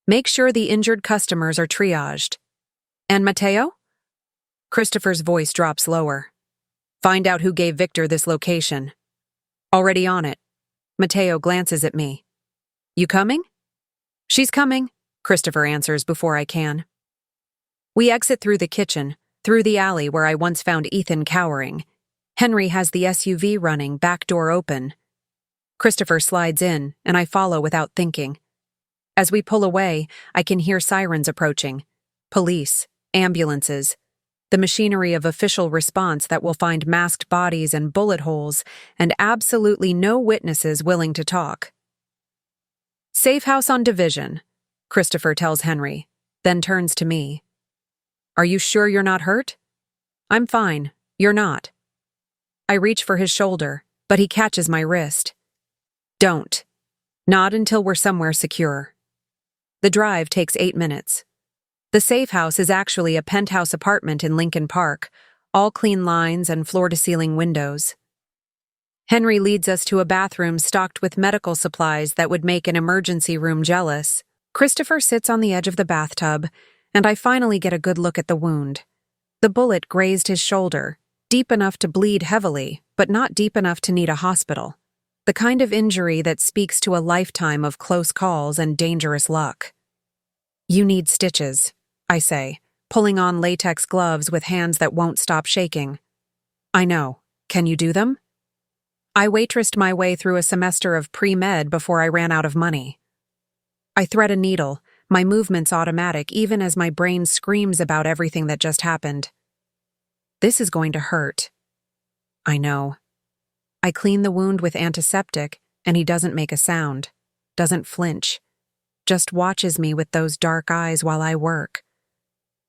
[SPEAKER 1] Make sure the injured customers are triaged." "And Mateo?" Christopher's voice drops lower. "Find out who gave Victor this location." "Already on it." Mateo glances at me. "You coming?" "She's coming," Christopher answers before I can. We exit through the kitchen, through the alley where I once found Ethan cowering. Henry has the SUV running, back door open. Christopher slides in, and I follow without thinking. As we pull away, I can hear sirens approaching. Police, ambulances, the machinery of official response that will find masked bodies and bullet holes, and absolutely no witnesses willing to talk. "Safe house on Division," Christopher tells Henry, then turns to me. "Are you sure you're not hurt?" "I'm fine. You're not." I reach for his shoulder, but he catches my wrist. "Don't. Not until we're somewhere secure." The drive takes 8 minutes. The safe house is actually a penthouse apartment in Lincoln Park, all clean lines and floor-to-ceiling windows. Henry leads us to a bathroom stocked with medical supplies that would make an emergency room jealous. Christopher sits on the edge of the bathtub, and I finally get a good look at the wound. The bullet grazed his shoulder, deep enough to bleed heavily, but not deep enough to need a hospital. The kind of injury that speaks to a lifetime of close calls and dangerous luck. "You need stitches," I say, pulling on latex gloves with hands that won't stop shaking. I know. Can you do them? I waitressed my way through a semester of pre-med before I ran out of money. I thread a needle, my movements automatic even as my brain screams about everything that just happened. This is going to hurt. I know. I clean the wound with antiseptic, and he doesn't make a sound, doesn't flinch, just watches me with those dark eyes while I work.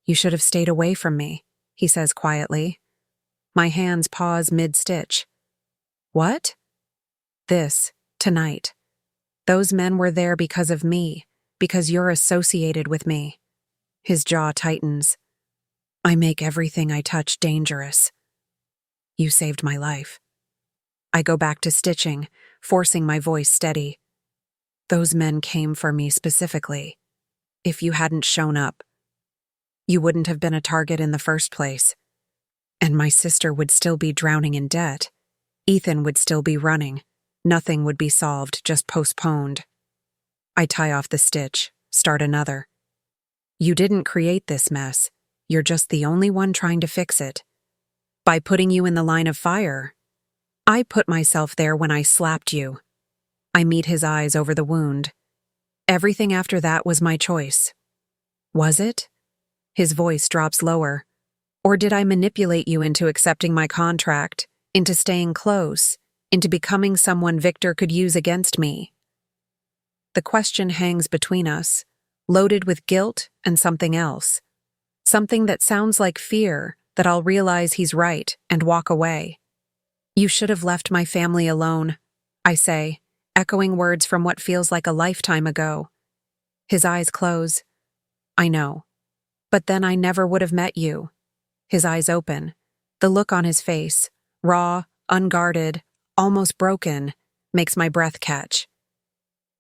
[SPEAKER 1] You should have stayed away from me, he says quietly. My hands pause mid-stitch. What? This, tonight. Those men were there because of me, because you're associated with me. His jaw tightens. I make everything I touch dangerous. You saved my life. I go back to stitching, forcing my voice steady. Those men came for me specifically. If you hadn't shown up, you wouldn't have been a target in the first place. And my sister would still be drowning in debt. Ethan would still be running. Nothing would be solved, just postponed. I tie off the stitch, start another. You didn't create this mess. You're just the only one trying to fix it. By putting you in the line of fire. I put myself there when I slapped you. I meet his eyes over the wound. Everything after that was my choice. Was it? His voice drops lower. Or did I manipulate you into accepting my contract, into staying close, into becoming someone Victor could use against me? The question hangs between us, loaded with guilt and something else. Something that sounds like fear, that I'll realize he's right and walk away. You should have left my family alone, I say, echoing words from what feels like a lifetime ago. His eyes close. I know. But then I never would have met you. His eyes open. The look on his face, raw, unguarded, almost broken, makes my breath catch.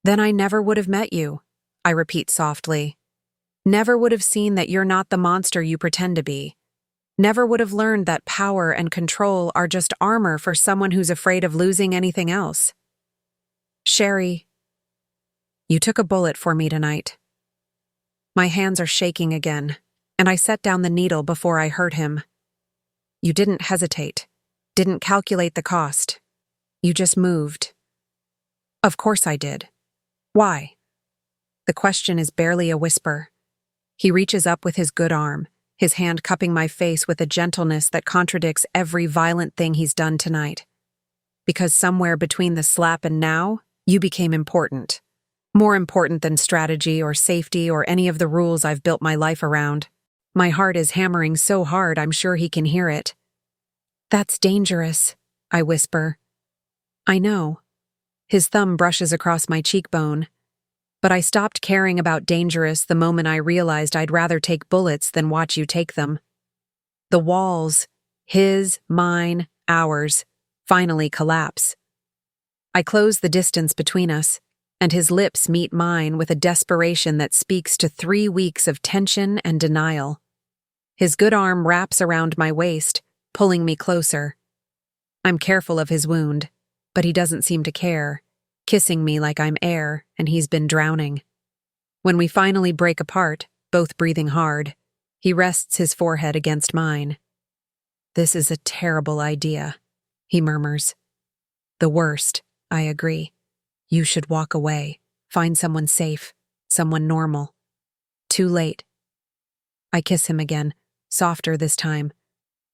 [SPEAKER 1] Then I never would have met you, I repeat softly. Never would have seen that you're not the monster you pretend to be. Never would have learned that power and control are just armor for someone who's afraid of losing anything else. Sherry, you took a bullet for me tonight. My hands are shaking again, and I set down the needle before I hurt him. You didn't hesitate, didn't calculate the cost. You just moved. Of course I did. Why? The question is barely a whisper. He reaches up with his good arm, his hand cupping my face with a gentleness that contradicts every violent thing he's done tonight. Because somewhere between the slap and now, you became important. More important than strategy or safety or any of the rules I've built my life around. My heart is hammering so hard I'm sure he can hear it. That's dangerous, I whisper. I know. His thumb brushes across my cheekbone. But I stopped caring about dangerous the moment I realized I'd rather take bullets than watch you take them. The walls, his, mine, ours, finally collapse. I close the distance between us, and his lips meet mine with a desperation that speaks to 3 weeks of tension and denial. His good arm wraps around my waist, pulling me closer. I'm careful of his wound, but he doesn't seem to care, kissing me like I'm air and he's been drowning. When we finally break apart, both breathing hard, he rests his forehead against mine. This is a terrible idea, he murmurs. The worst, I agree. You should walk away, find someone safe, someone normal. Too late. I kiss him again, softer this time.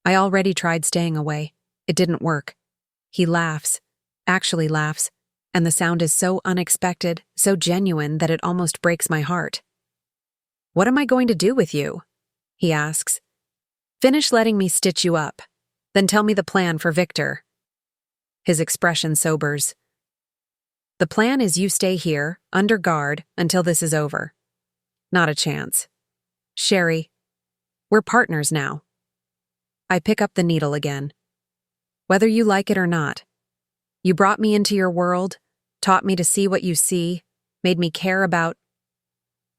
[SPEAKER 1] I already tried staying away. It didn't work. He laughs, actually laughs, and the sound is so unexpected, so genuine that it almost breaks my heart. What am I going to do with you? He asks. Finish letting me stitch you up, then tell me the plan for Victor. His expression sobers. The plan is you stay here, under guard, until this is over. Not a chance. Sherry, we're partners now. I pick up the needle again. Whether you like it or not, you brought me into your world, taught me to see what you see, made me care about...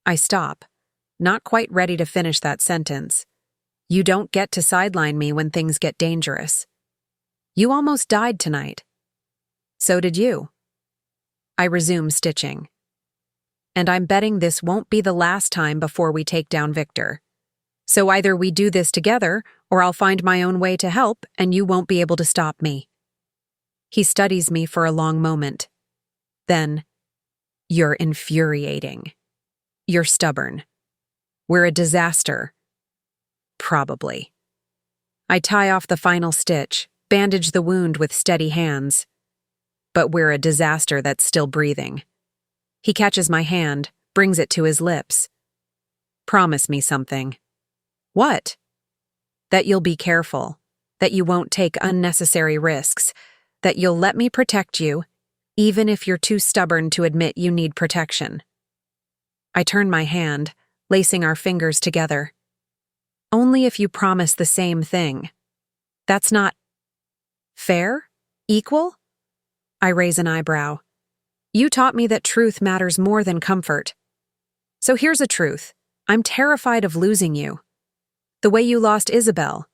[SPEAKER 1] I stop, not quite ready to finish that sentence. You don't get to sideline me when things get dangerous. You almost died tonight. So did you. I resume stitching. And I'm betting this won't be the last time before we take down Victor. So either we do this together, or I'll find my own way to help and you won't be able to stop me." He studies me for a long moment. Then, "You're infuriating. You're stubborn. We're a disaster. Probably." I tie off the final stitch, bandage the wound with steady hands. "But we're a disaster that's still breathing." He catches my hand, brings it to his lips. "Promise me something." "What?" "That you'll be careful, that you won't take unnecessary risks, that you'll let me protect you, even if you're too stubborn to admit you need protection." I turn my hand, lacing our fingers together. "Only if you promise the same thing. That's not fair? Equal?" I raise an eyebrow. "You taught me that truth matters more than comfort. So here's a truth. I'm terrified of losing you. The way you lost Isabel.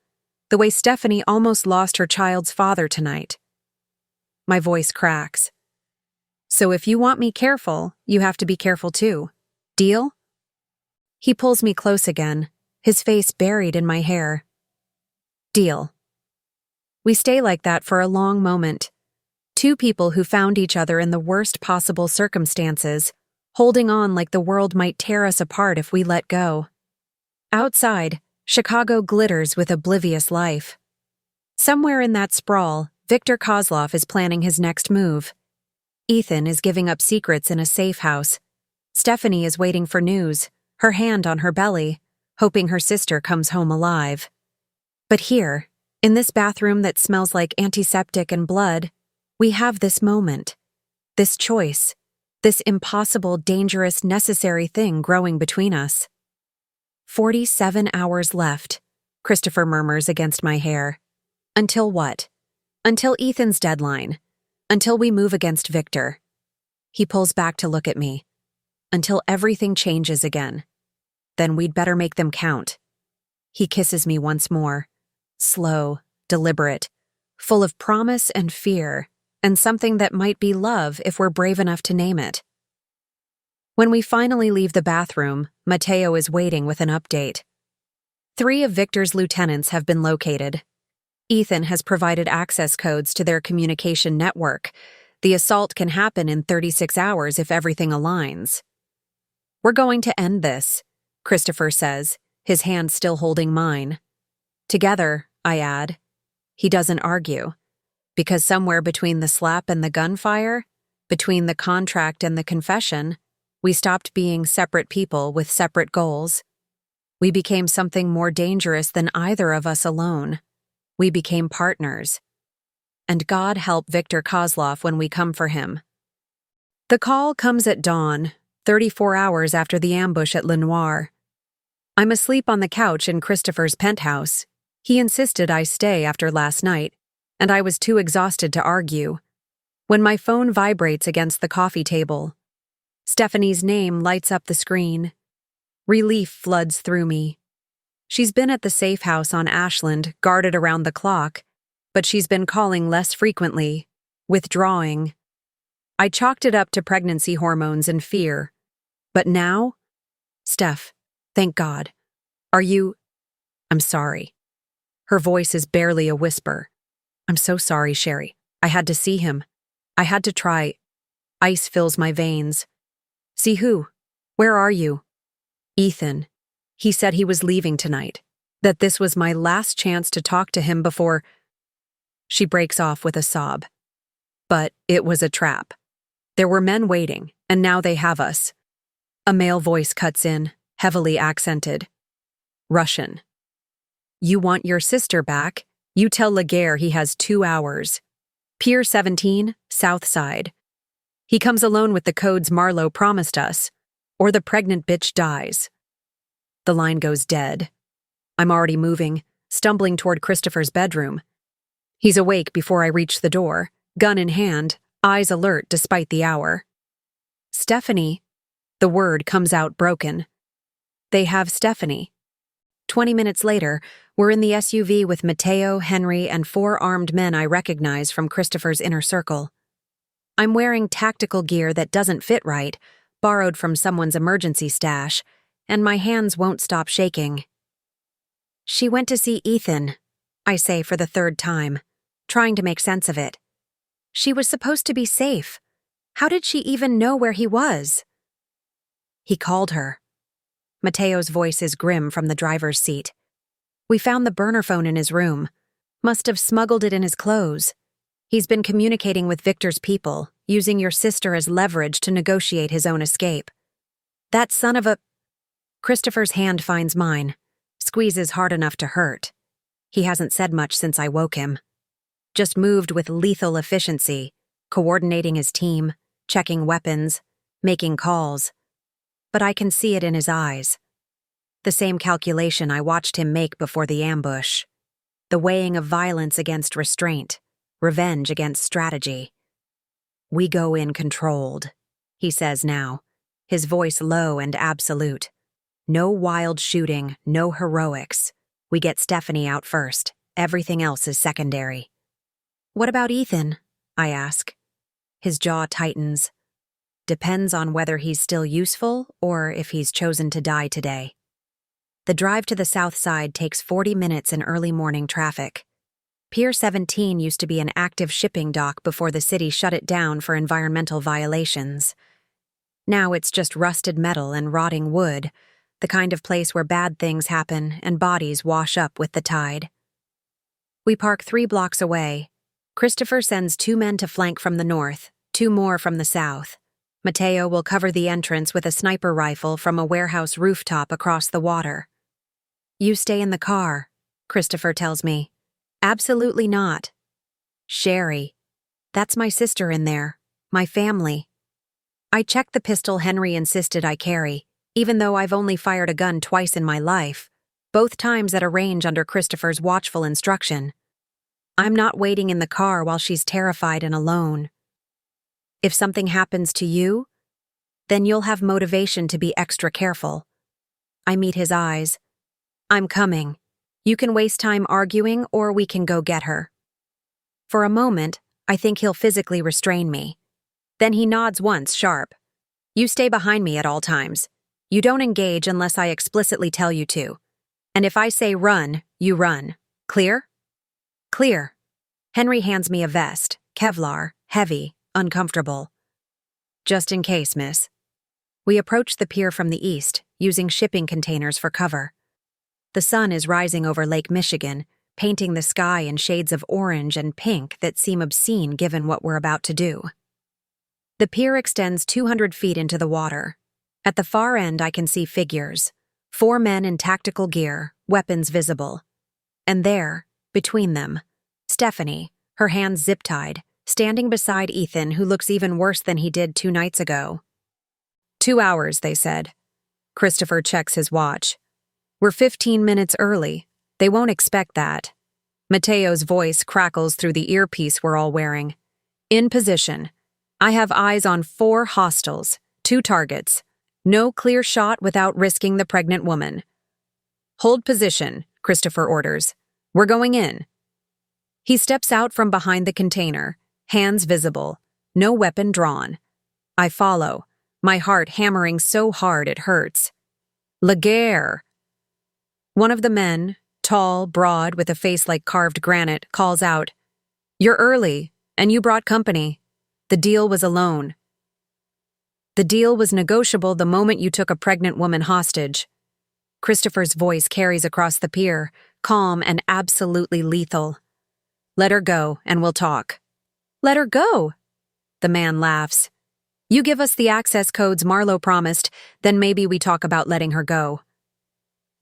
[SPEAKER 1] The way Stephanie almost lost her child's father tonight." My voice cracks. "So if you want me careful, you have to be careful too. Deal?" He pulls me close again, his face buried in my hair. "Deal." We stay like that for a long moment. Two people who found each other in the worst possible circumstances, holding on like the world might tear us apart if we let go. Outside, Chicago glitters with oblivious life. Somewhere in that sprawl, Victor Kozlov is planning his next move. Ethan is giving up secrets in a safe house. Stephanie is waiting for news, her hand on her belly, hoping her sister comes home alive. But here, in this bathroom that smells like antiseptic and blood, we have this moment, this choice, this impossible, dangerous, necessary thing growing between us. 47 hours left, Christopher murmurs against my hair. Until what? Until Ethan's deadline. Until we move against Victor. He pulls back to look at me. Until everything changes again. Then we'd better make them count. He kisses me once more. Slow, deliberate, full of promise and fear, and something that might be love if we're brave enough to name it. When we finally leave the bathroom, Mateo is waiting with an update. 3 of Victor's lieutenants have been located. Ethan has provided access codes to their communication network. The assault can happen in 36 hours if everything aligns. "We're going to end this," Christopher says, his hand still holding mine. "Together," I add. He doesn't argue. Because somewhere between the slap and the gunfire, between the contract and the confession, we stopped being separate people with separate goals. We became something more dangerous than either of us alone. We became partners. And God help Victor Kozlov when we come for him. The call comes at dawn, 34 hours after the ambush at Lenoir. I'm asleep on the couch in Christopher's penthouse. He insisted I stay after last night, and I was too exhausted to argue. When my phone vibrates against the coffee table, Stephanie's name lights up the screen. Relief floods through me. She's been at the safe house on Ashland, guarded around the clock, but she's been calling less frequently, withdrawing. I chalked it up to pregnancy hormones and fear. But now? "Steph, thank God. Are you—" "I'm sorry." Her voice is barely a whisper. "I'm so sorry, Sherry. I had to see him. I had to try." Ice fills my veins. "See who? Where are you?" "Ethan. He said he was leaving tonight, that this was my last chance to talk to him before—" She breaks off with a sob. "But it was a trap. There were men waiting, and now they have us." A male voice cuts in, heavily accented. Russian. "You want your sister back? You tell Laguerre he has 2 hours. Pier 17, South Side. He comes alone with the codes Marlowe promised us, or the pregnant bitch dies." The line goes dead. I'm already moving, stumbling toward Christopher's bedroom. He's awake before I reach the door, gun in hand, eyes alert despite the hour. "Stephanie." The word comes out broken. They have Stephanie. 20 minutes later, we're in the SUV with Mateo, Henry, and 4 armed men I recognize from Christopher's inner circle. I'm wearing tactical gear that doesn't fit right, borrowed from someone's emergency stash, and my hands won't stop shaking. She went to see Ethan, I say for the third time, trying to make sense of it. She was supposed to be safe. How did she even know where he was? He called her. Mateo's voice is grim from the driver's seat. We found the burner phone in his room. Must have smuggled it in his clothes. He's been communicating with Victor's people, using your sister as leverage to negotiate his own escape. That son of a... Christopher's hand finds mine, squeezes hard enough to hurt. He hasn't said much since I woke him. Just moved with lethal efficiency, coordinating his team, checking weapons, making calls. But I can see it in his eyes. The same calculation I watched him make before the ambush. The weighing of violence against restraint, revenge against strategy. We go in controlled, he says now, his voice low and absolute. No wild shooting, no heroics. We get Stephanie out first. Everything else is secondary. What about Ethan? I ask. His jaw tightens. Depends on whether he's still useful or if he's chosen to die today. The drive to the south side takes 40 minutes in early morning traffic. Pier 17 used to be an active shipping dock before the city shut it down for environmental violations. Now it's just rusted metal and rotting wood, the kind of place where bad things happen and bodies wash up with the tide. We park 3 blocks away. Christopher sends 2 men to flank from the north, 2 more from the south. Mateo will cover the entrance with a sniper rifle from a warehouse rooftop across the water. You stay in the car, Christopher tells me. Absolutely not. Sherry. That's my sister in there, my family. I check the pistol Henry insisted I carry, even though I've only fired a gun twice in my life, both times at a range under Christopher's watchful instruction. I'm not waiting in the car while she's terrified and alone. If something happens to you, then you'll have motivation to be extra careful. I meet his eyes. I'm coming. You can waste time arguing or we can go get her. For a moment, I think he'll physically restrain me. Then he nods once, sharp. You stay behind me at all times. You don't engage unless I explicitly tell you to. And if I say run, you run. Clear? Clear. Henry hands me a vest, Kevlar, heavy, uncomfortable. Just in case, miss. We approach the pier from the east, using shipping containers for cover. The sun is rising over Lake Michigan, painting the sky in shades of orange and pink that seem obscene given what we're about to do. The pier extends 200 feet into the water. At the far end I can see figures, 4 men in tactical gear, weapons visible. And there, between them, Stephanie, her hands zip-tied, standing beside Ethan, who looks even worse than he did 2 nights ago. 2 hours, they said. Christopher checks his watch. We're 15 minutes early. They won't expect that. Mateo's voice crackles through the earpiece we're all wearing. In position. I have eyes on 4 hostiles, 2 targets. No clear shot without risking the pregnant woman. Hold position, Christopher orders. We're going in. He steps out from behind the container, hands visible, no weapon drawn. I follow, my heart hammering so hard it hurts. La guerre! One of the men, tall, broad, with a face like carved granite, calls out, You're early, and you brought company. The deal was a loan. The deal was negotiable the moment you took a pregnant woman hostage. Christopher's voice carries across the pier, calm and absolutely lethal. Let her go, and we'll talk. Let her go? The man laughs. You give us the access codes Marlowe promised, then maybe we talk about letting her go.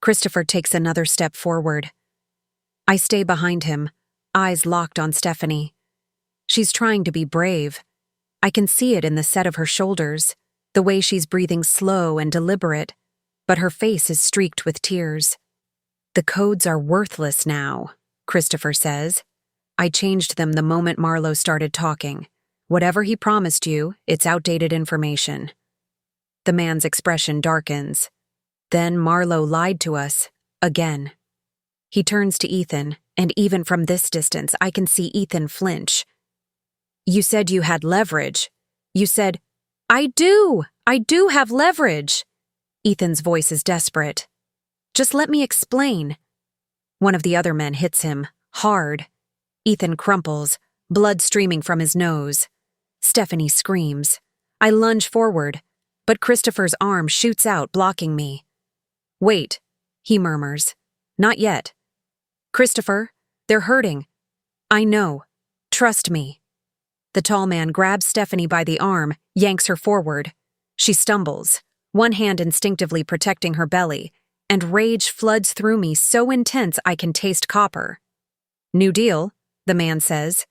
[SPEAKER 1] Christopher takes another step forward. I stay behind him, eyes locked on Stephanie. She's trying to be brave. I can see it in the set of her shoulders, the way she's breathing slow and deliberate, but her face is streaked with tears. The codes are worthless now, Christopher says. I changed them the moment Marlowe started talking. Whatever he promised you, it's outdated information. The man's expression darkens. Then Marlowe lied to us, again. He turns to Ethan, and even from this distance, I can see Ethan flinch. You said you had leverage. You said, I do have leverage. Ethan's voice is desperate. Just let me explain. One of the other men hits him, hard. Ethan crumples, blood streaming from his nose. Stephanie screams. I lunge forward, but Christopher's arm shoots out, blocking me. Wait, he murmurs. Not yet. Christopher, they're hurting. I know. Trust me. The tall man grabs Stephanie by the arm, yanks her forward. She stumbles, one hand instinctively protecting her belly, and rage floods through me so intense I can taste copper. New deal, the man says.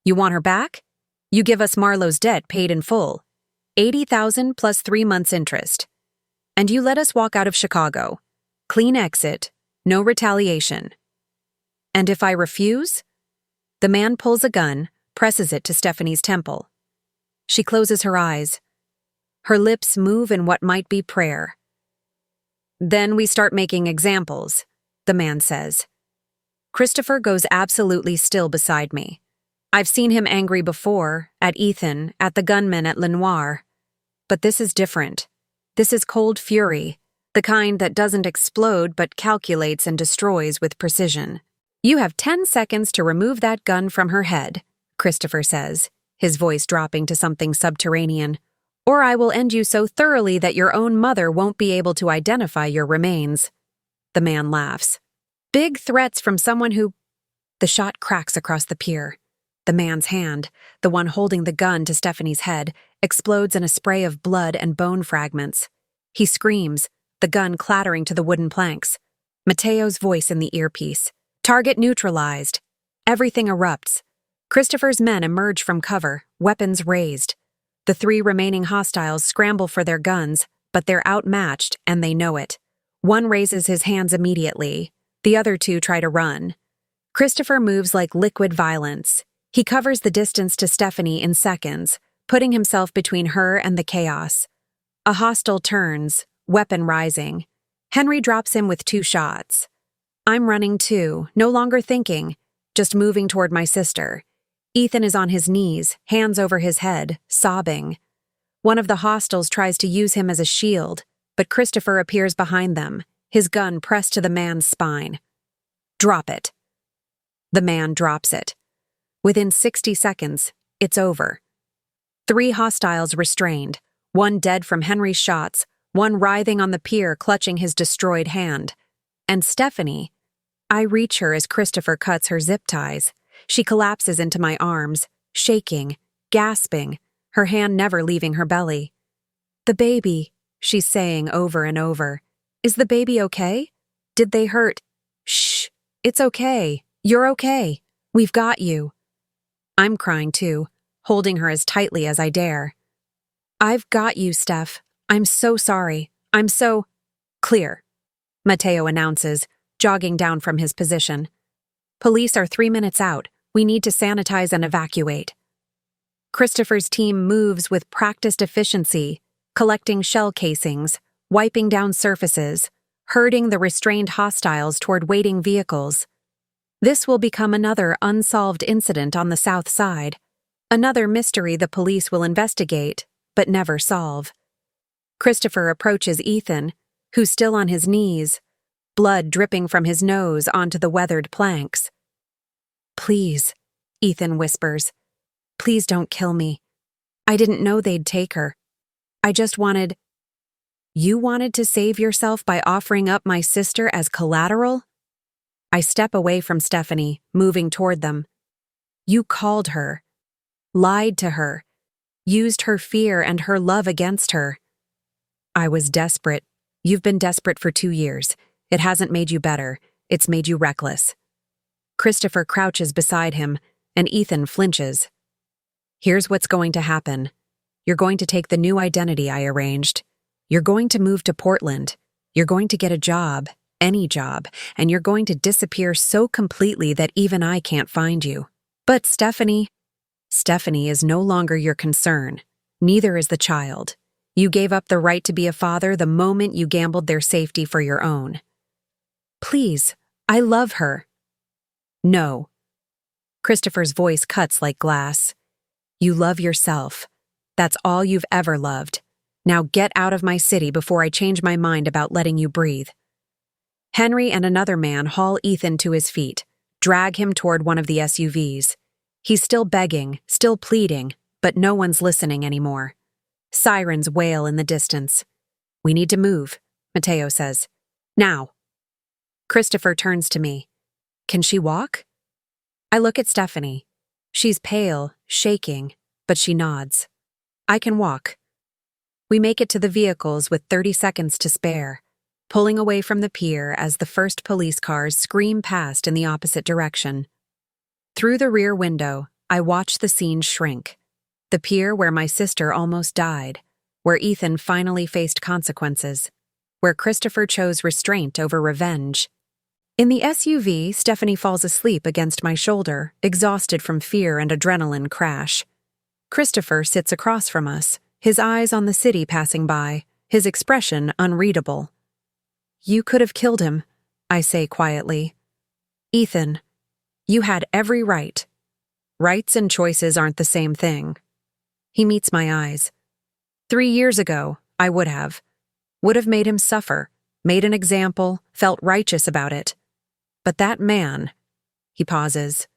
[SPEAKER 1] You want her back? You give us Marlowe's debt paid in full. 80,000 plus 3 months interest. And you let us walk out of Chicago. Clean exit, no retaliation. And if I refuse? The man pulls a gun, presses it to Stephanie's temple. She closes her eyes. Her lips move in what might be prayer. Then we start making examples, the man says. Christopher goes absolutely still beside me. I've seen him angry before, at Ethan, at the gunman at Lenoir. But this is different. This is cold fury, the kind that doesn't explode but calculates and destroys with precision. You have 10 seconds to remove that gun from her head, Christopher says, his voice dropping to something subterranean. Or I will end you so thoroughly that your own mother won't be able to identify your remains. The man laughs. Big threats from someone who... The shot cracks across the pier. The man's hand, the one holding the gun to Stephanie's head, explodes in a spray of blood and bone fragments. He screams, the gun clattering to the wooden planks. Mateo's voice in the earpiece. Target neutralized. Everything erupts. Christopher's men emerge from cover, weapons raised. The 3 remaining hostiles scramble for their guns, but they're outmatched and they know it. One raises his hands immediately. The other 2 try to run. Christopher moves like liquid violence. He covers the distance to Stephanie in seconds, putting himself between her and the chaos. A hostile turns, weapon rising. Henry drops him with 2 shots. I'm running too, no longer thinking, just moving toward my sister. Ethan is on his knees, hands over his head, sobbing. One of the hostiles tries to use him as a shield, but Christopher appears behind them, his gun pressed to the man's spine. Drop it. The man drops it. Within 60 seconds, it's over. 3 hostiles restrained, one dead from Henry's shots, one writhing on the pier clutching his destroyed hand. And Stephanie, I reach her as Christopher cuts her zip ties. She collapses into my arms, shaking, gasping, her hand never leaving her belly. The baby, she's saying over and over. Is the baby okay? Did they hurt? Shh, it's okay. You're okay. We've got you. I'm crying too, holding her as tightly as I dare. I've got you, Steph. I'm so sorry. I'm so... Clear, Mateo announces, jogging down from his position. Police are 3 minutes out. We need to sanitize and evacuate. Christopher's team moves with practiced efficiency, collecting shell casings, wiping down surfaces, herding the restrained hostiles toward waiting vehicles. This will become another unsolved incident on the South Side, another mystery the police will investigate, but never solve. Christopher approaches Ethan, who's still on his knees, blood dripping from his nose onto the weathered planks. Please, Ethan whispers. Please don't kill me. I didn't know they'd take her. I just wanted... You wanted to save yourself by offering up my sister as collateral? I step away from Stephanie, moving toward them. You called her, lied to her, used her fear and her love against her. I was desperate. You've been desperate for 2 years. It hasn't made you better. It's made you reckless. Christopher crouches beside him, and Ethan flinches. Here's what's going to happen. You're going to take the new identity I arranged. You're going to move to Portland. You're going to get a job, any job, and you're going to disappear so completely that even I can't find you. But Stephanie is no longer your concern. Neither is the child. You gave up the right to be a father the moment you gambled their safety for your own. Please, I love her. No. Christopher's voice cuts like glass. You love yourself. That's all you've ever loved. Now get out of my city before I change my mind about letting you breathe. Henry and another man haul Ethan to his feet, drag him toward one of the SUVs. He's still begging, still pleading, but no one's listening anymore. Sirens wail in the distance. "We need to move," Mateo says. "Now." Christopher turns to me. "Can she walk?" I look at Stephanie. She's pale, shaking, but she nods. "I can walk." We make it to the vehicles with 30 seconds to spare, pulling away from the pier as the first police cars scream past in the opposite direction. Through the rear window, I watch the scene shrink. The pier where my sister almost died, where Ethan finally faced consequences, where Christopher chose restraint over revenge. In the SUV, Stephanie falls asleep against my shoulder, exhausted from fear and adrenaline crash. Christopher sits across from us, his eyes on the city passing by, his expression unreadable. "You could have killed him," I say quietly. "Ethan, you had every right." Rights and choices aren't the same thing. He meets my eyes. 3 years ago, I would have made him suffer, made an example, felt righteous about it. But that man, he pauses.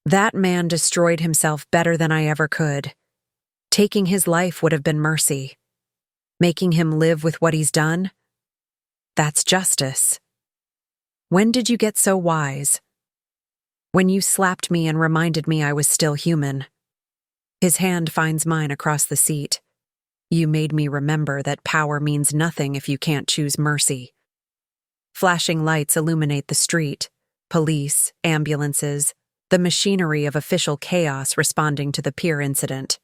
[SPEAKER 1] That man destroyed himself better than I ever could. Taking his life would have been mercy. Making him live with what he's done? That's justice. When did you get so wise? When you slapped me and reminded me I was still human. His hand finds mine across the seat. You made me remember that power means nothing if you can't choose mercy. Flashing lights illuminate the street, police, ambulances, the machinery of official chaos responding to the pier incident.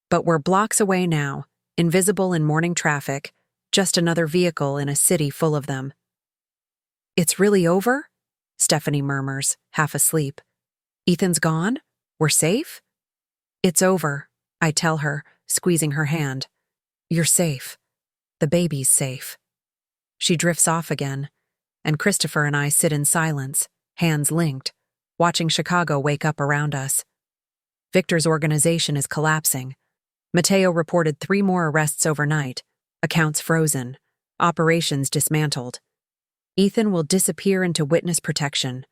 [SPEAKER 1] But we're blocks away now, invisible in morning traffic, just another vehicle in a city full of them. "It's really over?" Stephanie murmurs, half asleep. "Ethan's gone? We're safe?" "It's over," I tell her, squeezing her hand. "You're safe. The baby's safe." She drifts off again, and Christopher and I sit in silence, hands linked, watching Chicago wake up around us. Victor's organization is collapsing. Mateo reported 3 more arrests overnight, accounts frozen, operations dismantled. Ethan will disappear into witness protection,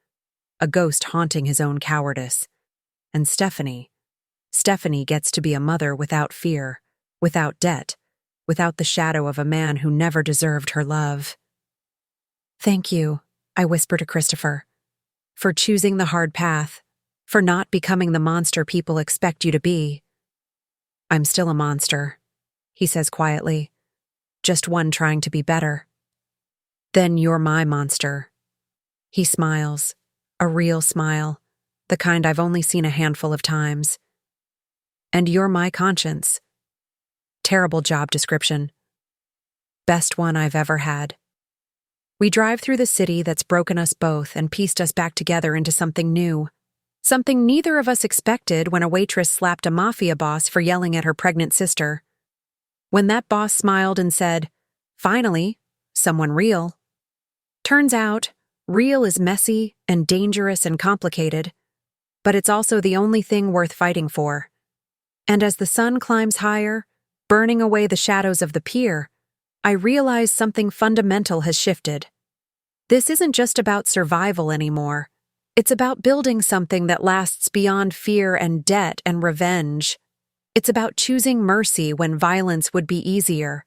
[SPEAKER 1] a ghost haunting his own cowardice. And Stephanie gets to be a mother without fear, without debt, without the shadow of a man who never deserved her love. "Thank you," I whisper to Christopher, "for choosing the hard path, for not becoming the monster people expect you to be." "I'm still a monster," he says quietly, "just one trying to be better." "Then you're my monster." He smiles, a real smile, the kind I've only seen a handful of times. "And you're my conscience." Terrible job description. Best one I've ever had. We drive through the city that's broken us both and pieced us back together into something new. Something neither of us expected when a waitress slapped a Mafia boss for yelling at her pregnant sister. When that boss smiled and said, "Finally, someone real." Turns out, real is messy and dangerous and complicated, but it's also the only thing worth fighting for. And as the sun climbs higher, burning away the shadows of the pier, I realize something fundamental has shifted. This isn't just about survival anymore. It's about building something that lasts beyond fear and debt and revenge. It's about choosing mercy when violence would be easier.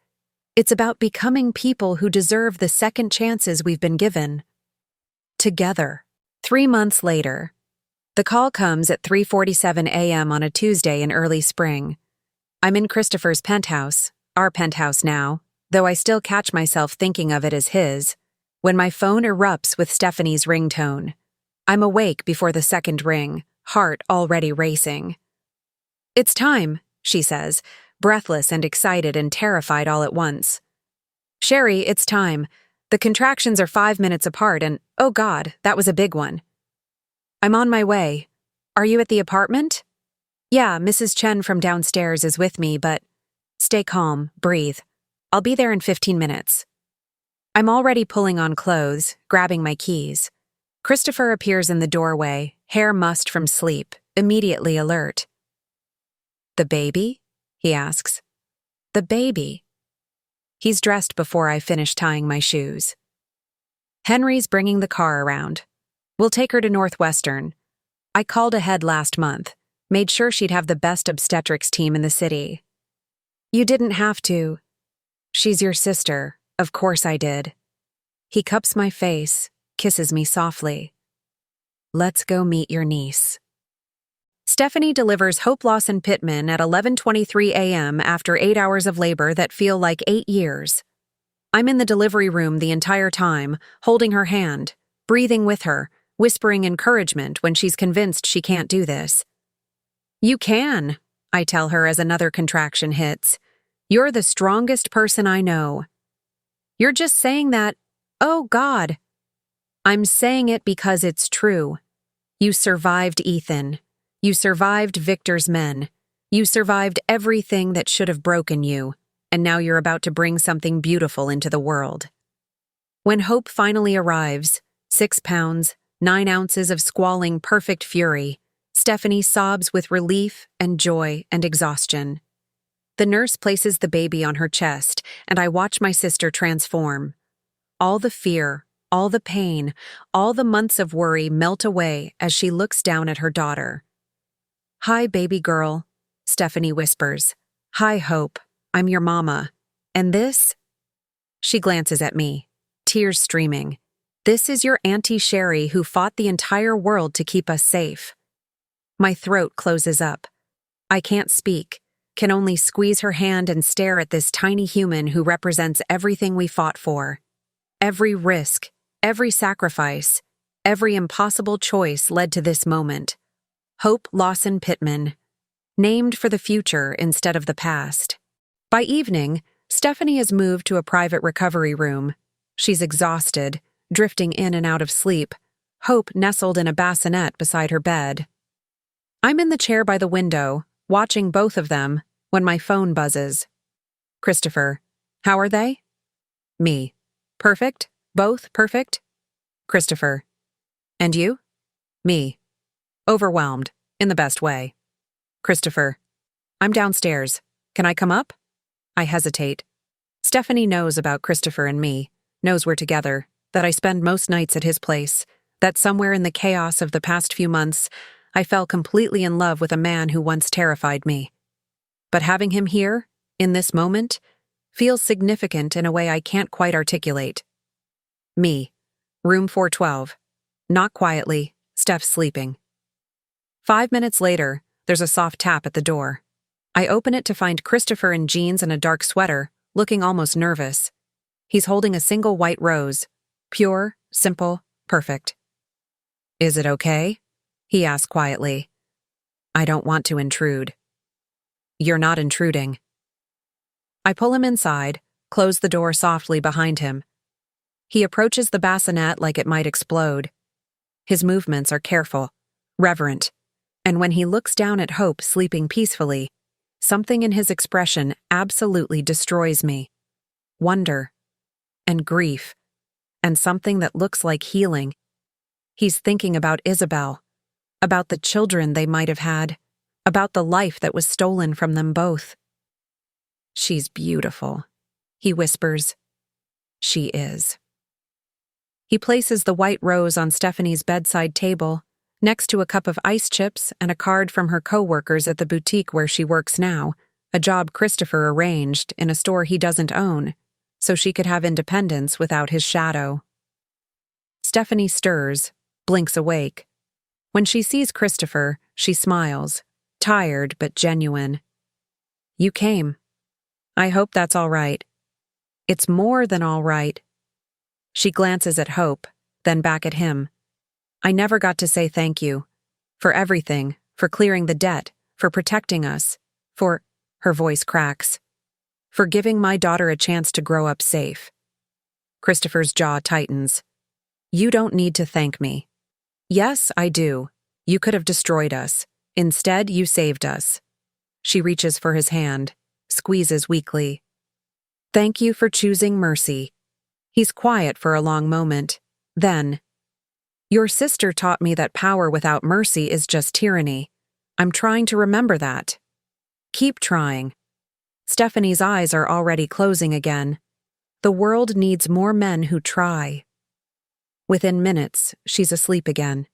[SPEAKER 1] It's about becoming people who deserve the second chances we've been given. Together. 3 months later. The call comes at 3:47 a.m. on a Tuesday in early spring. I'm in Christopher's penthouse, our penthouse now, though I still catch myself thinking of it as his, when my phone erupts with Stephanie's ringtone. I'm awake before the second ring, heart already racing. "It's time," she says, breathless and excited and terrified all at once. "Sherry, it's time. The contractions are 5 minutes apart and, oh God, that was a big one." "I'm on my way. Are you at the apartment?" "Yeah, Mrs. Chen from downstairs is with me, but..." "Stay calm, breathe. I'll be there in 15 minutes. I'm already pulling on clothes, grabbing my keys. Christopher appears in the doorway, hair mussed from sleep, immediately alert. "The baby?" he asks. "The baby." He's dressed before I finish tying my shoes. Henry's bringing the car around. We'll take her to Northwestern. I called ahead last month, made sure she'd have the best obstetrics team in the city. You didn't have to. She's your sister. Of course I did. He cups my face, kisses me softly. Let's go meet your niece. Stephanie delivers Hope Lawson Pittman at 11:23 a.m. after 8 hours of labor that feel like 8 years. I'm in the delivery room the entire time, holding her hand, breathing with her, whispering encouragement when she's convinced she can't do this. You can, I tell her as another contraction hits. You're the strongest person I know. You're just saying that, oh God. I'm saying it because it's true. You survived Ethan. You survived Victor's men. You survived everything that should have broken you, and now you're about to bring something beautiful into the world. When Hope finally arrives, 6 pounds, 9 ounces of squalling perfect fury, Stephanie sobs with relief and joy and exhaustion. The nurse places the baby on her chest, and I watch my sister transform. All the fear, all the pain, all the months of worry melt away as she looks down at her daughter. Hi, baby girl, Stephanie whispers. Hi, Hope. I'm your mama. And this? She glances at me, tears streaming. This is your Auntie Sherry who fought the entire world to keep us safe. My throat closes up. I can't speak, can only squeeze her hand and stare at this tiny human who represents everything we fought for. Every risk, every sacrifice, every impossible choice led to this moment. Hope Lawson Pittman, named for the future instead of the past. By evening, Stephanie has moved to a private recovery room. She's exhausted, drifting in and out of sleep, Hope nestled in a bassinet beside her bed. I'm in the chair by the window, watching both of them, when my phone buzzes. Christopher, how are they? Me. Perfect? Both perfect? Christopher. And you? Me. Overwhelmed, in the best way. Christopher. I'm downstairs. Can I come up? I hesitate. Stephanie knows about Christopher and me, knows we're together, that I spend most nights at his place, that somewhere in the chaos of the past few months, I fell completely in love with a man who once terrified me. But having him here, in this moment, feels significant in a way I can't quite articulate. Me. Room 412. Knock quietly. Steph's sleeping. 5 minutes later, there's a soft tap at the door. I open it to find Christopher in jeans and a dark sweater, looking almost nervous. He's holding a single white rose. Pure, simple, perfect. Is it okay? He asks quietly. I don't want to intrude. You're not intruding. I pull him inside, close the door softly behind him. He approaches the bassinet like it might explode. His movements are careful, reverent, and when he looks down at Hope sleeping peacefully, something in his expression absolutely destroys me. Wonder, and grief, and something that looks like healing. He's thinking about Isabel, about the children they might have had, about the life that was stolen from them both. She's beautiful, he whispers. She is. He places the white rose on Stephanie's bedside table, next to a cup of ice chips and a card from her co-workers at the boutique where she works now, a job Christopher arranged in a store he doesn't own, so she could have independence without his shadow. Stephanie stirs, blinks awake. When she sees Christopher, she smiles, tired but genuine. You came. I hope that's all right. It's more than all right. She glances at Hope, then back at him. I never got to say thank you. For everything, for clearing the debt, for protecting us, for, her voice cracks, for giving my daughter a chance to grow up safe. Christopher's jaw tightens. You don't need to thank me. Yes, I do. You could have destroyed us. Instead, you saved us. She reaches for his hand, squeezes weakly. Thank you for choosing mercy. He's quiet for a long moment. Then, your sister taught me that power without mercy is just tyranny. I'm trying to remember that. Keep trying. Stephanie's eyes are already closing again. The world needs more men who try. Within minutes, she's asleep again.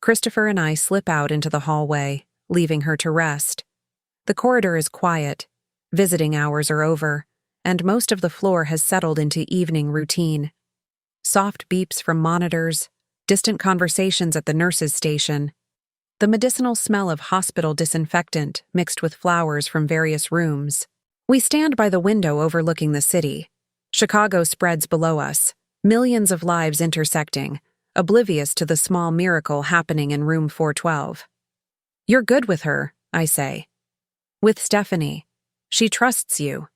[SPEAKER 1] Christopher and I slip out into the hallway, leaving her to rest. The corridor is quiet, visiting hours are over, and most of the floor has settled into evening routine. Soft beeps from monitors, distant conversations at the nurse's station, the medicinal smell of hospital disinfectant mixed with flowers from various rooms. We stand by the window overlooking the city. Chicago spreads below us, millions of lives intersecting, oblivious to the small miracle happening in room 412. You're good with her, I say. With Stephanie. She trusts you.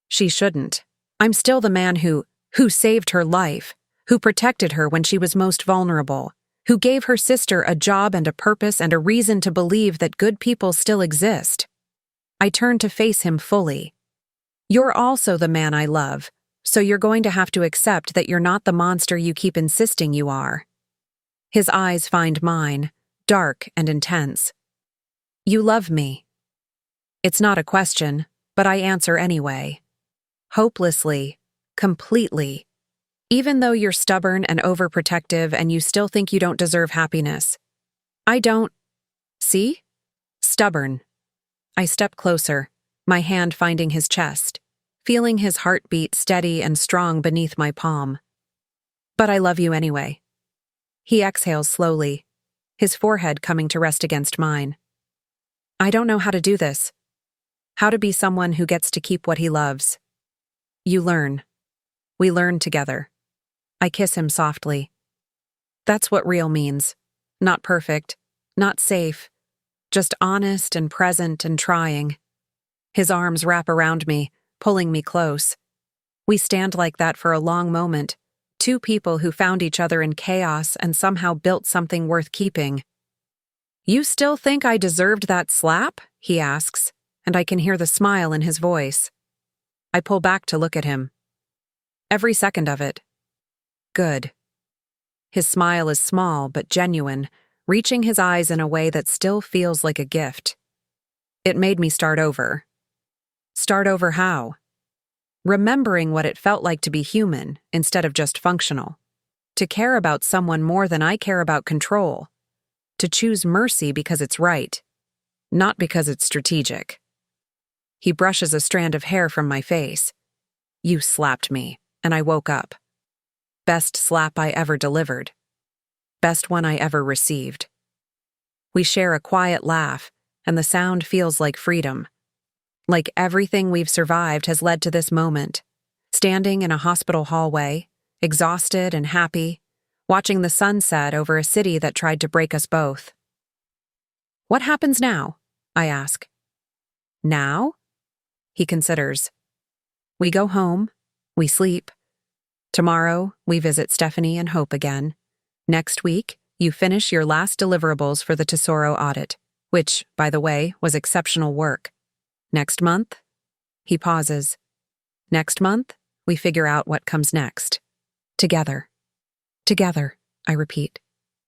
[SPEAKER 1] She shouldn't. I'm still the man who saved her life, who protected her when she was most vulnerable, who gave her sister a job and a purpose and a reason to believe that good people still exist. I turn to face him fully. You're also the man I love, so you're going to have to accept that you're not the monster you keep insisting you are. His eyes find mine, dark and intense. You love me. It's not a question, but I answer anyway. Hopelessly, completely. Even though you're stubborn and overprotective and you still think you don't deserve happiness. I don't. See? Stubborn. I step closer, my hand finding his chest, feeling his heartbeat steady and strong beneath my palm. But I love you anyway. He exhales slowly, his forehead coming to rest against mine. I don't know how to do this. How to be someone who gets to keep what he loves. You learn. We learn together. I kiss him softly. That's what real means. Not perfect, not safe, just honest and present and trying. His arms wrap around me, pulling me close. We stand like that for a long moment, two people who found each other in chaos and somehow built something worth keeping. You still think I deserved that slap? He asks, and I can hear the smile in his voice. I pull back to look at him. Every second of it. Good. His smile is small but genuine, reaching his eyes in a way that still feels like a gift. It made me start over. Start over how? Remembering what it felt like to be human instead of just functional. To care about someone more than I care about control. To choose mercy because it's right, not because it's strategic. He brushes a strand of hair from my face. You slapped me, and I woke up. Best slap I ever delivered. Best one I ever received. We share a quiet laugh, and the sound feels like freedom. Like everything we've survived has led to this moment. Standing in a hospital hallway, exhausted and happy, watching the sunset over a city that tried to break us both. What happens now? I ask. Now? He considers. We go home. We sleep. Tomorrow, we visit Stephanie and Hope again. Next week, you finish your last deliverables for the Tesoro audit, which, by the way, was exceptional work. Next month? He pauses. Next month, we figure out what comes next. Together. Together, I repeat.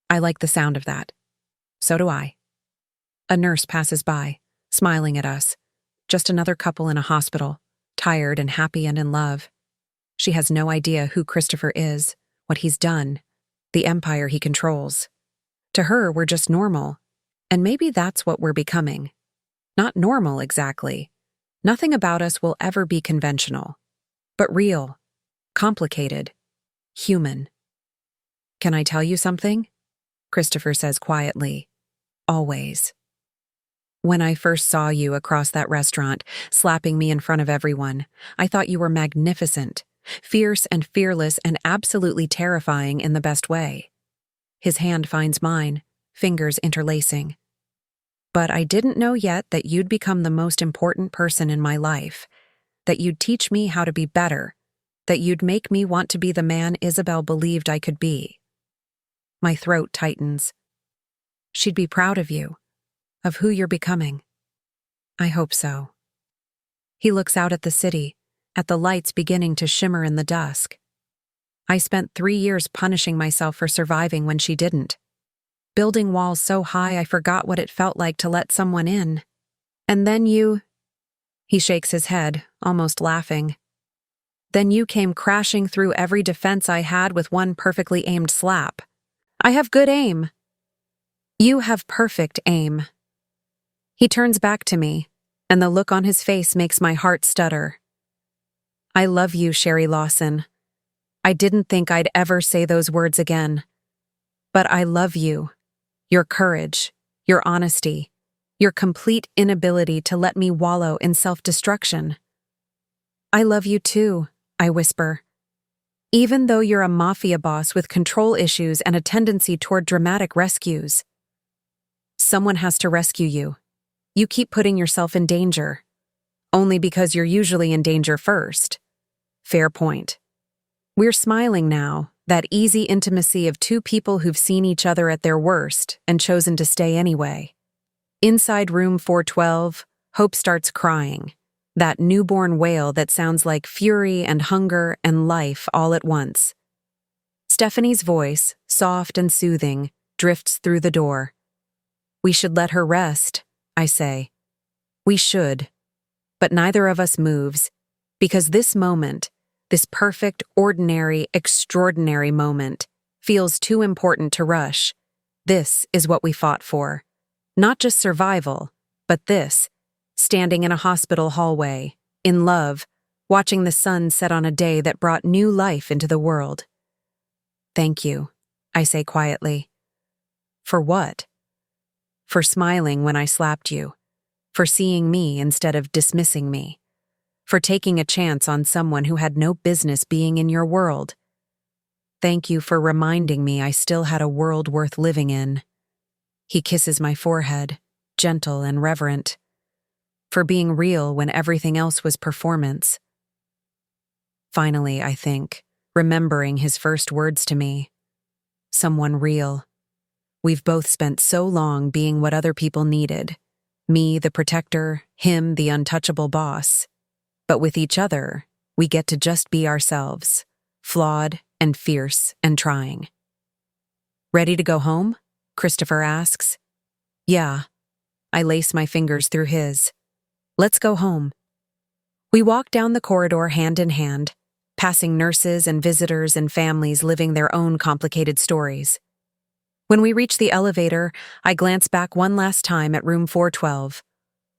[SPEAKER 1] I like the sound of that. So do I. A nurse passes by, smiling at us. Just another couple in a hospital, tired and happy and in love. She has no idea who Christopher is, what he's done, the empire he controls. To her, we're just normal, and maybe that's what we're becoming. Not normal, exactly. Nothing about us will ever be conventional, but real, complicated, human. Can I tell you something? Christopher says quietly. Always. When I first saw you across that restaurant, slapping me in front of everyone, I thought you were magnificent. Fierce and fearless and absolutely terrifying in the best way. His hand finds mine, fingers interlacing. But I didn't know yet that you'd become the most important person in my life, that you'd teach me how to be better, that you'd make me want to be the man Isabel believed I could be. My throat tightens. She'd be proud of you, of who you're becoming. I hope so. He looks out at the city, at the lights beginning to shimmer in the dusk. I spent 3 years punishing myself for surviving when she didn't. Building walls so high I forgot what it felt like to let someone in. And then you... He shakes his head, almost laughing. Then you came crashing through every defense I had with one perfectly aimed slap. I have good aim. You have perfect aim. He turns back to me, and the look on his face makes my heart stutter. I love you, Sherry Lawson. I didn't think I'd ever say those words again. But I love you. Your courage, your honesty, your complete inability to let me wallow in self-destruction. I love you too, I whisper. Even though you're a mafia boss with control issues and a tendency toward dramatic rescues. Someone has to rescue you. You keep putting yourself in danger. Only because you're usually in danger first. Fair point. We're smiling now, that easy intimacy of two people who've seen each other at their worst and chosen to stay anyway. Inside room 412, Hope starts crying. That newborn wail that sounds like fury and hunger and life all at once. Stephanie's voice, soft and soothing, drifts through the door. We should let her rest, I say. We should. But neither of us moves, because this moment, this perfect, ordinary, extraordinary moment, feels too important to rush. This is what we fought for. Not just survival, but this. Standing in a hospital hallway, in love, watching the sun set on a day that brought new life into the world. Thank you, I say quietly. For what? For smiling when I slapped you. For seeing me instead of dismissing me. For taking a chance on someone who had no business being in your world. Thank you for reminding me I still had a world worth living in. He kisses my forehead, gentle and reverent. For being real when everything else was performance. Finally, I think, remembering his first words to me. Someone real. We've both spent so long being what other people needed. Me, the protector, him, the untouchable boss. But with each other, we get to just be ourselves, flawed and fierce and trying. Ready to go home? Christopher asks. Yeah. I lace my fingers through his. Let's go home. We walk down the corridor hand in hand, passing nurses and visitors and families living their own complicated stories. When we reach the elevator, I glance back one last time at room 412.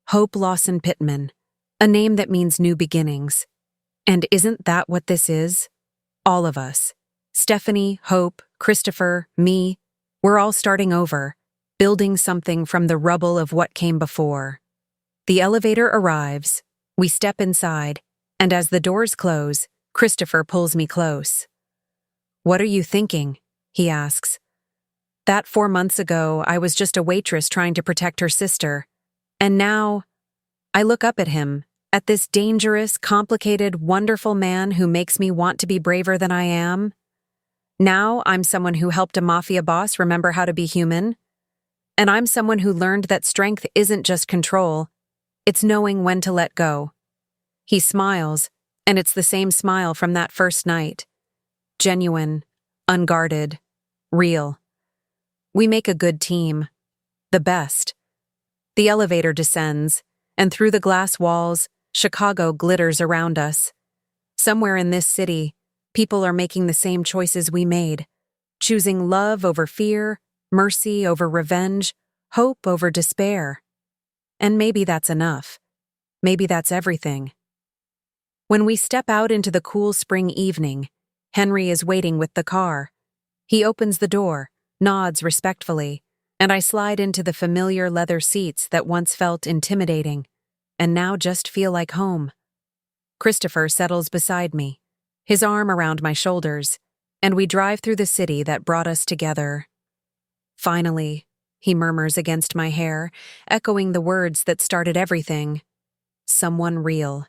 [SPEAKER 1] Hope Lawson Pittman, a name that means new beginnings. And isn't that what this is? All of us. Stephanie, Hope, Christopher, me, we're all starting over, building something from the rubble of what came before. The elevator arrives, we step inside, and as the doors close, Christopher pulls me close. What are you thinking? He asks. That 4 months ago, I was just a waitress trying to protect her sister. And now, I look up at him, at this dangerous, complicated, wonderful man who makes me want to be braver than I am. Now, I'm someone who helped a mafia boss remember how to be human. And I'm someone who learned that strength isn't just control. It's knowing when to let go. He smiles, and it's the same smile from that first night. Genuine, unguarded, real. We make a good team. The best. The elevator descends, and through the glass walls, Chicago glitters around us. Somewhere in this city, people are making the same choices we made, choosing love over fear, mercy over revenge, hope over despair. And maybe that's enough. Maybe that's everything. When we step out into the cool spring evening, Henry is waiting with the car. He opens the door, nods respectfully, and I slide into the familiar leather seats that once felt intimidating, and now just feel like home. Christopher settles beside me, his arm around my shoulders, and we drive through the city that brought us together. Finally, he murmurs against my hair, echoing the words that started everything. Someone real.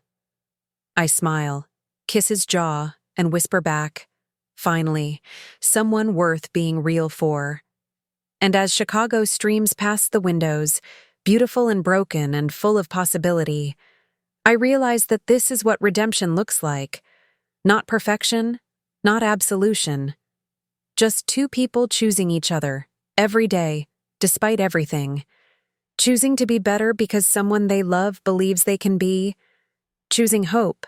[SPEAKER 1] I smile, kiss his jaw, and whisper back, finally, someone worth being real for. And as Chicago streams past the windows, beautiful and broken and full of possibility, I realize that this is what redemption looks like. Not perfection, not absolution. Just two people choosing each other, every day, despite everything. Choosing to be better because someone they love believes they can be. Choosing hope.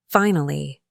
[SPEAKER 1] Finally.